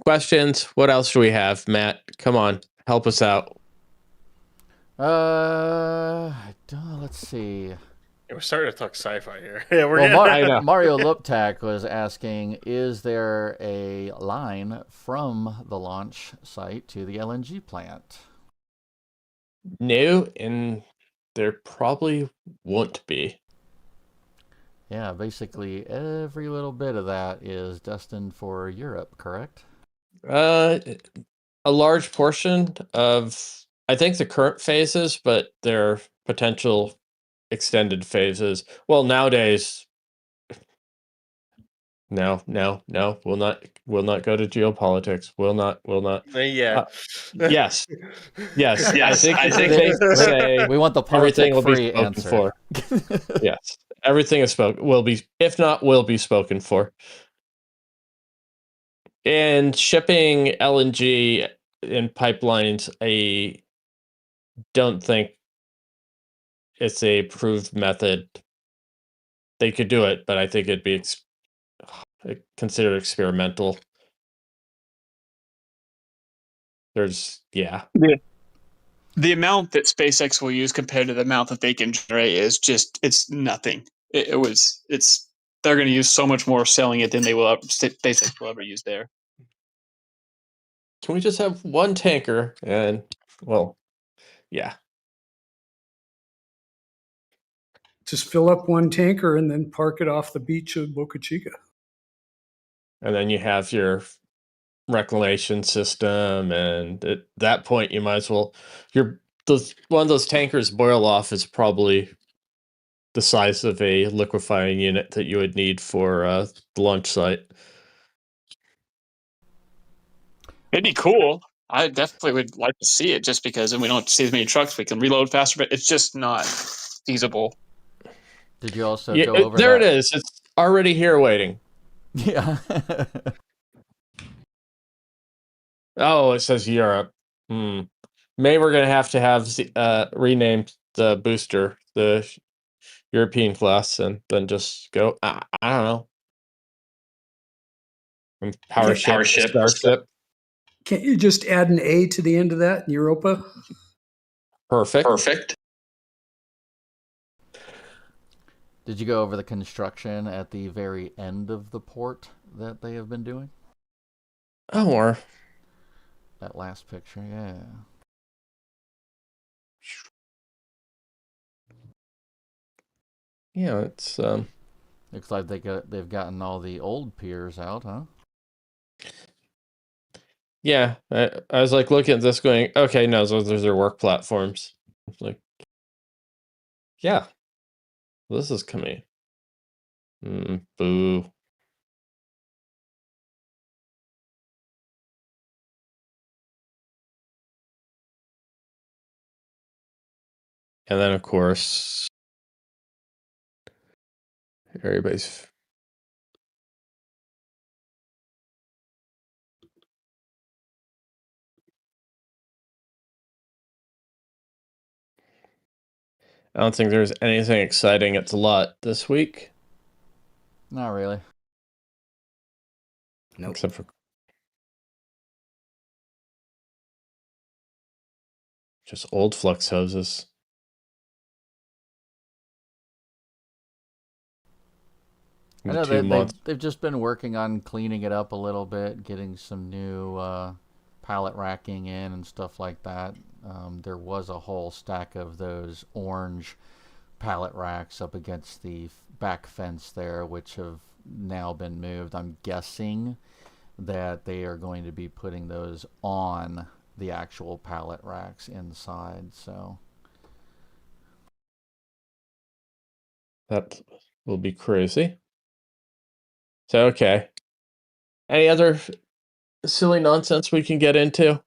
Questions? What else do we have, Matt? Come on, help us out. Let's see. Yeah, we're starting to talk sci-fi here. Yeah, Mario Luptak was asking, is there a line from the launch site to the LNG plant? No, and there probably won't be. Yeah, basically every little bit of that is destined for Europe, correct? A large portion of, I think, the current phases, but their potential extended phases. Well, nowadays, no. We'll not go to geopolitics. Will not. Yeah. Yes. Yes, I think they say we want the everything will be politic-free spoken answer. for. Yes, everything is spoken. Will be, if not, will be spoken for. And shipping LNG in pipelines, I don't think it's a proved method. They could do it, but I think it'd be considered experimental. The amount that SpaceX will use compared to the amount that they can generate is just, it's nothing. They're going to use so much more selling it than SpaceX will ever use there. Can we just have one tanker and, well, yeah. Just fill up one tanker and then park it off the beach of Boca Chica. And then you have your reclamation system, and at that point you might as well, one of those tankers boil off is probably the size of a liquefying unit that you would need for the launch site. It'd be cool. I definitely would like to see it, just because then we don't see as many trucks. We can reload faster, but it's just not feasible. Did you also go over there that? it is. It's already here waiting. Yeah. Oh, it says Europe. Maybe we're going to have rename the booster the European class, and then just go, I don't know. Power ship, Starship. Can't you just add an A to the end of that in Europa? Perfect. Did you go over the construction at the very end of the port that they have been doing? Oh, or that last picture, yeah. Yeah, it's looks like they've gotten all the old piers out, huh? Yeah, I was like looking at this going, okay, no, those are work platforms. Like, yeah, this is coming. Boo. And then, of course, everybody's... I don't think there's anything exciting at the lot this week. Not really. Nope. Except for just old flux hoses. I know 2 months. they've just been working on cleaning it up a little bit, getting some new pallet racking in and stuff like that. There was a whole stack of those orange pallet racks up against the back fence there, which have now been moved. I'm guessing that they are going to be putting those on the actual pallet racks inside. So that will be crazy. So, okay. Any other silly nonsense we can get into?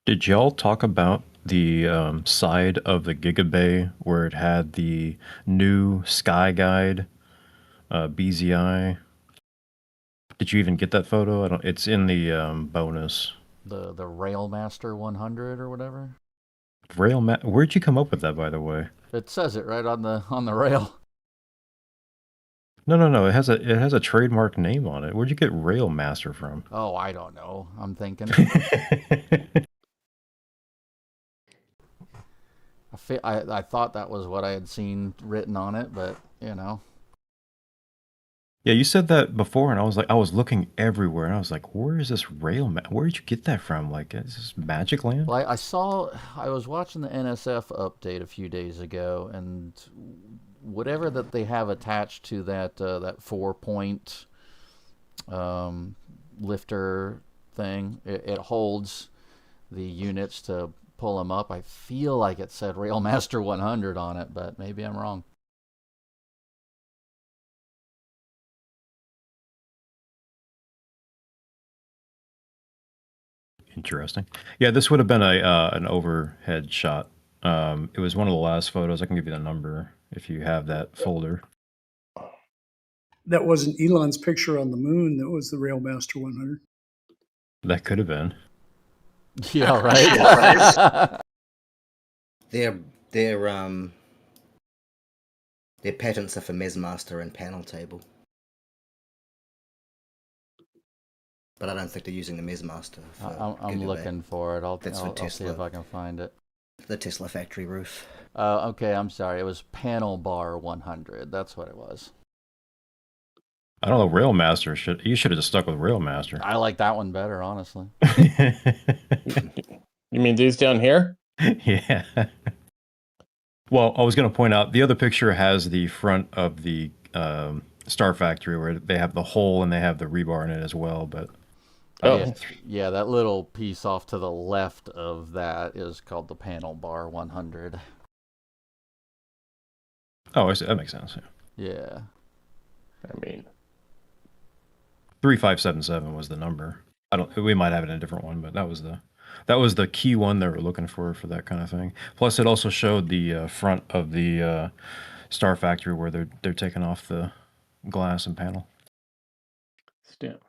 Did y'all talk about the side of the Gigabay where it had the new Sky Guide BZI? Did you even get that photo? I don't. It's in the bonus. The Railmaster 100 or whatever. Where'd you come up with that, by the way? It says it right on the rail. No. It has a trademark name on it. Where'd you get Railmaster from? Oh, I don't know. I'm thinking. I thought that was what I had seen written on it, but you know. Yeah, you said that before, and I was looking everywhere, and I was like, "Where is this Where did you get that from? Like, is this Magic Land?" Well, I was watching the NSF update a few days ago, and whatever that they have attached to that 4-point lifter thing, it holds the units to pull them up. I feel like it said Railmaster 100 on it, but maybe I'm wrong. Interesting. Yeah, this would have been an overhead shot. It was one of the last photos. I can give you the number if you have that folder. That wasn't Elon's picture on the moon. That was the Railmaster 100. That could have been. Yeah, right. Their patents are for Mesmaster and panel table. But I don't think they're using the Mesmaster. I'm looking for it. I'll see if I can find it. The Tesla factory roof. Okay, I'm sorry. It was Panel Bar 100. That's what it was. I don't know. Railmaster you should have just stuck with Railmaster. I like that one better, honestly. You mean these down here? Yeah. Well, I was going to point out the other picture has the front of the Star Factory where they have the hole and they have the rebar in it as well, but. Yeah, that little piece off to the left of that is called the Panel Bar 100. Oh, I see. That makes sense. Yeah. I mean, 3577 was the number. We might have it in a different one, but that was the key one they were looking for that kind of thing. Plus, it also showed the front of the Star Factory where they're taking off the glass and panel. Stamp.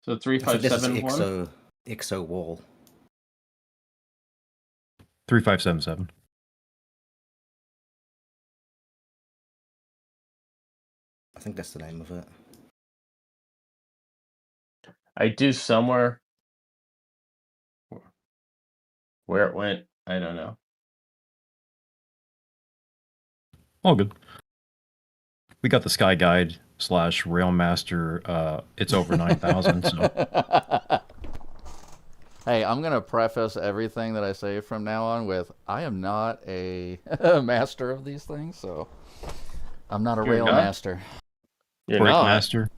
So 3571. Exo wall. 3577. I think that's the name of it. I do somewhere where it went. I don't know. All good. We got the Sky Guide / Railmaster. It's over 9,000. So. Hey, I'm gonna preface everything that I say from now on with I am not a master of these things, so I'm not a Railmaster. You're Break not. Master.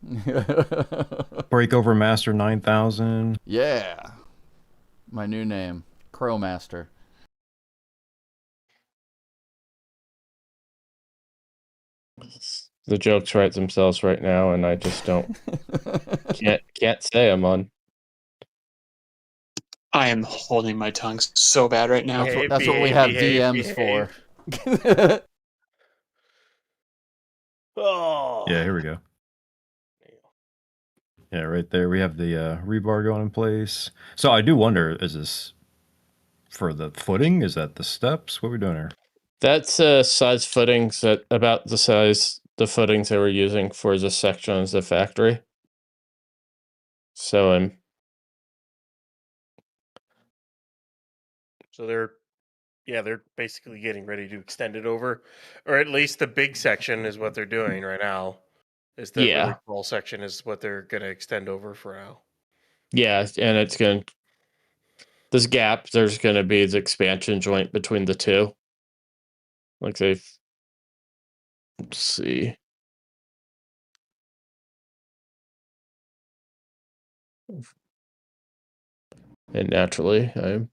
Breakover Master 9000. Yeah. My new name, Crowmaster. The jokes write themselves right now, and I just can't say them on. I am holding my tongue so bad right now. That's what we have DMs for. Oh. Yeah, here we go. Yeah, right there. We have the rebar going in place. So I do wonder, is this for the footing? Is that the steps? What are we doing here? That's size footings at about the size the footings they were using for the section of the factory. So So they're Yeah, they're basically getting ready to extend it over, or at least the big section is what they're doing right now. Is the really tall section is what they're going to extend over for now. Yeah, and it's going to, this gap, there's going to be the expansion joint between the two. Like they've, let's see. And naturally, I'm.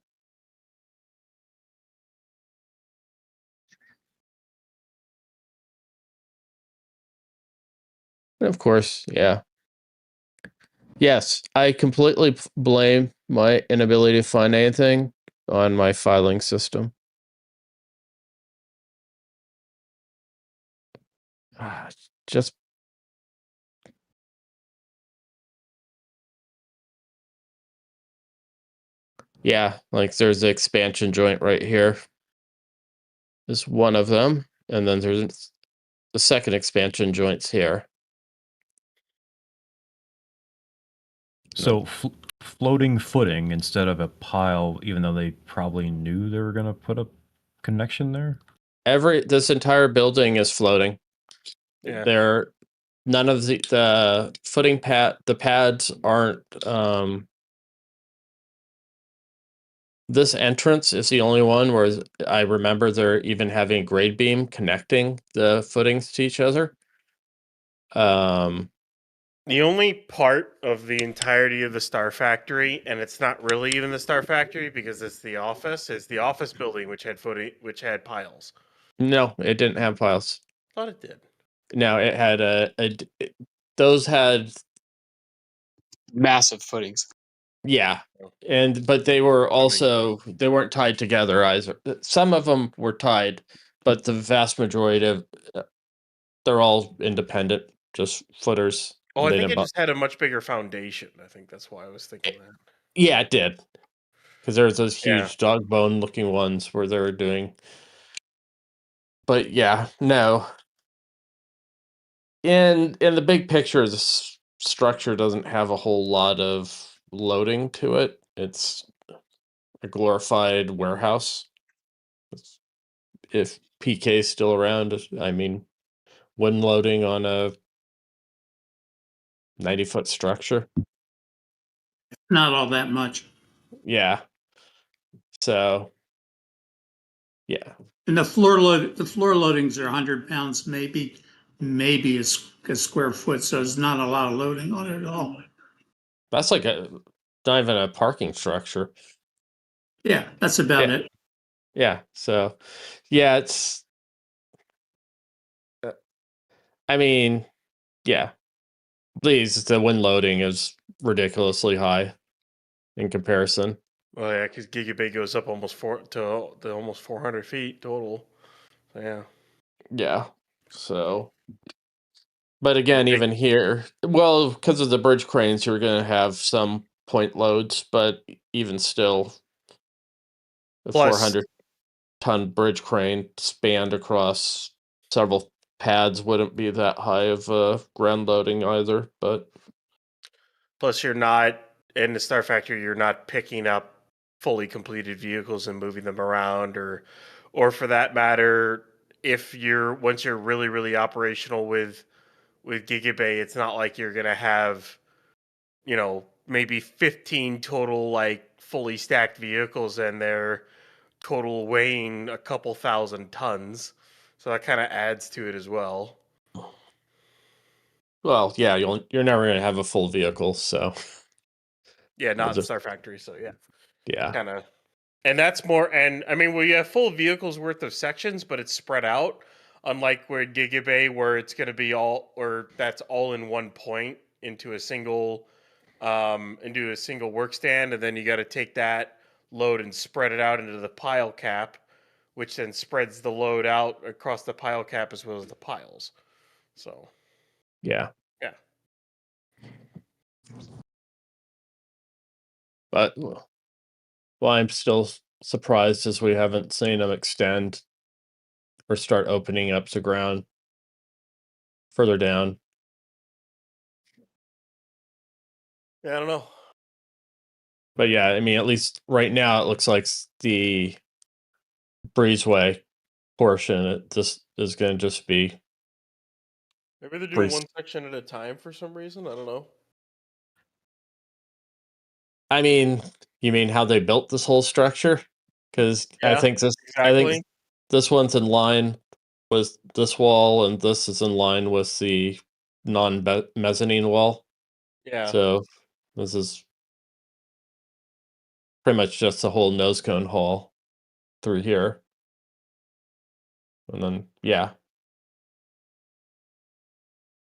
Of course, yeah. Yes, I completely blame my inability to find anything on my filing system. Just yeah, like there's the expansion joint right here. Is one of them, and then there's the second expansion joints here. So floating footing instead of a pile, even though they probably knew they were going to put a connection there. This entire building is floating. Yeah. None of the footing the pads aren't. This entrance is the only one where I remember they're even having a grade beam connecting the footings to each other. The only part of the entirety of the Star Factory, and it's not really even the Star Factory because it's the office, is the office building which had piles. No, it didn't have piles. Thought it did. No, it had those had massive footings. Yeah, but they were also they weren't tied together either. Some of them were tied, but the vast majority of they're all independent, just footers. Oh, I think it just had a much bigger foundation. I think that's why I was thinking that. Yeah, it did. Because there's those huge dog bone looking ones where they were doing. But yeah, no. In the big picture, this structure doesn't have a whole lot of loading to it. It's a glorified warehouse. If PK is still around, I mean, wind loading on a 90-foot structure. Not all that much. Yeah. So, yeah. And the floor loadings are 100 pounds, maybe a square foot, so it's not a lot of loading on it at all. That's like not even a parking structure. Yeah, that's about it. Yeah. So, yeah, it's. I mean, yeah. Please, the wind loading is ridiculously high in comparison. Well, yeah, because Giga Bay goes up almost 400 feet total. So, yeah. Yeah. So, but again, even here, well, because of the bridge cranes, you're going to have some point loads, but even still, the 400-ton bridge crane spanned across several pads wouldn't be that high of ground loading either. But plus, you're not in the Star Factory. You're not picking up fully completed vehicles and moving them around, or for that matter, once you're really really operational with Gigabay, it's not like you're gonna have, maybe 15 total like fully stacked vehicles and they're total weighing a couple thousand tons. So that kind of adds to it as well. Well, yeah, you're never going to have a full vehicle, so. Yeah, not Star Factory, so yeah. Yeah. Kind of. And that's more, and I mean, we have full vehicles worth of sections, but it's spread out. Unlike where Gigabay, where it's going to be that's all in one point into a single work stand, and then you got to take that load and spread it out into the pile cap, which then spreads the load out across the pile cap as well as the piles. So, yeah. Yeah. But, well, I'm still surprised as we haven't seen them extend or start opening up the ground further down. Yeah, I don't know. But yeah, I mean, at least right now it looks like the breezeway portion, it just is going to just be. Maybe they're doing one section at a time for some reason. I don't know. I mean, you mean how they built this whole structure? Because I think this one's in line with this wall, and this is in line with the non-mezzanine wall. Yeah. So this is pretty much just the whole nose cone hall through here. And then, yeah.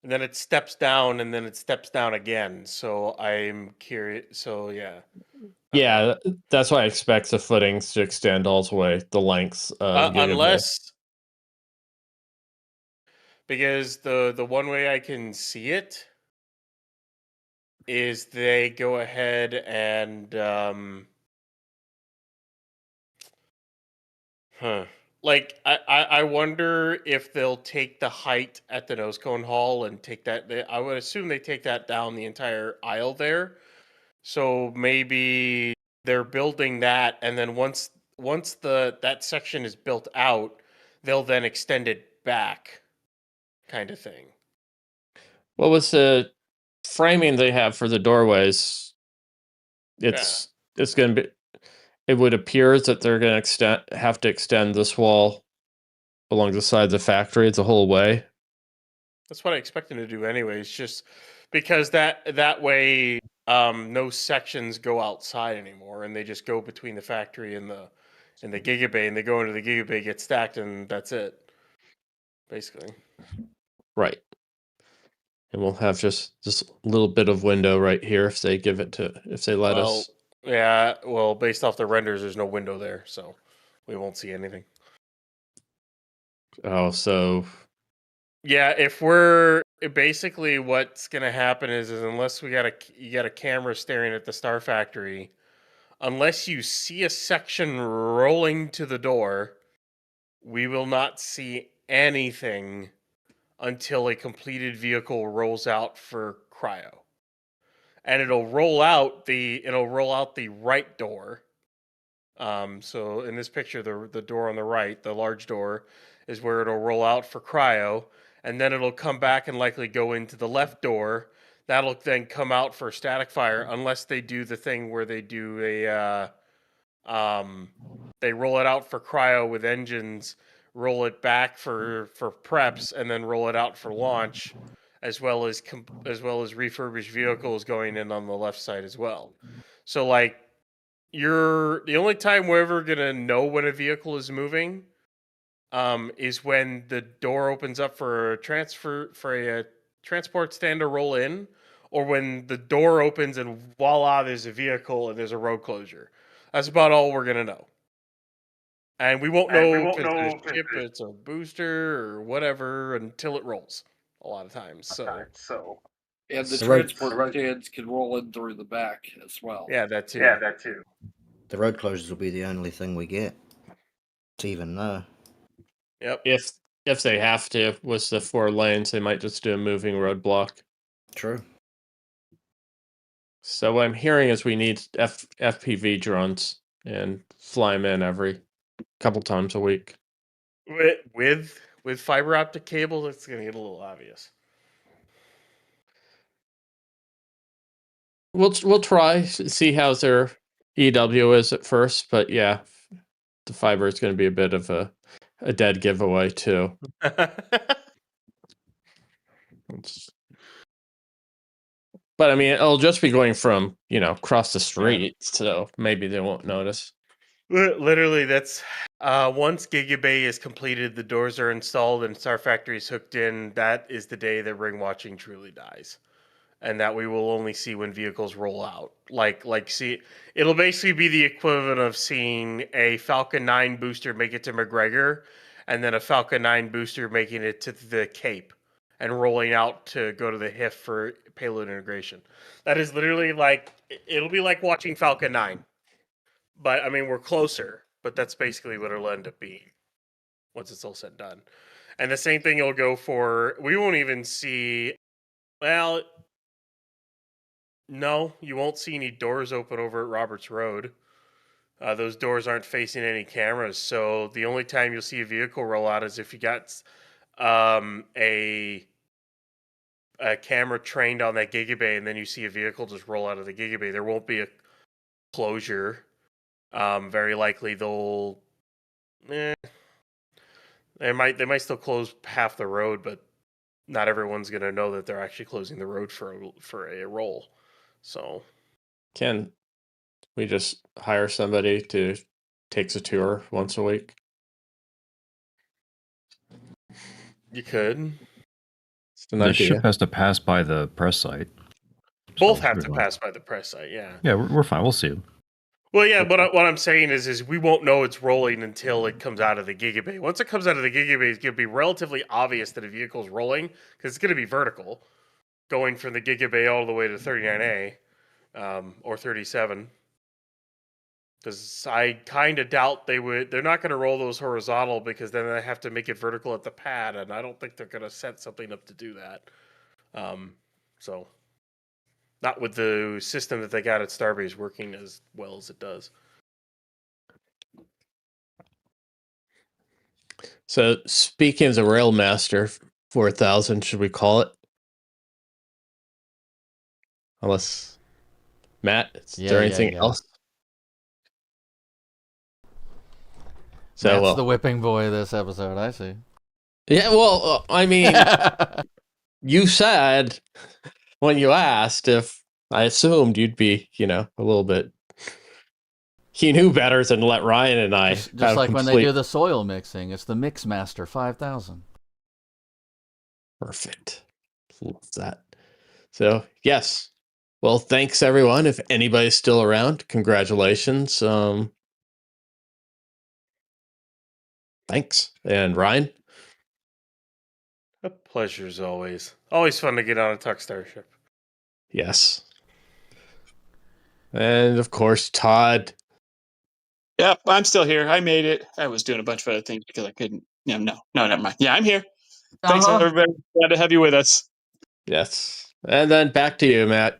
And then it steps down, and then it steps down again. So I'm curious. So, yeah. Yeah, that's why I expect the footings to extend all the way the length of unless... Because the one way I can see it is they go ahead and like I wonder if they'll take the height at the nose cone hall and take that. I would assume they take that down the entire aisle there. So maybe they're building that, and then once that section is built out, they'll then extend it back, kind of thing. What was the framing they have for the doorways? It's going to be. It would appear that they're going to have to extend this wall along the side of the factory the whole way. That's what I expect them to do, anyways. Just because that way, no sections go outside anymore, and they just go between the factory and the gigabay, and they go into the gigabay, get stacked, and that's it, basically. Right. And we'll have just this little bit of window right here if they let us. Yeah, well, based off the renders, there's no window there, so we won't see anything. Oh, so... Yeah, if we're... Basically, what's going to happen is unless you got a camera staring at the Star Factory, unless you see a section rolling to the door, we will not see anything until a completed vehicle rolls out for cryo. And it'll roll out the right door. So in this picture, the door on the right, the large door, is where it'll roll out for cryo, and then it'll come back and likely go into the left door. That'll then come out for static fire, unless they do the thing where they do they roll it out for cryo with engines, roll it back for preps, and then roll it out for launch, as well as refurbished vehicles going in on the left side as well. So like, the only time we're ever gonna know when a vehicle is moving is when the door opens up for a transport stand to roll in, or when the door opens and voila, there's a vehicle and there's a road closure. That's about all we're gonna know. And we won't know if it's a ship, it's a booster, or whatever until it rolls. A lot of times, so. And the transport stands can roll in through the back as well. Yeah, that too. The road closures will be the only thing we get to even know. Yep. If they have to, with the 4 lanes, they might just do a moving roadblock. True. So what I'm hearing is we need FPV drones and fly them in every couple times a week. With fiber optic cable, it's going to get a little obvious. We'll try, see how their EW is at first, but yeah, the fiber is going to be a bit of a dead giveaway too. But I mean, it'll just be going from, across the street, so maybe they won't notice. Literally, that's once Gigabay is completed, the doors are installed, and Star Factory is hooked in. That is the day that ring watching truly dies, and that we will only see when vehicles roll out. It'll basically be the equivalent of seeing a Falcon 9 booster make it to McGregor, and then a Falcon 9 booster making it to the Cape and rolling out to go to the HIF for payload integration. That is literally it'll be like watching Falcon 9. But, I mean, we're closer, but that's basically what it'll end up being once it's all said and done. And the same thing will go for, we won't even see, well, no, you won't see any doors open over at Roberts Road. those doors aren't facing any cameras. So the only time you'll see a vehicle roll out is if you got a camera trained on that gigabay, and then you see a vehicle just roll out of the gigabay. There won't be a closure. Very likely they'll. They might still close half the road, but not everyone's gonna know that they're actually closing the road for a roll. So, can we just hire somebody to takes a tour once a week? You could. The ship has to pass by the press site. Both have to pass by the press site. Yeah. Yeah, we're fine. We'll see them. Well, yeah, but what I'm saying is we won't know it's rolling until it comes out of the gigabay. Once it comes out of the gigabay, it's going to be relatively obvious that a vehicle is rolling because it's going to be vertical, going from the gigabay all the way to 39A or 37. Because I kind of doubt they're not going to roll those horizontal because then they have to make it vertical at the pad, and I don't think they're going to set something up to do that. So, not with the system that they got at Starbase working as well as it does. So, speaking of the Railmaster 4000, should we call it? Unless, Matt, is there anything else? So, Matt's the whipping boy this episode, I see. Yeah, well, I mean, you said when you asked if I assumed you'd be, a little bit. He knew better than let Ryan and I. Just like when they do the soil mixing, it's the Mixmaster 5000. Perfect. Love that. So, yes. Well, thanks everyone. If anybody's still around, congratulations. Thanks. And Ryan? A pleasure as always. Always fun to get on a Tuck Starship. Yes. And of course, Todd. Yep, I'm still here. I made it. I was doing a bunch of other things because I couldn't. Yeah, no, never mind. Yeah, I'm here. Thanks, everybody. Glad to have you with us. Yes. And then back to you, Matt.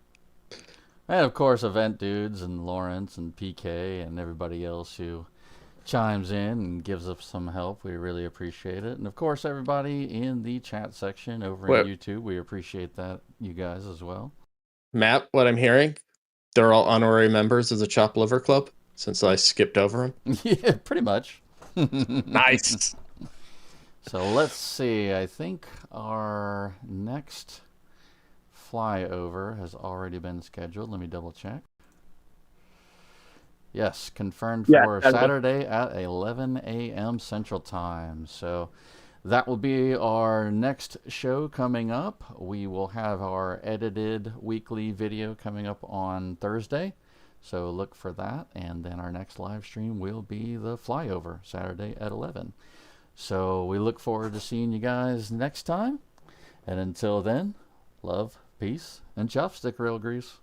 And of course, Event Dudes and Lawrence and PK and everybody else who chimes in and gives us some help. We really appreciate it. And of course, everybody in the chat section over on YouTube, we appreciate that, you guys as well. Matt, what I'm hearing, they're all honorary members of the Chop Liver Club since I skipped over them. Yeah, pretty much. Nice. So let's see. I think our next flyover has already been scheduled. Let me double check. Yes, confirmed for Saturday at 11 a.m. Central Time. So that will be our next show coming up. We will have our edited weekly video coming up on Thursday. So look for that. And then our next live stream will be the flyover Saturday at 11. So we look forward to seeing you guys next time. And until then, love, peace, and chopstick rail grease.